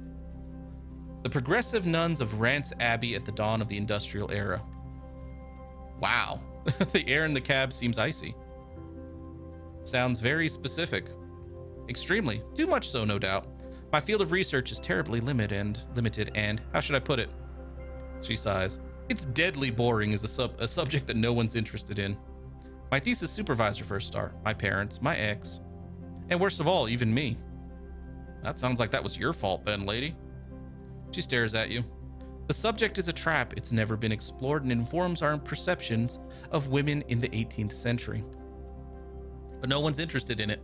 The progressive nuns of Rance Abbey at the dawn of the industrial era. Wow. The air in the cab seems icy. Sounds very specific. Extremely. Too much so, no doubt. My field of research is terribly limited and how should I put it? She sighs. It's deadly boring as a subject that no one's interested in. My thesis supervisor for a start, my parents, my ex, and worst of all, even me. That sounds like that was your fault then, lady. She stares at you. The subject is a trap. It's never been explored and informs our perceptions of women in the 18th century. But no one's interested in it.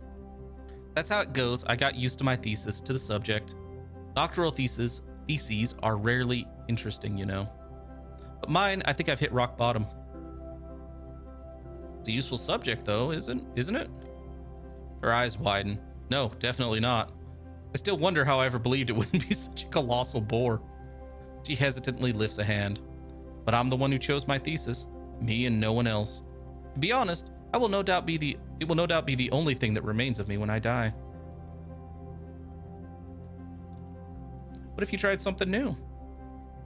That's how it goes. I got used to my thesis, to the subject. Doctoral theses are rarely interesting, you know. But mine, I think I've hit rock bottom. It's a useful subject, though, isn't it? Her eyes widen. No, definitely not. I still wonder how I ever believed it wouldn't be such a colossal bore. She hesitantly lifts a hand. But I'm the one who chose my thesis. Me and no one else. To be honest, it will no doubt be the only thing that remains of me when I die. What if you tried something new?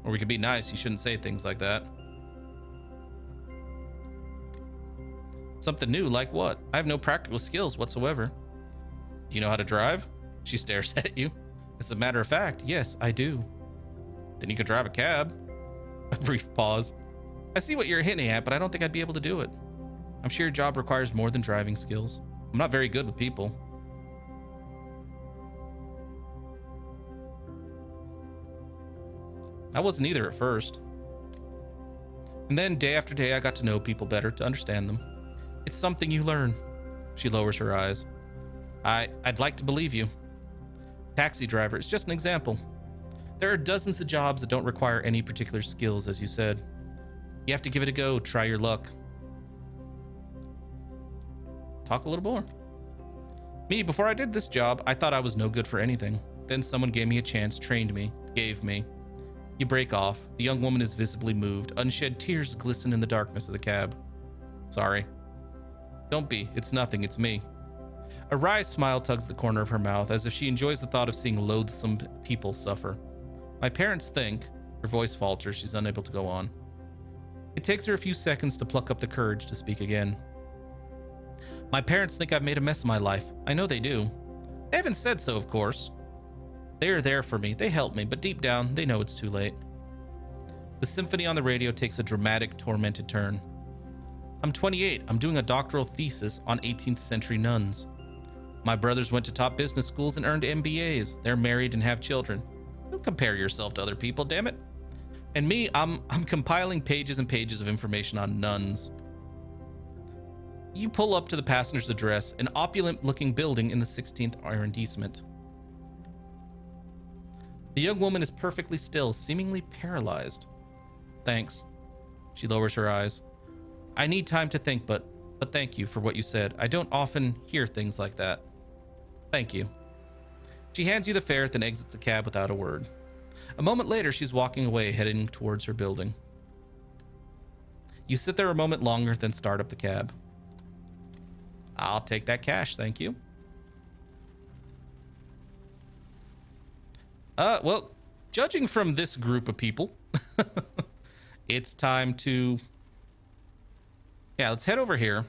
Or we could be nice. You shouldn't say things like that. Something new, like what? I have no practical skills whatsoever. Do you know how to drive? She stares at you. As a matter of fact, yes, I do. Then you could drive a cab. A brief pause. I see what you're hinting at, but I don't think I'd be able to do it. I'm sure your job requires more than driving skills. I'm not very good with people. I wasn't either at first. And then day after day, I got to know people better, to understand them. It's something you learn. She lowers her eyes. I'd like to believe you. Taxi driver is just an example. There are dozens of jobs that don't require any particular skills, as you said. You have to give it a go, try your luck. Talk a little more. Me, before I did this job, I thought I was no good for anything. Then someone gave me a chance, trained me, gave me. You break off. The young woman is visibly moved. Unshed tears glisten in the darkness of the cab. Sorry. Don't be. It's nothing. It's me. A wry smile tugs the corner of her mouth, as if she enjoys the thought of seeing loathsome people suffer. My parents think... Her voice falters. She's unable to go on. It takes her a few seconds to pluck up the courage to speak again. My parents think I've made a mess of my life. I know they do. They haven't said so, of course. They are there for me. They help me, but deep down, they know it's too late. The symphony on the radio takes a dramatic, tormented turn. I'm 28. I'm doing a doctoral thesis on 18th century nuns. My brothers went to top business schools and earned MBAs. They're married and have children. Don't compare yourself to other people, damn it. And me, I'm compiling pages and pages of information on nuns. You pull up to the passenger's address, an opulent-looking building in the 16th arrondissement. The young woman is perfectly still, seemingly paralyzed. Thanks. She lowers her eyes. I need time to think, but thank you for what you said. I don't often hear things like that. Thank you. She hands you the fare, then exits the cab without a word. A moment later, she's walking away, heading towards her building. You sit there a moment longer, then start up the cab. I'll take that cash, thank you. Well, judging from this group of people, it's time to... Yeah, let's head over here.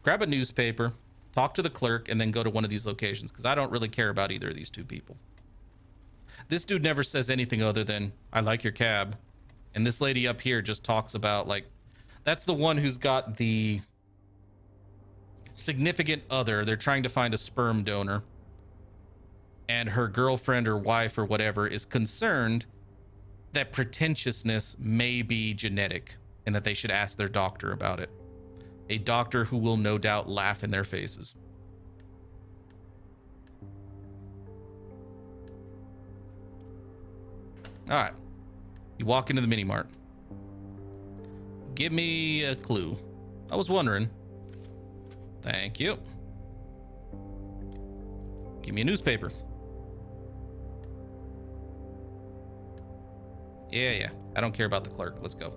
Grab a newspaper, talk to the clerk, and then go to one of these locations, because I don't really care about either of these two people. This dude never says anything other than, I like your cab. And this lady up here just talks about, like, that's the one who's got the significant other. They're trying to find a sperm donor. And her girlfriend or wife or whatever is concerned that pretentiousness may be genetic and that they should ask their doctor about it. A doctor who will no doubt laugh in their faces. All right. You walk into the mini mart. Give me a clue. I was wondering. Thank you. Give me a newspaper. Yeah. I don't care about the clerk. Let's go.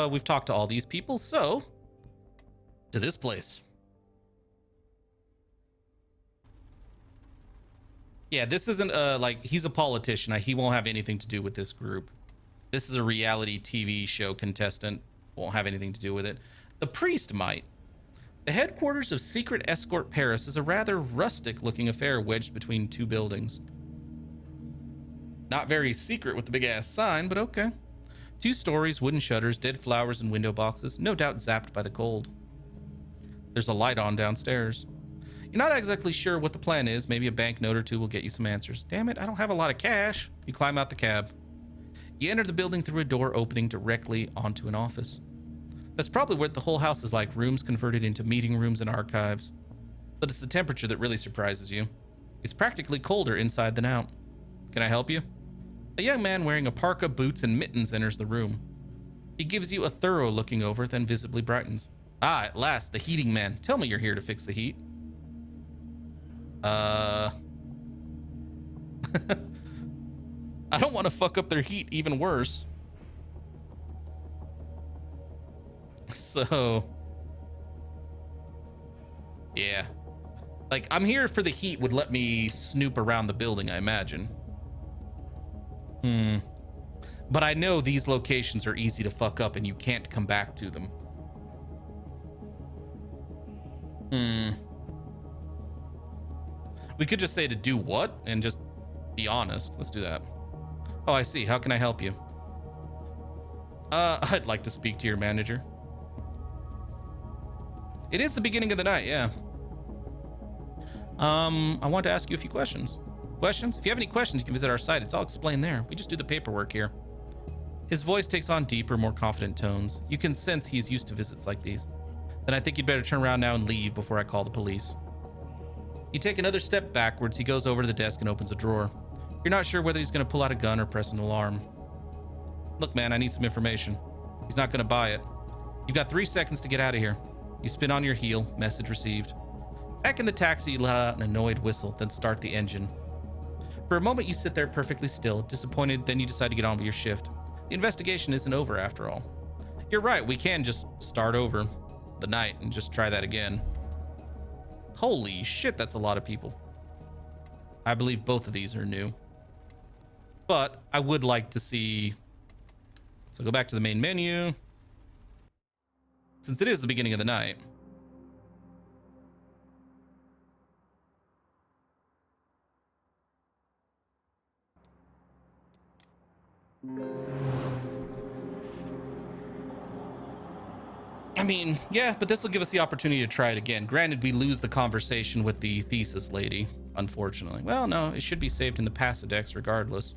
We've talked to all these people, so to this place. Yeah, this isn't like he's a politician. He won't have anything to do with this group. This is a reality TV show contestant. Won't have anything to do with it. The priest might. The headquarters of Secret Escort Paris is a rather rustic-looking affair wedged between two buildings. Not very secret with the big-ass sign, but okay. 2 stories, wooden shutters, dead flowers and window boxes, no doubt zapped by the cold. There's a light on downstairs. You're not exactly sure what the plan is. Maybe a banknote or 2 will get you some answers. Damn it, I don't have a lot of cash. You climb out the cab. You enter the building through a door opening directly onto an office. That's probably what the whole house is like, rooms converted into meeting rooms and archives. But it's the temperature that really surprises you. It's practically colder inside than out. Can I help you? A young man wearing a parka, boots, and mittens enters the room. He gives you a thorough looking over, then visibly brightens. Ah, at last, the heating man. Tell me you're here to fix the heat. I don't want to fuck up their heat even worse. So, yeah. Like, I'm here for the heat would let me snoop around the building, I imagine. But I know these locations are easy to fuck up and you can't come back to them. We could just say to do what and just be honest. Let's do that. Oh, I see. How can I help you? I'd like to speak to your manager. It is the beginning of the night, yeah. I want to ask you a few questions. Questions? If you have any questions, you can visit our site. It's all explained there. We just do the paperwork here. His voice takes on deeper, more confident tones. You can sense he's used to visits like these. Then I think you'd better turn around now and leave before I call the police. You take another step backwards. He goes over to the desk and opens a drawer. You're not sure whether he's going to pull out a gun or press an alarm. Look, man, I need some information. He's not going to buy it. You've got 3 seconds to get out of here. You spin on your heel. Message received. Back in the taxi, you let out an annoyed whistle, then start the engine. For a moment, you sit there perfectly still, disappointed, then you decide to get on with your shift. The investigation isn't over after all. You're right, we can just start over the night and just try that again. Holy shit, that's a lot of people. I believe both of these are new. But I would like to see... So go back to the main menu. Since it is the beginning of the night. I mean, yeah, but this will give us the opportunity to try it again. Granted, we lose the conversation with the thesis lady, unfortunately. Well, no, it should be saved in the Pasidex regardless.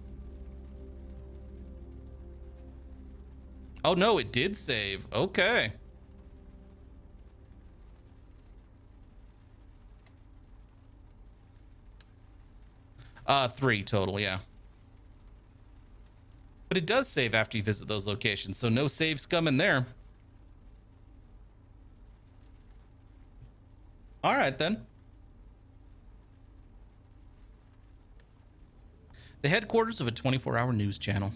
Oh, no, it did save. Okay. Three total, yeah. But it does save after you visit those locations, so no save scum in there. All right, then. The headquarters of a 24-hour news channel.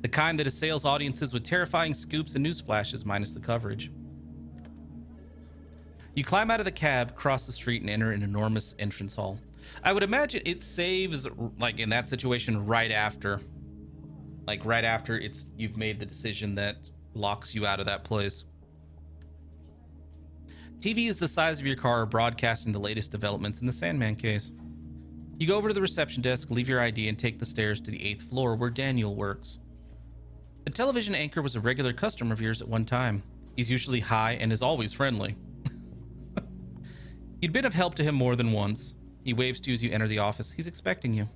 The kind that assails audiences with terrifying scoops and news flashes minus the coverage. You climb out of the cab, cross the street, and enter an enormous entrance hall. I would imagine it saves, like, in that situation right after. Like, right after you've made the decision that locks you out of that place. TV is the size of your car, broadcasting the latest developments in the Sandman case. You go over to the reception desk, leave your ID, and take the stairs to the 8th floor where Daniel works. The television anchor was a regular customer of yours at one time. He's usually high and is always friendly. You'd been of help to him more than once. He waves to you as you enter the office. He's expecting you.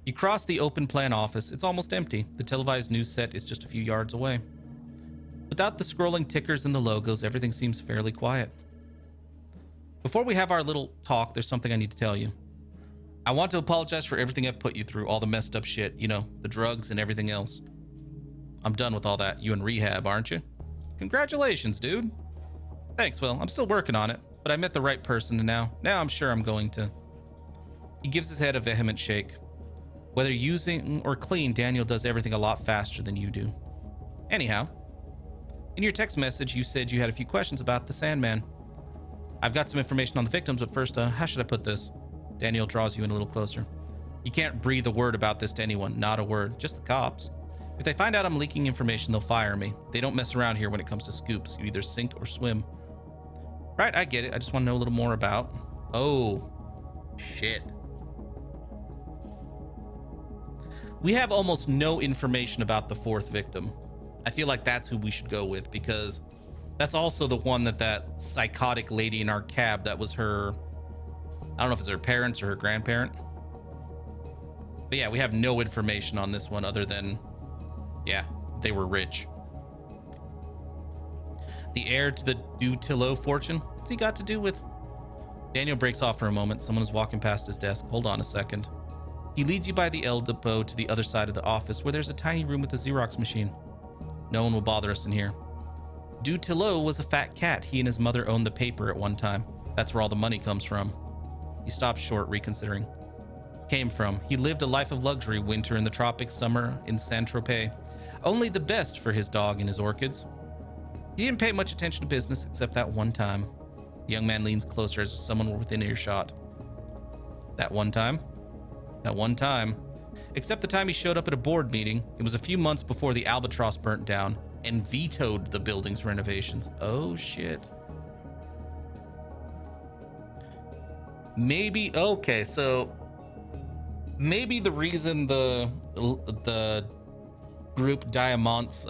You cross the open plan office. It's almost empty. The televised news set is just a few yards away. Without the scrolling tickers and the logos, everything seems fairly quiet. Before we have our little talk, there's something I need to tell you. I want to apologize for everything I've put you through, all the messed up shit, you know, the drugs and everything else. I'm done with all that. You in rehab, aren't you? Congratulations, dude. Thanks, Will. I'm still working on it, but I met the right person, and now I'm sure I'm going to. He gives his head a vehement shake. Whether using or clean, Daniel does everything a lot faster than you do. Anyhow, in your text message, you said you had a few questions about the Sandman. I've got some information on the victims, but first, how should I put this? Daniel draws you in a little closer. You can't breathe a word about this to anyone, not a word, just the cops. If they find out I'm leaking information, they'll fire me. They don't mess around here when it comes to scoops. You either sink or swim. Right, I get it. I just want to know a little more about... Oh, shit. We have almost no information about the 4th victim. I feel like that's who we should go with, because that's also the one that psychotic lady in our cab, that was her... I don't know if it's her parents or her grandparent. But yeah, we have no information on this one other than... Yeah, they were rich. The heir to the Dutillo fortune? What's he got to do with... Daniel breaks off for a moment. Someone is walking past his desk. Hold on a second. He leads you by the El Depot to the other side of the office where there's a tiny room with a Xerox machine. No one will bother us in here. Du Tillot was a fat cat. He and his mother owned the paper at one time. That's where all the money comes from. He stops short, reconsidering. Came from. He lived a life of luxury, winter in the tropics, summer in Saint-Tropez. Only the best for his dog and his orchids. He didn't pay much attention to business except that one time. The young man leans closer as if someone were within earshot. That one time? That one time. Except the time he showed up at a board meeting. It was a few months before the Albatross burnt down and vetoed the building's renovations. Oh, shit. Maybe, okay, so maybe the reason the group Diamant's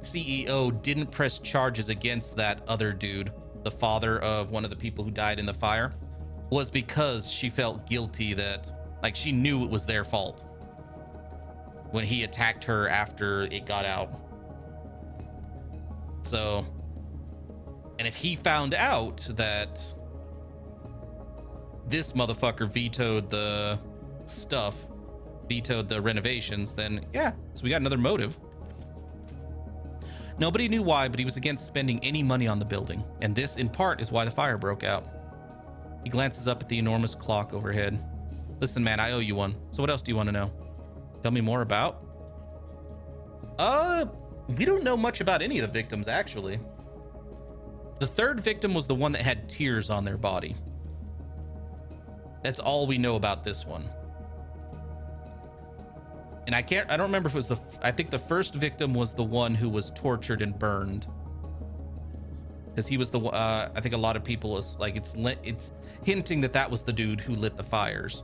CEO didn't press charges against that other dude, the father of one of the people who died in the fire, was because she felt guilty that, like, she knew it was their fault when he attacked her after it got out. So, and if he found out that this motherfucker vetoed the stuff, vetoed the renovations, then yeah, so we got another motive. Nobody knew why, but he was against spending any money on the building, and this in part is why the fire broke out. He glances up at the enormous clock overhead. Listen, man, I owe you one. So what else do you want to know? Tell me more about? We don't know much about any of the victims, actually. The third victim was the one that had tears on their body. That's all we know about this one. And I don't remember if it was I think the first victim was the one who was tortured and burned. Because he was the, I think a lot of people is like, it's hinting that that was the dude who lit the fires.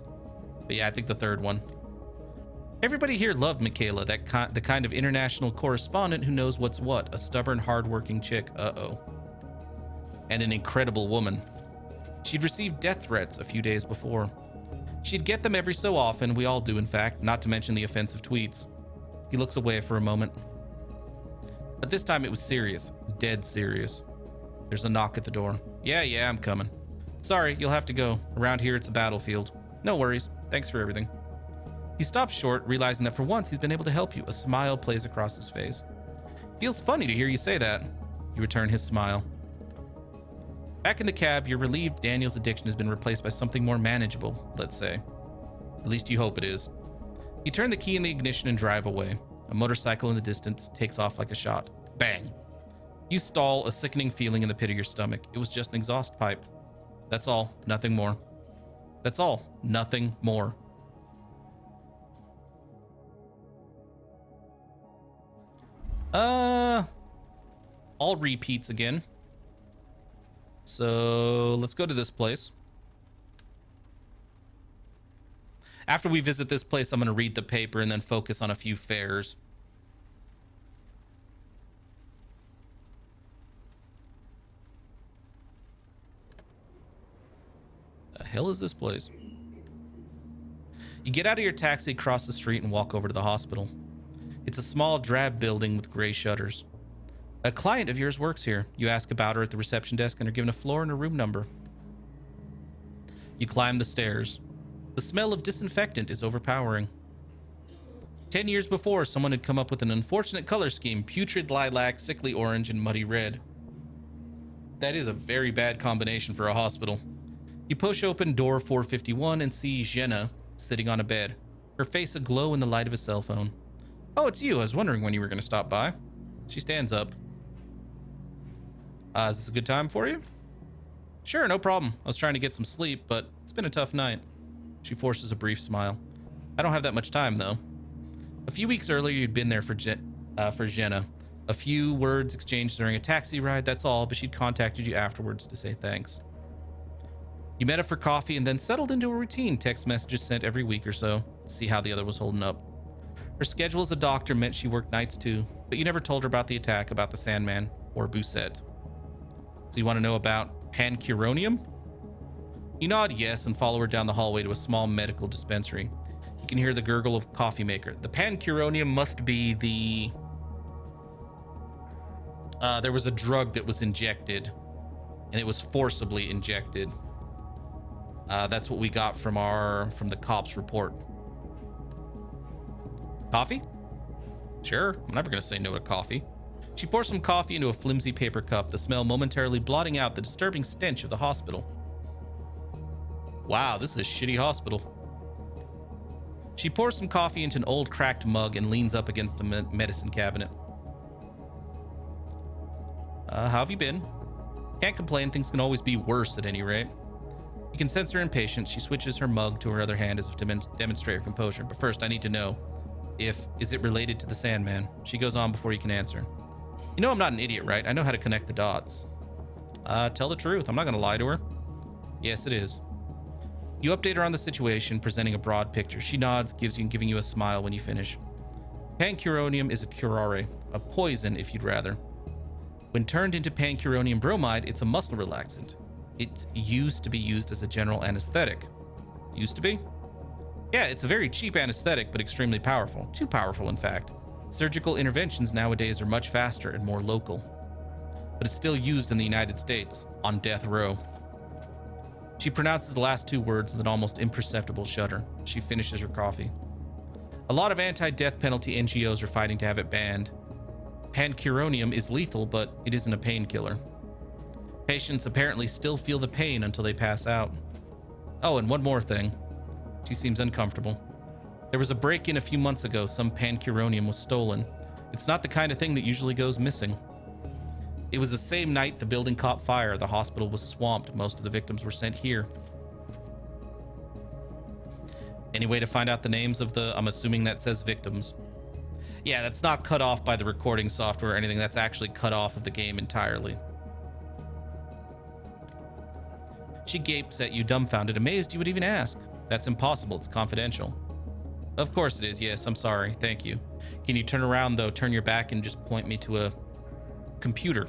But yeah, I think the third one. Everybody here loved Michaela, the kind of international correspondent who knows what's what, a stubborn, hardworking chick. Uh-oh. And an incredible woman. She'd received death threats a few days before. She'd get them every so often, we all do in fact, not to mention the offensive tweets. He looks away for a moment. But this time it was serious, dead serious. There's a knock at the door. Yeah, I'm coming. Sorry, you'll have to go. Around here it's a battlefield. No worries, thanks for everything. He stops short, realizing that for once he's been able to help you. A smile plays across his face. Feels funny to hear you say that. You return his smile. Back in the cab, you're relieved Daniel's addiction has been replaced by something more manageable, let's say. At least you hope it is. You turn the key in the ignition and drive away. A motorcycle in the distance takes off like a shot. Bang! You stall, a sickening feeling in the pit of your stomach. It was just an exhaust pipe. That's all, nothing more. That's all, nothing more. All repeats again. So let's go to this place. After we visit this place, I'm going to read the paper and then focus on a few fares. The hell is this place? You get out of your taxi, cross the street, and walk over to the hospital. It's a small, drab building with gray shutters. A client of yours works here. You ask about her at the reception desk and are given a floor and a room number. You climb the stairs. The smell of disinfectant is overpowering. 10 years before, someone had come up with an unfortunate color scheme: putrid lilac, sickly orange, and muddy red. That is a very bad combination for a hospital. You push open door 451 and see Jenna sitting on a bed, her face aglow in the light of a cell phone. Oh, it's you. I was wondering when you were going to stop by. She stands up. Is this a good time for you? Sure, no problem. I was trying to get some sleep, but it's been a tough night. She forces a brief smile. I don't have that much time, though. A few weeks earlier, you'd been there for Jenna. A few words exchanged during a taxi ride, that's all, but she'd contacted you afterwards to say thanks. You met up for coffee and then settled into a routine, text messages sent every week or so, to see how the other was holding up. Her schedule as a doctor meant she worked nights too, but you never told her about the attack, about the Sandman, or Bousset. So you want to know about pancuronium? You nod yes and follow her down the hallway to a small medical dispensary. You can hear the gurgle of coffee maker. The pancuronium must be the... there was a drug that was injected and it was forcibly injected. That's what we got from the cops report. Coffee? Sure, I'm never gonna say no to coffee. She pours some coffee into a flimsy paper cup, the smell momentarily blotting out the disturbing stench of the hospital. Wow, this is a shitty hospital. She pours some coffee into an old cracked mug and leans up against a medicine cabinet. How have you been? Can't complain, things can always be worse at any rate. You can sense her impatience. She switches her mug to her other hand as if to demonstrate her composure. But first, I need to know is it related to the Sandman? She goes on before you can answer. You know I'm not an idiot, right? I know how to connect the dots. Tell the truth. I'm not going to lie to her. Yes, it is. You update her on the situation, presenting a broad picture. She nods, giving you a smile when you finish. Pancuronium is a curare, a poison if you'd rather. When turned into pancuronium bromide, it's a muscle relaxant. It used to be used as a general anesthetic. Used to be? Yeah, it's a very cheap anesthetic, but extremely powerful. Too powerful, in fact. Surgical interventions nowadays are much faster and more local. But it's still used in the United States, on death row. She pronounces the last two words with an almost imperceptible shudder. She finishes her coffee. A lot of anti-death penalty NGOs are fighting to have it banned. Pancuronium is lethal, but it isn't a painkiller. Patients apparently still feel the pain until they pass out. Oh, and one more thing. She seems uncomfortable. There was a break-in a few months ago. Some pancuronium was stolen. It's not the kind of thing that usually goes missing. It was the same night the building caught fire. The hospital was swamped. Most of the victims were sent here. Any way to find out the names of the... I'm assuming that says victims. Yeah, that's not cut off by the recording software or anything. That's actually cut off of the game entirely. She gapes at you, dumbfounded, amazed you would even ask. That's impossible. It's confidential. Of course it is. Yes, I'm sorry. Thank you. Can you turn around, though? Turn your back and just point me to a computer.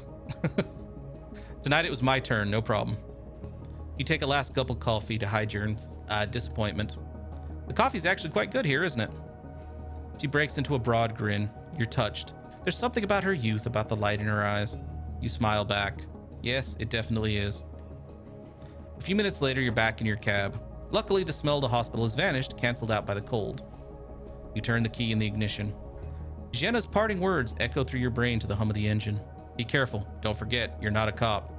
Tonight it was my turn. No problem. You take a last gulp of coffee to hide your disappointment. The coffee's actually quite good here, isn't it? She breaks into a broad grin. You're touched. There's something about her youth, about the light in her eyes. You smile back. Yes, it definitely is. A few minutes later, you're back in your cab. Luckily, the smell of the hospital has vanished, canceled out by the cold. You turn the key in the ignition. Jenna's parting words echo through your brain to the hum of the engine. Be careful. Don't forget, you're not a cop.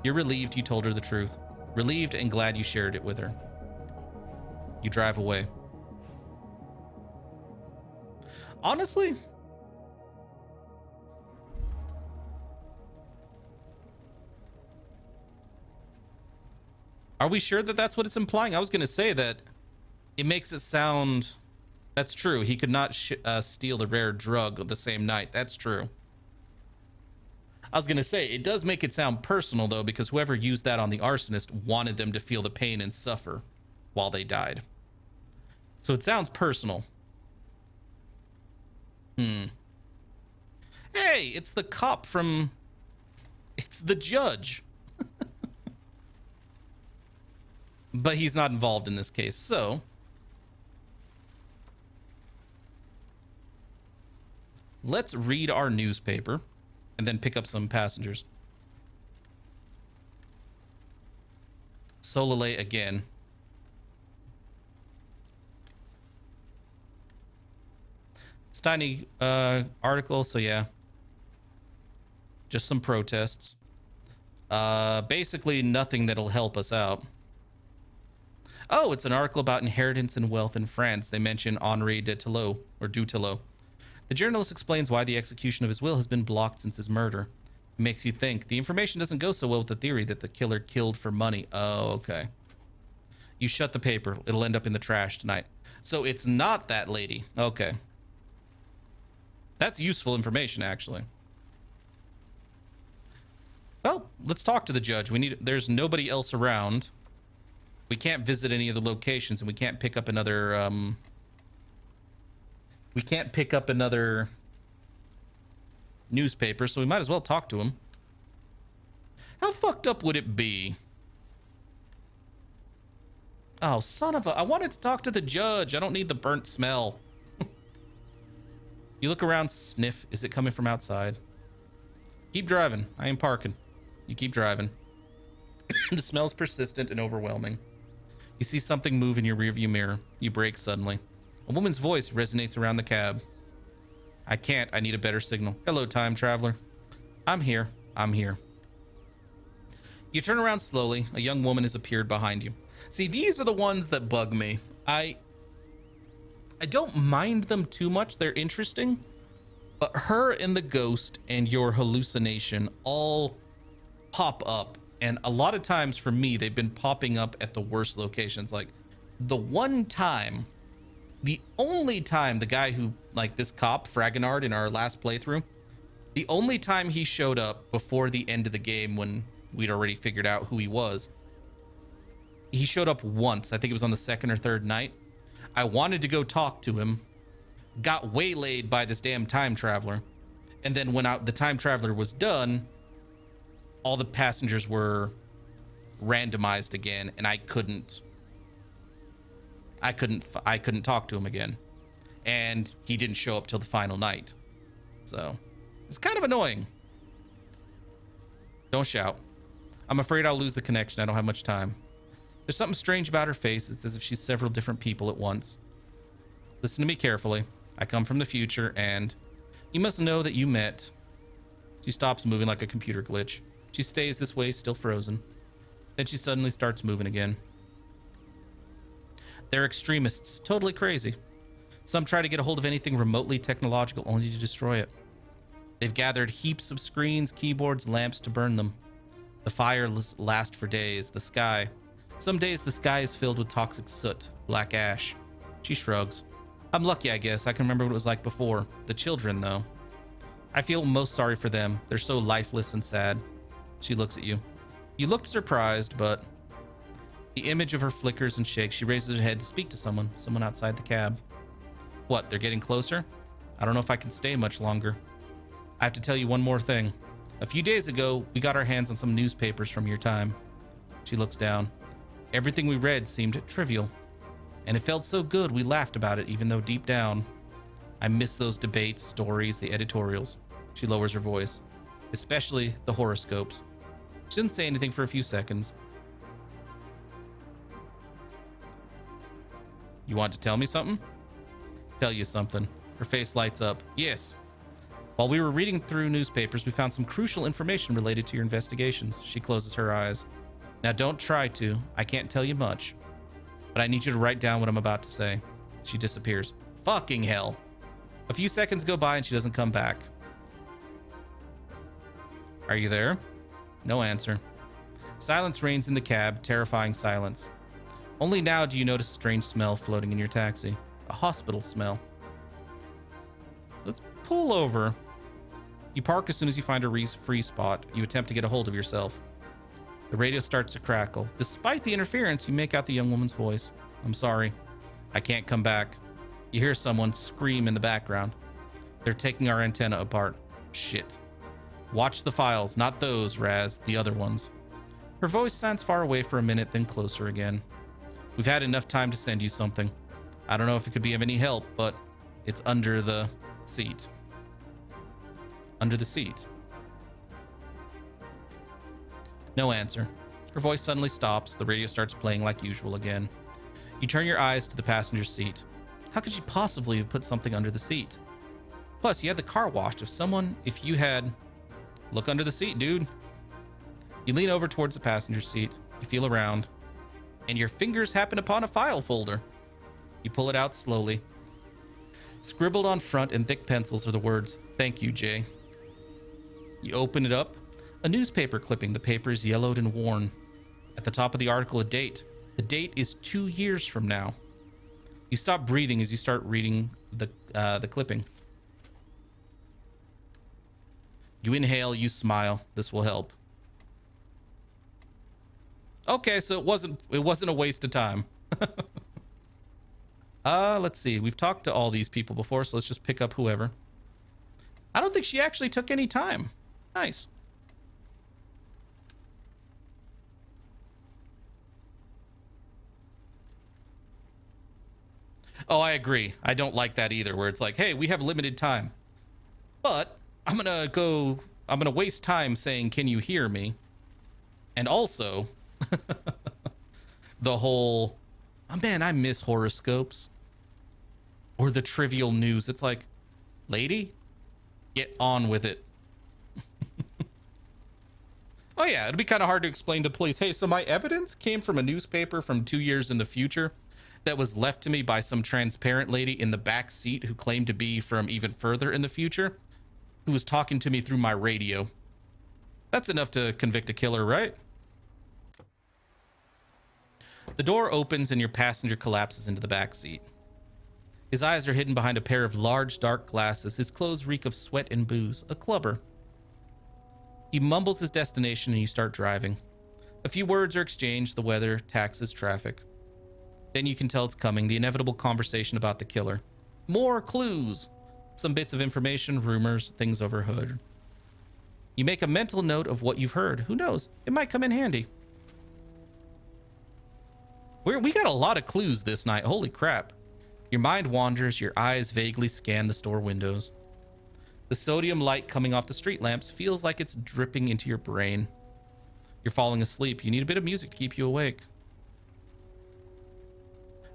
You're relieved you told her the truth. Relieved and glad you shared it with her. You drive away. Honestly, are we sure that that's what it's implying? I was going to say that it makes it sound... That's true. He could not steal the rare drug the same night. That's true. I was going to say, it does make it sound personal, though, because whoever used that on the arsonist wanted them to feel the pain and suffer while they died. So it sounds personal. Hey, it's the cop from... It's the judge. But he's not involved in this case, so... Let's read our newspaper and then pick up some passengers. Sololay again. It's tiny article, so yeah. Just some protests. Basically nothing that'll help us out. Oh, it's an article about inheritance and wealth in France. They mention Henri de Tillot, or Dutillot. The journalist explains why the execution of his will has been blocked since his murder. It makes you think. The information doesn't go so well with the theory that the killer killed for money. Oh, okay. You shut the paper. It'll end up in the trash tonight. So it's not that lady. Okay. That's useful information, actually. Well, let's talk to the judge. There's nobody else around. We can't visit any of the locations, and we can't pick up another, we can't pick up another newspaper, so we might as well talk to him. How fucked up would it be? Oh, son of a... I wanted to talk to the judge. I don't need the burnt smell. You look around, sniff. Is it coming from outside? Keep driving. I am parking. You keep driving. The smell's persistent and overwhelming. You see something move in your rearview mirror. You brake suddenly. A woman's voice resonates around the cab. I can't. I need a better signal. Hello, time traveler. I'm here. I'm here. You turn around slowly. A young woman has appeared behind you. See, these are the ones that bug me. I don't mind them too much. They're interesting. But her and the ghost and your hallucination all pop up. And a lot of times for me, they've been popping up at the worst locations. Like the only time the guy who, like this cop, Fragonard, in our last playthrough, the only time he showed up before the end of the game when we'd already figured out who he was, he showed up once. I think it was on the second or third night. I wanted to go talk to him, got waylaid by this damn time traveler, and then when the time traveler was done, all the passengers were randomized again, and I couldn't talk to him again, and he didn't show up till the final night. So it's kind of annoying. Don't shout. I'm afraid I'll lose the connection. I don't have much time. There's something strange about her face. It's as if she's several different people at once. Listen to me carefully. I come from the future, and you must know that you met. She stops moving like a computer glitch. She stays this way, still frozen. Then she suddenly starts moving again. They're extremists, totally crazy. Some try to get a hold of anything remotely technological only to destroy it. They've gathered heaps of screens, keyboards, lamps to burn them. The fires last for days. Some days the sky is filled with toxic soot, black ash. She shrugs. I'm lucky, I guess. I can remember what it was like before. The children, though. I feel most sorry for them. They're so lifeless and sad. She looks at you. You looked surprised, but the image of her flickers and shakes. She raises her head to speak to someone outside the cab. What, they're getting closer? I don't know if I can stay much longer. I have to tell you one more thing. A few days ago, we got our hands on some newspapers from your time. She looks down. Everything we read seemed trivial. And it felt so good we laughed about it, even though deep down, I miss those debates, stories, the editorials. She lowers her voice. Especially the horoscopes. She doesn't say anything for a few seconds. You want to tell me something? Tell you something. Her face lights up. Yes. While we were reading through newspapers, we found some crucial information related to your investigations. She closes her eyes. Now don't try to. I can't tell you much. But I need you to write down what I'm about to say. She disappears. Fucking hell. A few seconds go by and she doesn't come back. Are you there? No answer. Silence reigns in the cab, terrifying silence. Only now do you notice a strange smell floating in your taxi. A hospital smell. Let's pull over. You park as soon as you find a free spot. You attempt to get a hold of yourself. The radio starts to crackle. Despite the interference, you make out the young woman's voice. I'm sorry. I can't come back. You hear someone scream in the background. They're taking our antenna apart. Shit. Watch the files, not those, Raz, the other ones. Her voice sounds far away for a minute, then closer again. We've had enough time to send you something. I don't know if it could be of any help, but it's under the seat. Under the seat. No answer. Her voice suddenly stops. The radio starts playing like usual again. You turn your eyes to the passenger seat. How could she possibly have put something under the seat? Plus, you had the car washed. If you had... Look under the seat, dude. You lean over towards the passenger seat. You feel around. And your fingers happen upon a file folder. You pull it out slowly. Scribbled on front in thick pencils are the words, "Thank you, Jay." You open it up. A newspaper clipping. The paper is yellowed and worn. At the top of the article, a date. The date is 2 years from now. You stop breathing as you start reading the clipping. You inhale, you smile. This will help. Okay, so it wasn't a waste of time. Let's see. We've talked to all these people before, so let's just pick up whoever. I don't think she actually took any time. Nice. Oh, I agree. I don't like that either, where it's like, hey, we have limited time. But I'm gonna waste time saying, can you hear me? And also, The whole, oh man, I miss horoscopes or the trivial news. It's like, lady, get on with it. Oh yeah, it'd be kind of hard to explain to police. Hey, so my evidence came from a newspaper from 2 years in the future that was left to me by some transparent lady in the back seat who claimed to be from even further in the future, who was talking to me through my radio. That's enough to convict a killer, right? The door opens and your passenger collapses into the back seat. His eyes are hidden behind a pair of large, dark glasses. His clothes reek of sweat and booze. A clubber. He mumbles his destination and you start driving. A few words are exchanged, the weather, taxes, traffic. Then you can tell it's coming, the inevitable conversation about the killer. More clues. Some bits of information, rumors, things overheard. You make a mental note of what you've heard. Who knows? It might come in handy. We got a lot of clues this night. Holy crap. Your mind wanders, your eyes vaguely scan the store windows. The sodium light coming off the street lamps feels like it's dripping into your brain. You're falling asleep. You need a bit of music to keep you awake.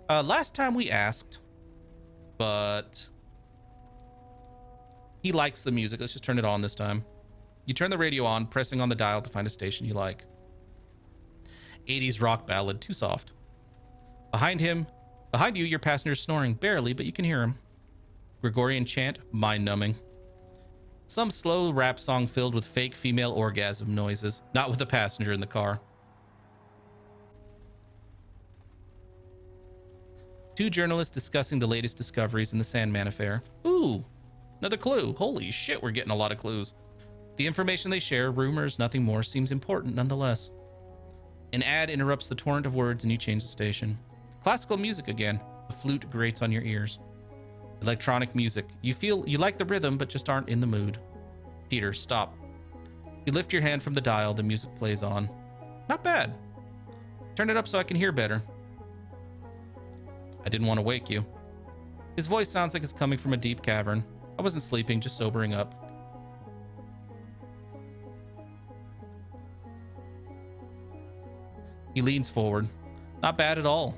Last time we asked, but he likes the music. Let's just turn it on this time. You turn the radio on, pressing on the dial to find a station you like. 80s rock ballad, too soft. Behind you, your passenger's snoring, barely, but you can hear him. Gregorian chant, mind-numbing. Some slow rap song filled with fake female orgasm noises, not with the passenger in the car. Two journalists discussing the latest discoveries in the Sandman affair. Ooh, another clue. Holy shit, we're getting a lot of clues. The information they share, rumors, nothing more, seems important nonetheless. An ad interrupts the torrent of words and you change the station. Classical music again. The flute grates on your ears. Electronic music. You feel you like the rhythm, but just aren't in the mood. Peter, stop. You lift your hand from the dial. The music plays on. Not bad. Turn it up so I can hear better. I didn't want to wake you. His voice sounds like it's coming from a deep cavern. I wasn't sleeping, just sobering up. He leans forward. Not bad at all.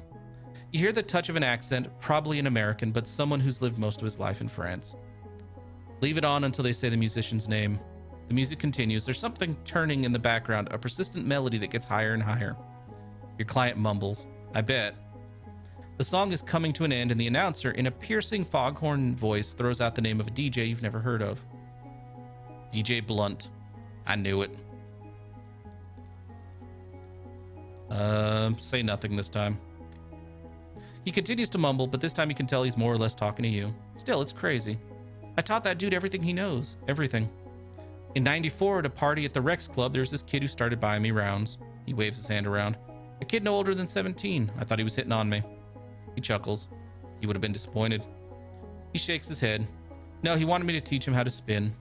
You hear the touch of an accent, probably an American, but someone who's lived most of his life in France. Leave it on until they say the musician's name. The music continues. There's something turning in the background, a persistent melody that gets higher and higher. Your client mumbles, I bet. The song is coming to an end and the announcer, in a piercing foghorn voice, throws out the name of a DJ you've never heard of. DJ Blunt. I knew it. Say nothing this time. He continues to mumble, but this time you can tell he's more or less talking to you. Still, it's crazy. I taught that dude everything he knows. Everything. In '94, at a party at the Rex Club, there's this kid who started buying me rounds. He waves his hand around. A kid no older than 17. I thought he was hitting on me. He chuckles. He would have been disappointed. He shakes his head. No, he wanted me to teach him how to spin.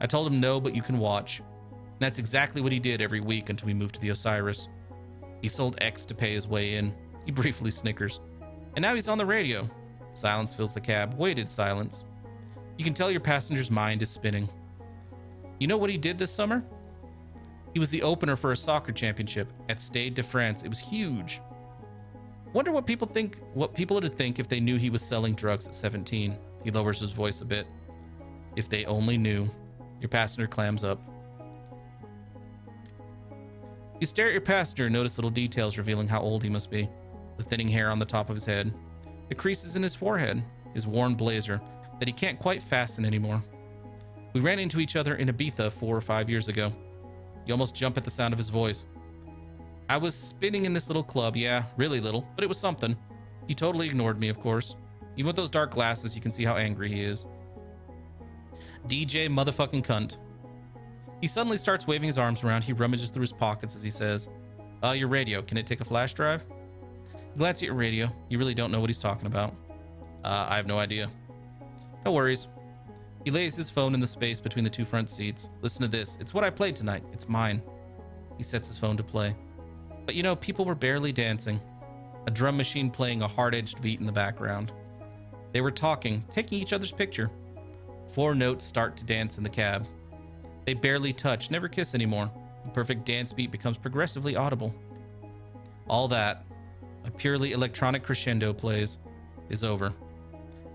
I told him no, but you can watch. And that's exactly what he did every week until we moved to the Osiris. He sold X to pay his way in. He briefly snickers. And now he's on the radio. Silence fills the cab. Weighted silence. You can tell your passenger's mind is spinning. You know what he did this summer? He was the opener for a soccer championship at Stade de France. It was huge. Wonder what people would think if they knew he was selling drugs at 17. He lowers his voice a bit. If they only knew. Your passenger clams up. You stare at your passenger and notice little details revealing how old he must be. The thinning hair on the top of his head. The creases in his forehead. His worn blazer that he can't quite fasten anymore. We ran into each other in Ibiza 4 or 5 years ago. You almost jump at the sound of his voice. I was spinning in this little club, yeah, really little, but it was something. He totally ignored me, of course. Even with those dark glasses, you can see how angry he is. DJ motherfucking cunt. He suddenly starts waving his arms around. He rummages through his pockets as he says, your radio, can it take a flash drive? You glance at your radio. You really don't know what he's talking about. I have no idea. No worries. He lays his phone in the space between the two front seats. Listen to this. It's what I played tonight. It's mine. He sets his phone to play. But you know, people were barely dancing. A drum machine playing a hard-edged beat in the background. They were talking, taking each other's picture. 4 notes start to dance in the cab. They barely touch, never kiss anymore. The perfect dance beat becomes progressively audible. All that, a purely electronic crescendo plays, is over.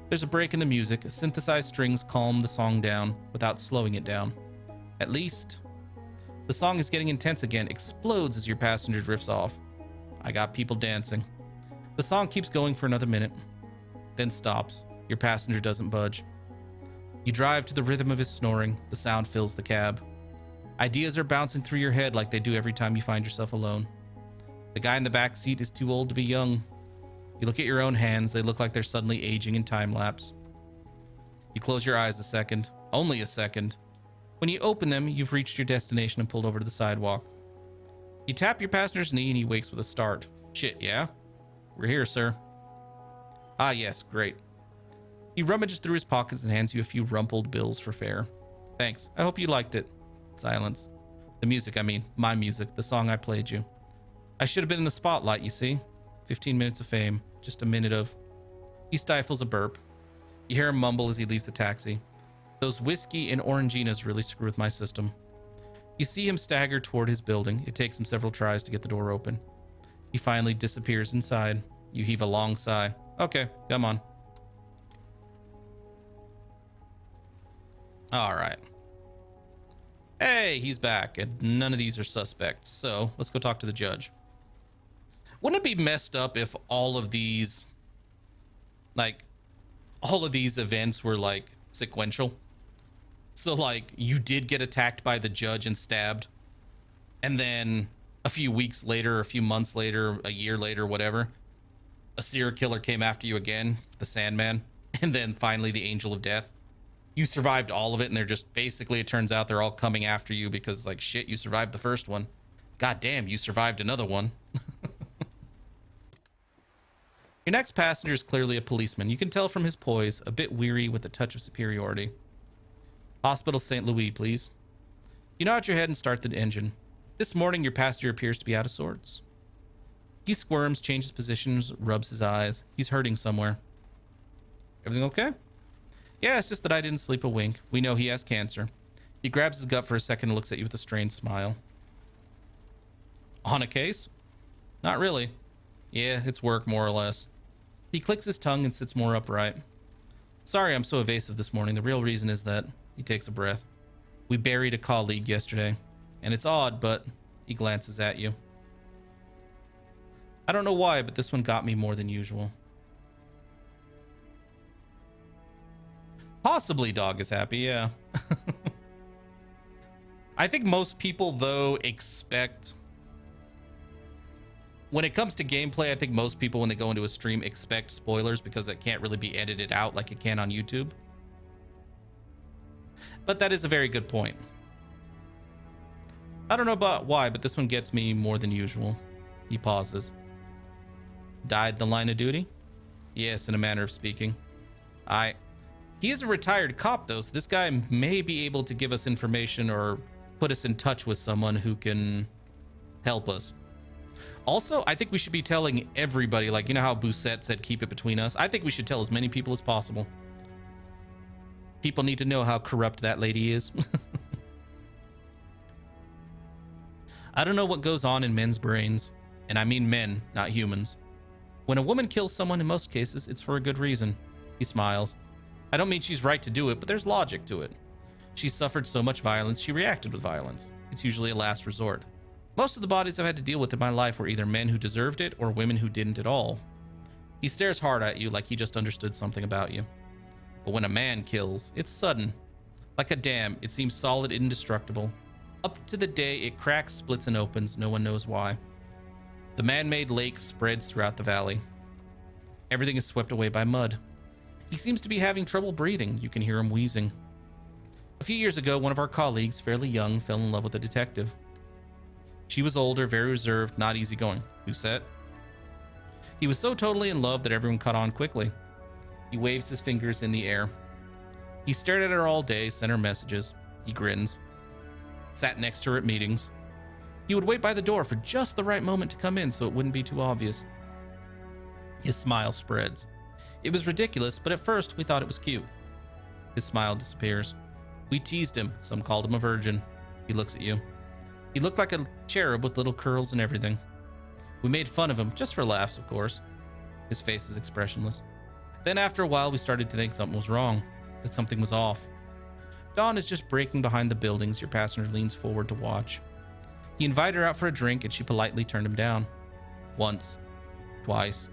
There's a break in the music. Synthesized strings calm the song down without slowing it down. At least, the song is getting intense again, explodes as your passenger drifts off. I got people dancing. The song keeps going for another minute, then stops. Your passenger doesn't budge. You drive to the rhythm of his snoring. The sound fills the cab. Ideas are bouncing through your head like they do every time you find yourself alone. The guy in the back seat is too old to be young. You look at your own hands. They look like they're suddenly aging in time lapse. You close your eyes a second. Only a second. When you open them, you've reached your destination and pulled over to the sidewalk. You tap your passenger's knee and he wakes with a start. Shit, yeah? We're here, sir. Ah, yes, great. He rummages through his pockets and hands you a few rumpled bills for fare. Thanks. I hope you liked it. Silence. The music, I mean. My music. The song I played you. I should have been in the spotlight, you see. 15 minutes of fame. Just a minute of... He stifles a burp. You hear him mumble as he leaves the taxi. Those whiskey and oranginas really screw with my system. You see him stagger toward his building. It takes him several tries to get the door open. He finally disappears inside. You heave a long sigh. Okay, come on. All right. Hey, he's back, and none of these are suspects. So let's go talk to the judge. Wouldn't it be messed up if all of these events were like sequential? So like you did get attacked by the judge and stabbed, and then a few weeks later, a few months later, a year later, whatever, a serial killer came after you again, the Sandman, and then finally the Angel of Death. You survived all of it, and they're just basically, it turns out they're all coming after you because like shit, you survived the first one. God damn, you survived another one. Your next passenger is clearly a policeman. You can tell from his poise, a bit weary with a touch of superiority. Hospital St. Louis, please. You nod your head and start the engine. This morning, your passenger appears to be out of sorts. He squirms, changes positions, rubs his eyes. He's hurting somewhere. Everything okay? Yeah, it's just that I didn't sleep a wink. We know he has cancer. He grabs his gut for a second and looks at you with a strained smile. On a case? Not really. Yeah, it's work, more or less. He clicks his tongue and sits more upright. Sorry I'm so evasive this morning. The real reason is that... He takes a breath. We buried a colleague yesterday. And it's odd, but... He glances at you. I don't know why, but this one got me more than usual. Possibly Dog is happy, yeah. I think most people, though, expect... When it comes to gameplay, I think most people, when they go into a stream, expect spoilers because it can't really be edited out like it can on YouTube. But that is a very good point. I don't know about why, but this one gets me more than usual. He pauses. Died in the line of duty? Yes, in a manner of speaking. He is a retired cop, though, so this guy may be able to give us information or put us in touch with someone who can help us. Also, I think we should be telling everybody, like, you know how Bousset said keep it between us? I think we should tell as many people as possible. People need to know how corrupt that lady is. I don't know what goes on in men's brains. And I mean men, not humans. When a woman kills someone, in most cases, it's for a good reason. He smiles. I don't mean she's right to do it, but there's logic to it. She suffered so much violence, she reacted with violence. It's usually a last resort. Most of the bodies I've had to deal with in my life were either men who deserved it or women who didn't at all. He stares hard at you like he just understood something about you. But when a man kills, it's sudden. Like a dam, it seems solid and indestructible. Up to the day it cracks, splits, and opens, no one knows why. The man-made lake spreads throughout the valley. Everything is swept away by mud. He seems to be having trouble breathing. You can hear him wheezing. A few years ago, one of our colleagues, fairly young, fell in love with a detective. She was older, very reserved, not easygoing. Bousset. He was so totally in love that everyone caught on quickly. He waves his fingers in the air. He stared at her all day, sent her messages. He grins. Sat next to her at meetings. He would wait by the door for just the right moment to come in so it wouldn't be too obvious. His smile spreads. It was ridiculous, but at first we thought it was cute. His smile disappears. We teased him. Some called him a virgin. He looks at you. He looked like a cherub with little curls and everything. We made fun of him, just for laughs, of course. His face is expressionless. Then after a while, we started to think something was wrong, that something was off. Dawn is just breaking behind the buildings. Your passenger leans forward to watch. He invited her out for a drink, and she politely turned him down. Once, twice,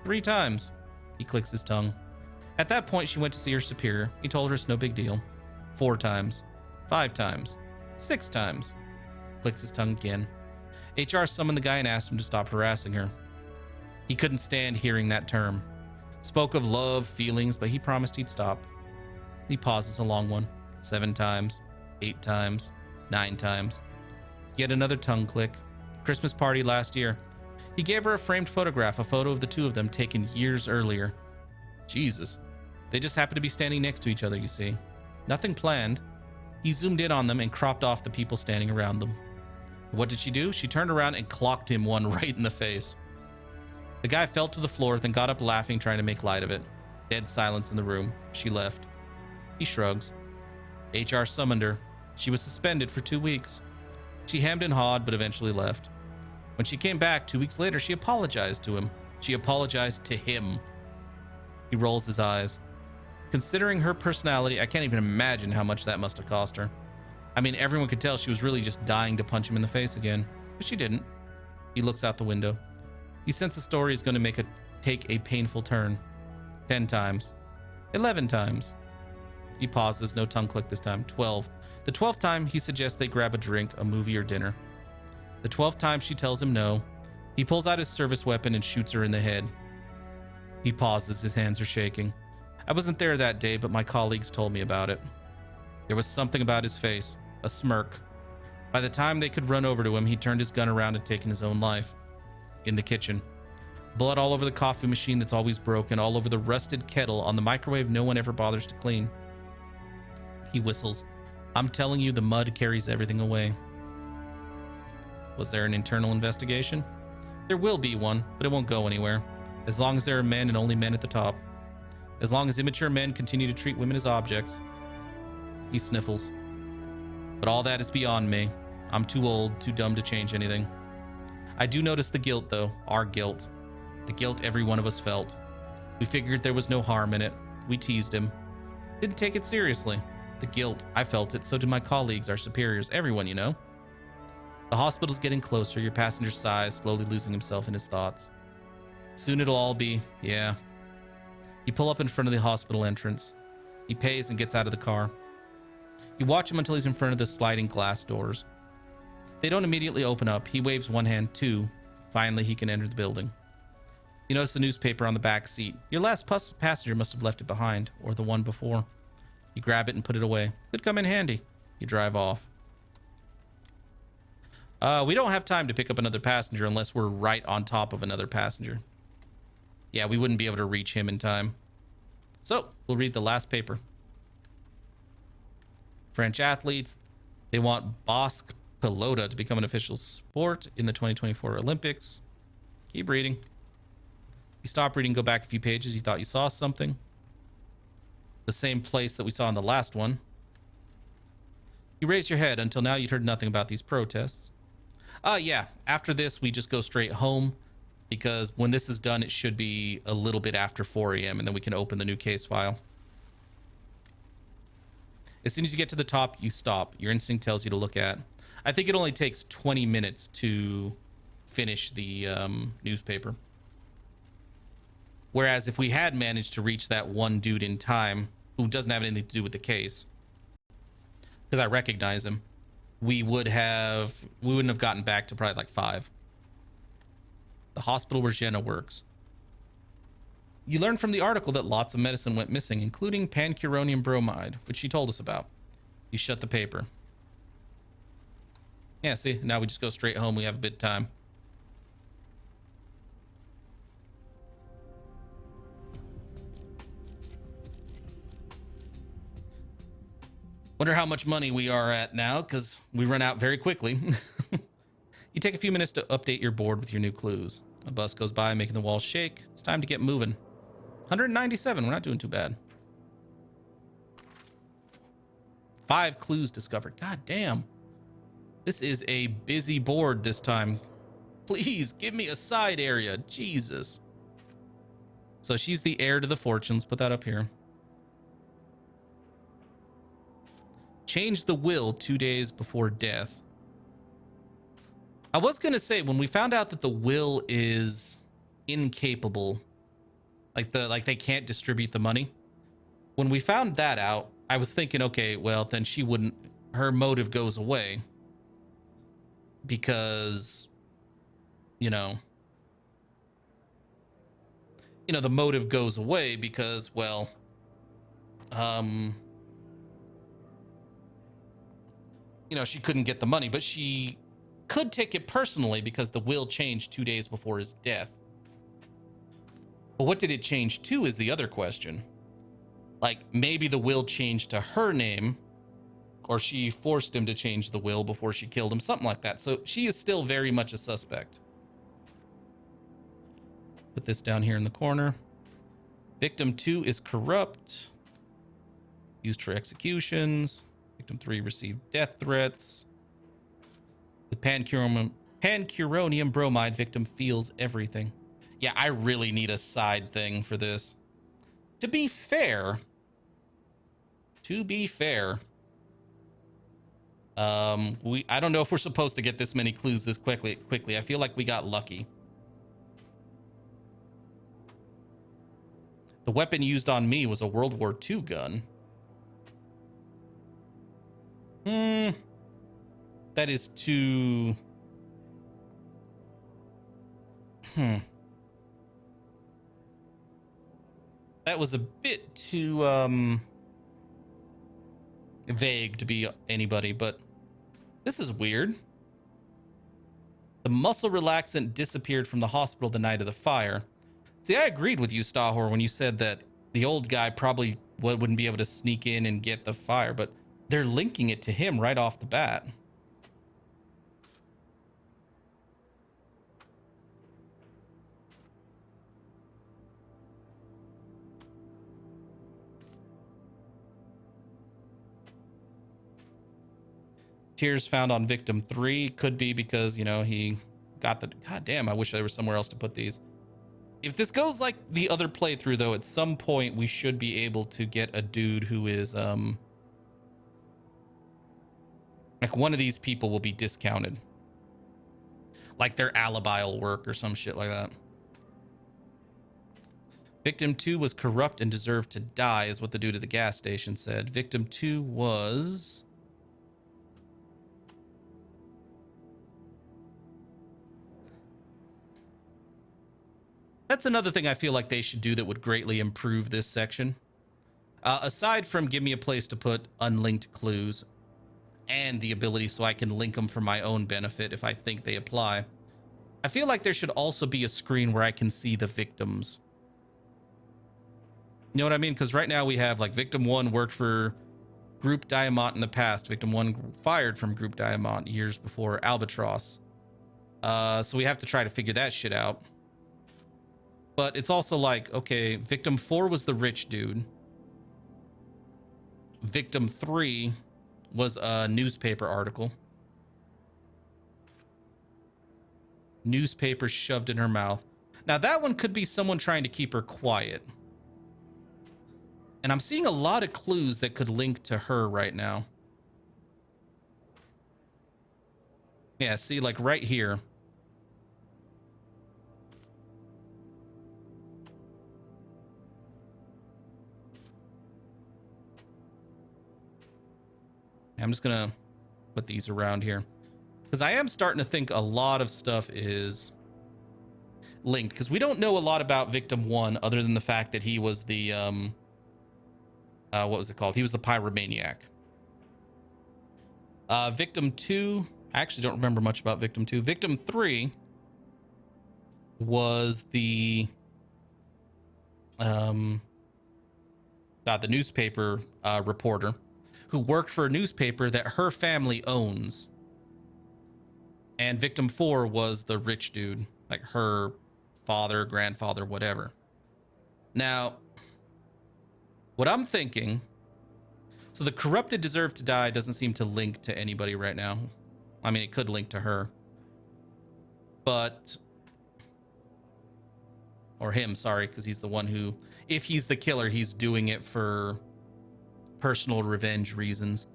3 times. He clicks his tongue. At that point, she went to see her superior. He told her it's no big deal. 4 times, 5 times, 6 times. Clicks his tongue again. HR summoned the guy and asked him to stop harassing her. He couldn't stand hearing that term. Spoke of love, feelings, but he promised he'd stop. He pauses a long one. 7 times, 8 times, 9 times. Yet another tongue click. Christmas party last year. He gave her a framed photograph, a photo of the 2 of them taken years earlier. Jesus. They just happened to be standing next to each other, you see. Nothing planned. He zoomed in on them and cropped off the people standing around them. What did she do? She turned around and clocked him one right in the face. The guy fell to the floor, then got up laughing, trying to make light of it. Dead silence in the room. She left. He shrugs. HR summoned her. She was suspended for 2 weeks. She hemmed and hawed, but eventually left. When she came back 2 weeks later, she apologized to him. She apologized to him. He rolls his eyes. Considering her personality, I can't even imagine how much that must have cost her. I mean, everyone could tell she was really just dying to punch him in the face again, but she didn't. He looks out the window. He senses the story is going to take a painful turn. 10 times. 11 times. He pauses, no tongue click this time. 12. The 12th time, he suggests they grab a drink, a movie, or dinner. The 12th time, she tells him no. He pulls out his service weapon and shoots her in the head. He pauses, his hands are shaking. I wasn't there that day, but my colleagues told me about it. There was something about his face, a smirk. By the time they could run over to him, he turned his gun around and taken his own life. In the kitchen. Blood all over the coffee machine that's always broken, all over the rusted kettle on the microwave no one ever bothers to clean. He whistles. I'm telling you, the mud carries everything away. Was there an internal investigation? There will be one, but it won't go anywhere. As long as there are men and only men at the top. As long as immature men continue to treat women as objects. He sniffles. But all that is beyond me. I'm too old, too dumb to change anything. I do notice the guilt, though. Our guilt. The guilt every one of us felt. We figured there was no harm in it. We teased him. Didn't take it seriously. The guilt, I felt it. So did my colleagues, our superiors, everyone, you know. The hospital's getting closer. Your passenger sighs, slowly losing himself in his thoughts. Soon it'll all be, yeah. You pull up in front of the hospital entrance. He pays and gets out of the car. You watch him until he's in front of the sliding glass doors. They don't immediately open up. He waves one hand too. Finally, he can enter the building. You notice the newspaper on the back seat. Your last passenger must have left it behind, or the one before. You grab it and put it away. Could come in handy. You drive off. We don't have time to pick up another passenger unless we're right on top of another passenger. Yeah, we wouldn't be able to reach him in time. So, we'll read the last paper. French athletes, they want Basque Pelota to become an official sport in the 2024 Olympics. Keep reading. You stop reading, go back a few pages. You thought you saw something. The same place that we saw in the last one. You raise your head. Until now, you'd heard nothing about these protests. Yeah. After this, we just go straight home. Because when this is done, it should be a little bit after 4 a.m. and then we can open the new case file. As soon as you get to the top, you stop. Your instinct tells you to look at. I think it only takes 20 minutes to finish the newspaper. Whereas if we had managed to reach that one dude in time, who doesn't have anything to do with the case, because I recognize him, we wouldn't have gotten back to probably like 5. The hospital where Jenna works. You learn from the article that lots of medicine went missing, including pancuronium bromide, which she told us about. You shut the paper. Yeah, see, now we just go straight home. We have a bit of time. Wonder how much money we are at now, because we run out very quickly. You take a few minutes to update your board with your new clues. A bus goes by, making the walls shake. It's time to get moving. 197, we're not doing too bad. 5 clues discovered. God damn. This is a busy board this time. Please give me a side area. Jesus. So she's the heir to the fortunes. Put that up here. Change the will 2 days before death. I was going to say, when we found out that the will is incapable, like they can't distribute the money. When we found that out, I was thinking, okay, well, then she wouldn't, her motive goes away because, you know, the motive goes away because, well, she couldn't get the money, but she could take it personally because the will changed 2 days before his death. But what did it change to is the other question. Like, maybe the will changed to her name, or she forced him to change the will before she killed him, something like that. So she is still very much a suspect. Put this down here in the corner. Victim 2 is corrupt. Used for executions. Victim 3 received death threats. With pancuronium bromide, victim feels everything. Yeah, I really need a side thing for this. To be fair, I don't know if we're supposed to get this many clues this quickly. I feel like we got lucky. The weapon used on me was a World War II gun. That is too... That was a bit too vague to be anybody, but this is weird. The muscle relaxant disappeared from the hospital the night of the fire. See, I agreed with you, Stahor, when you said that the old guy probably wouldn't be able to sneak in and get the fire, but they're linking it to him right off the bat. Tears found on victim 3 could be because, he got the... God damn, I wish there was somewhere else to put these. If this goes like the other playthrough, though, at some point we should be able to get a dude who is, like, one of these people will be discounted. Like their alibi will work or some shit like that. Victim 2 was corrupt and deserved to die, is what the dude at the gas station said. Victim 2 was... That's another thing I feel like they should do that would greatly improve this section. Aside from give me a place to put unlinked clues and the ability so I can link them for my own benefit if I think they apply, I feel like there should also be a screen where I can see the victims. You know what I mean? Because right now we have, like, Victim 1 worked for Group Diamant in the past. Victim 1 fired from Group Diamant years before Albatross. So we have to try to figure that shit out. But it's also like, okay, Victim 4 was the rich dude. Victim 3 was a newspaper article. Newspaper shoved in her mouth. Now that one could be someone trying to keep her quiet. And I'm seeing a lot of clues that could link to her right now. Yeah, see, like right here. I'm just gonna put these around here because I am starting to think a lot of stuff is linked, because we don't know a lot about Victim 1 other than the fact that he was the what was it called? He was the pyromaniac. Victim 2, I actually don't remember much about Victim 2. Victim 3 was the newspaper reporter who worked for a newspaper that her family owns. And Victim 4 was the rich dude, like her father, grandfather, whatever. Now, what I'm thinking, so the corrupted deserve to die doesn't seem to link to anybody right now. I mean, it could link to her. But, or him, sorry, because he's the one who, if he's the killer, he's doing it for personal revenge reasons.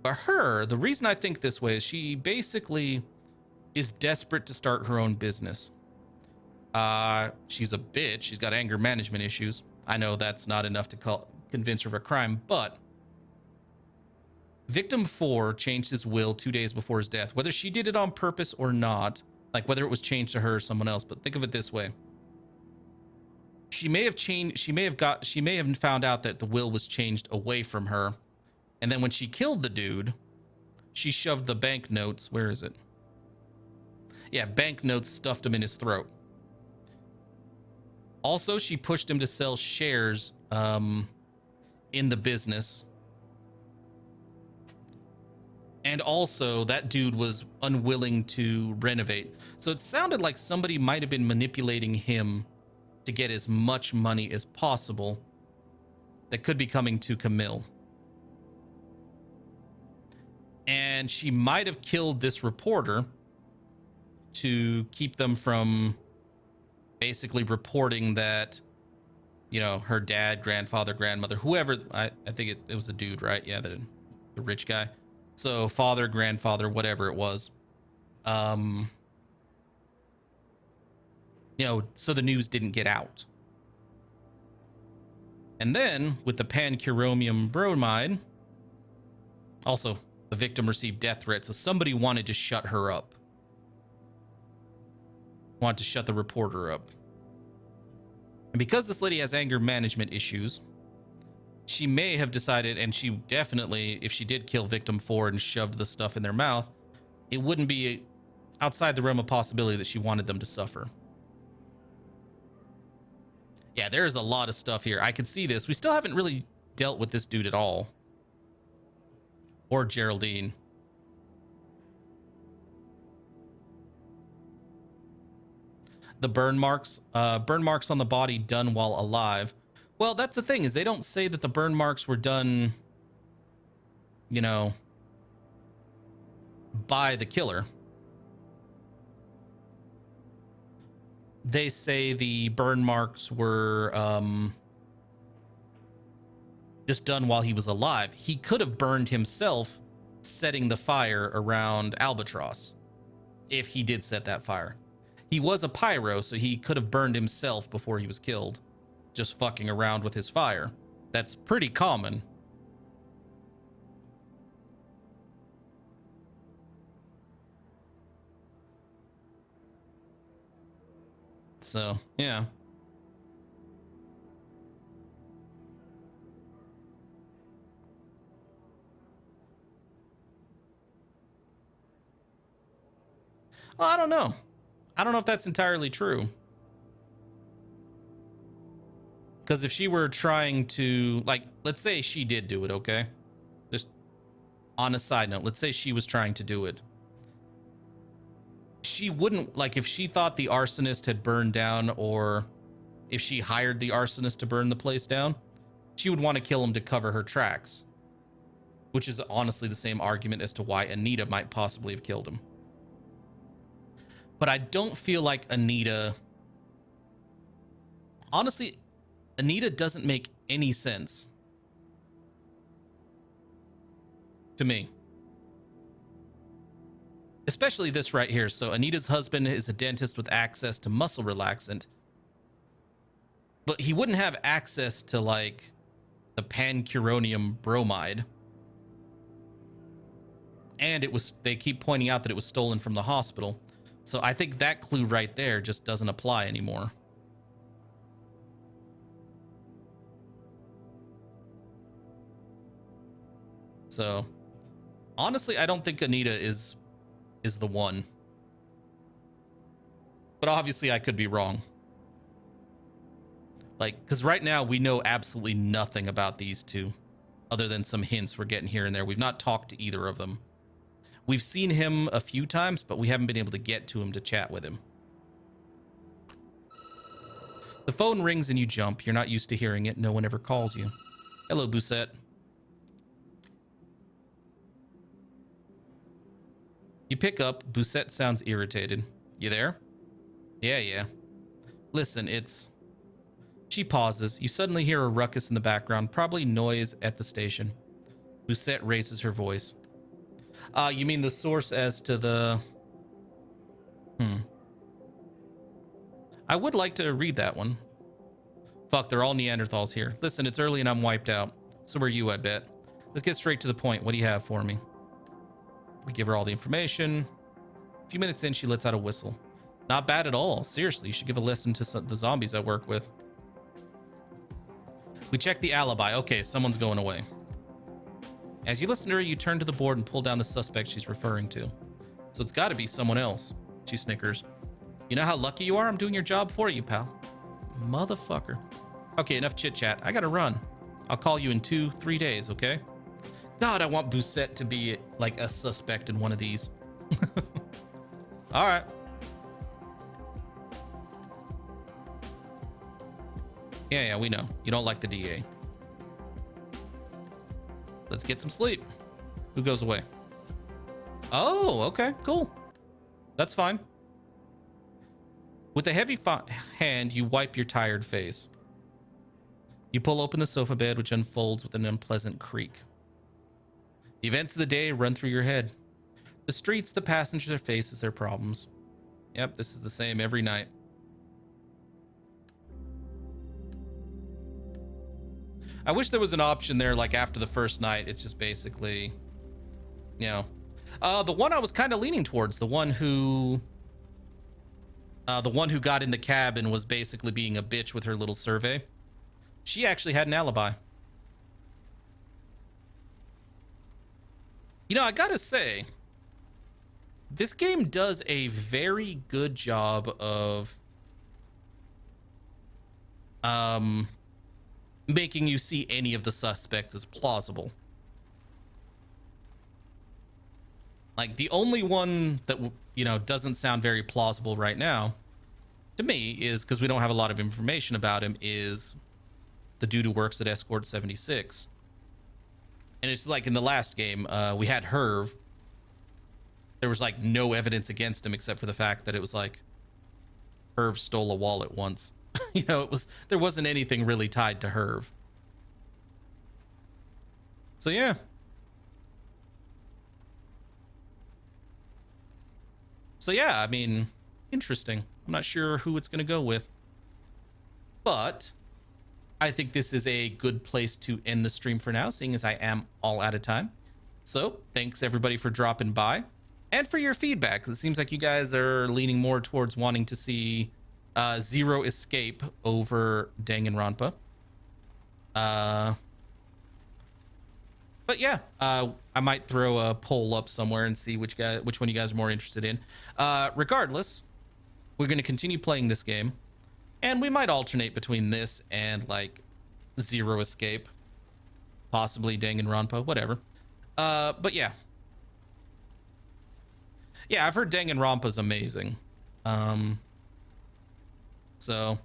But her, the reason I think this way is she basically is desperate to start her own business. She's a bitch. She's got anger management issues. I know that's not enough to convince her of a crime, but victim 4 changed his will 2 days before his death. Whether she did it on purpose or not, like whether it was changed to her or someone else, but think of it this way. She may have changed, she may have found out that the will was changed away from her. And then when she killed the dude, she shoved the banknotes. Where is it? Yeah, banknotes, stuffed them in his throat. Also, she pushed him to sell shares in the business. And also, that dude was unwilling to renovate. So it sounded like somebody might have been manipulating him to get as much money as possible that could be coming to Camille. And she might have killed this reporter to keep them from basically reporting that, you know, her dad, grandfather, grandmother, whoever, I think it was a dude, right? Yeah, the rich guy. So father, grandfather, whatever it was. You know, so the news didn't get out. And then with the pancuronium bromide, also the victim received death threats. So somebody wanted to shut her up. Wanted to shut the reporter up. And because this lady has anger management issues, she may have decided, and she definitely, if she did kill victim 4 and shoved the stuff in their mouth, it wouldn't be outside the realm of possibility that she wanted them to suffer. Yeah, there's a lot of stuff here. I can see this. We still haven't really dealt with this dude at all. Or Geraldine. The burn marks on the body done while alive. Well, that's the thing, is they don't say that the burn marks were done, you know, by the killer. They say the burn marks were just done while he was alive. He could have burned himself setting the fire around Albatross if he did set that fire. He was a pyro, so he could have burned himself before he was killed, just fucking around with his fire. That's pretty common. So, yeah. Well, I don't know. I don't know if that's entirely true. Because if she were trying to, like, let's say she did do it, okay? Just on a side note, let's say she was trying to do it. She wouldn't, like, if she thought the arsonist had burned down, or if she hired the arsonist to burn the place down, she would want to kill him to cover her tracks. Which is honestly the same argument as to why Anita might possibly have killed him. But I don't feel like Anita... Honestly, Anita doesn't make any sense to me. Especially this right here. So Anita's husband is a dentist with access to muscle relaxant. But he wouldn't have access to, like, the pancuronium bromide. And it was, they keep pointing out that it was stolen from the hospital. So I think that clue right there just doesn't apply anymore. So honestly, I don't think Anita is the one. But obviously I could be wrong. Like, because right now we know absolutely nothing about these two, other than some hints we're getting here and there. We've not talked to either of them. We've seen him a few times, but we haven't been able to get to him to chat with him. The phone rings and you jump. You're not used to hearing it. No one ever calls you. Hello, Bousette. You pick up. Bousette sounds irritated. You there? Yeah. Listen, it's... She pauses. You suddenly hear a ruckus in the background, probably noise at the station. Bousette raises her voice. You mean the source as to the... I would like to read that one. Fuck, they're all Neanderthals here. Listen, it's early and I'm wiped out. So are you, I bet. Let's get straight to the point. What do you have for me? We give her all the information. A few minutes in, she lets out a whistle. Not bad at all. Seriously, you should give a listen to the zombies I work with. We check the alibi. Okay, someone's going away. As you listen to her, you turn to the board and pull down the suspect she's referring to. So it's got to be someone else. She snickers. You know how lucky you are? I'm doing your job for you, pal. Motherfucker. Okay, enough chit-chat. I gotta run. I'll call you in 2-3 days, okay? God, I want Bousette to be like a suspect in one of these. All right. Yeah, we know. You don't like the DA. Let's get some sleep. Who goes away? Oh, okay, cool. That's fine. With a heavy hand, you wipe your tired face. You pull open the sofa bed, which unfolds with an unpleasant creak. The events of the day run through your head. The streets, the passengers faces their problems. Yep, this is the same every night. I wish there was an option there, like after the first night, it's just basically, you know, the one I was kind of leaning towards, the one who got in the cab and was basically being a bitch with her little survey. She actually had an alibi. You know, I gotta say, this game does a very good job of making you see any of the suspects as plausible. Like, the only one that, you know, doesn't sound very plausible right now to me is, because we don't have a lot of information about him, is the dude who works at Escort 76. And it's like in the last game, we had Herv. There was like no evidence against him except for the fact that it was like Herv stole a wallet once. You know, there wasn't anything really tied to Herv. So yeah. So yeah, I mean, interesting. I'm not sure who it's going to go with. But I think this is a good place to end the stream for now, seeing as I am all out of time. So thanks everybody for dropping by and for your feedback. It seems like you guys are leaning more towards wanting to see Zero Escape over Danganronpa. But yeah, I might throw a poll up somewhere and see which one you guys are more interested in. Regardless, we're going to continue playing this game, and we might alternate between this and like Zero Escape, possibly Danganronpa, whatever. But yeah, I've heard Danganronpa's amazing. So,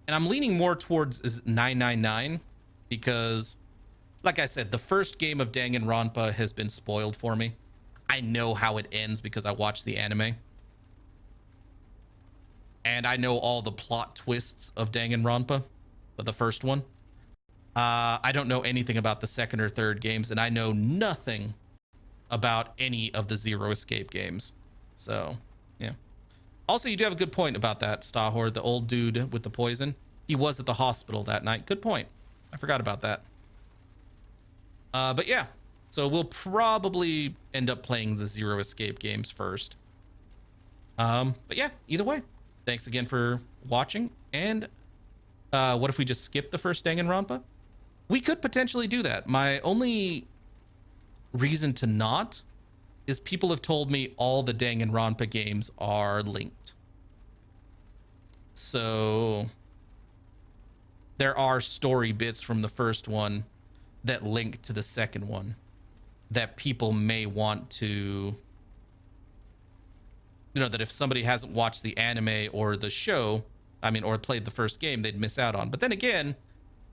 and I'm leaning more towards 999 because, like I said, the first game of Danganronpa has been spoiled for me. I know how it ends because I watched the anime. And I know all the plot twists of Danganronpa, but the first one. I don't know anything about the second or third games, and I know nothing about any of the Zero Escape games. So, yeah. Also, you do have a good point about that, Stahor, the old dude with the poison. He was at the hospital that night. Good point. I forgot about that. But yeah, so we'll probably end up playing the Zero Escape games first. But yeah, either way, thanks again for watching. And what if we just skip the first Danganronpa? We could potentially do that. My only reason to not is people have told me all the Danganronpa games are linked. So there are story bits from the first one that link to the second one that people may want to, you know, that if somebody hasn't watched the anime or the show, I mean, or played the first game, they'd miss out on. But then again,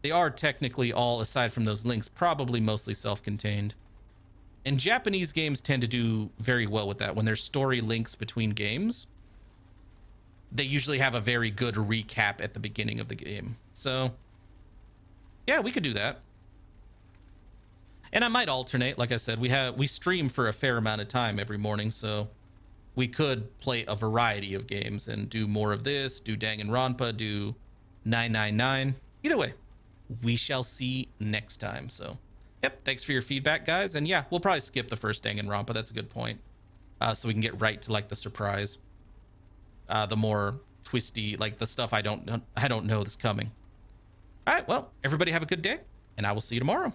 they are technically all, aside from those links, probably mostly self-contained. And Japanese games tend to do very well with that. When there's story links between games, they usually have a very good recap at the beginning of the game. So yeah, we could do that. And I might alternate. Like I said, we stream for a fair amount of time every morning, so we could play a variety of games and do more of this, do Danganronpa, do 999. Either way, we shall see next time. So yep, thanks for your feedback, guys. And yeah, we'll probably skip the first Danganronpa. That's a good point. So we can get right to like the surprise, the more twisty, like the stuff I don't know that's coming. All right, well, everybody have a good day, and I will see you tomorrow.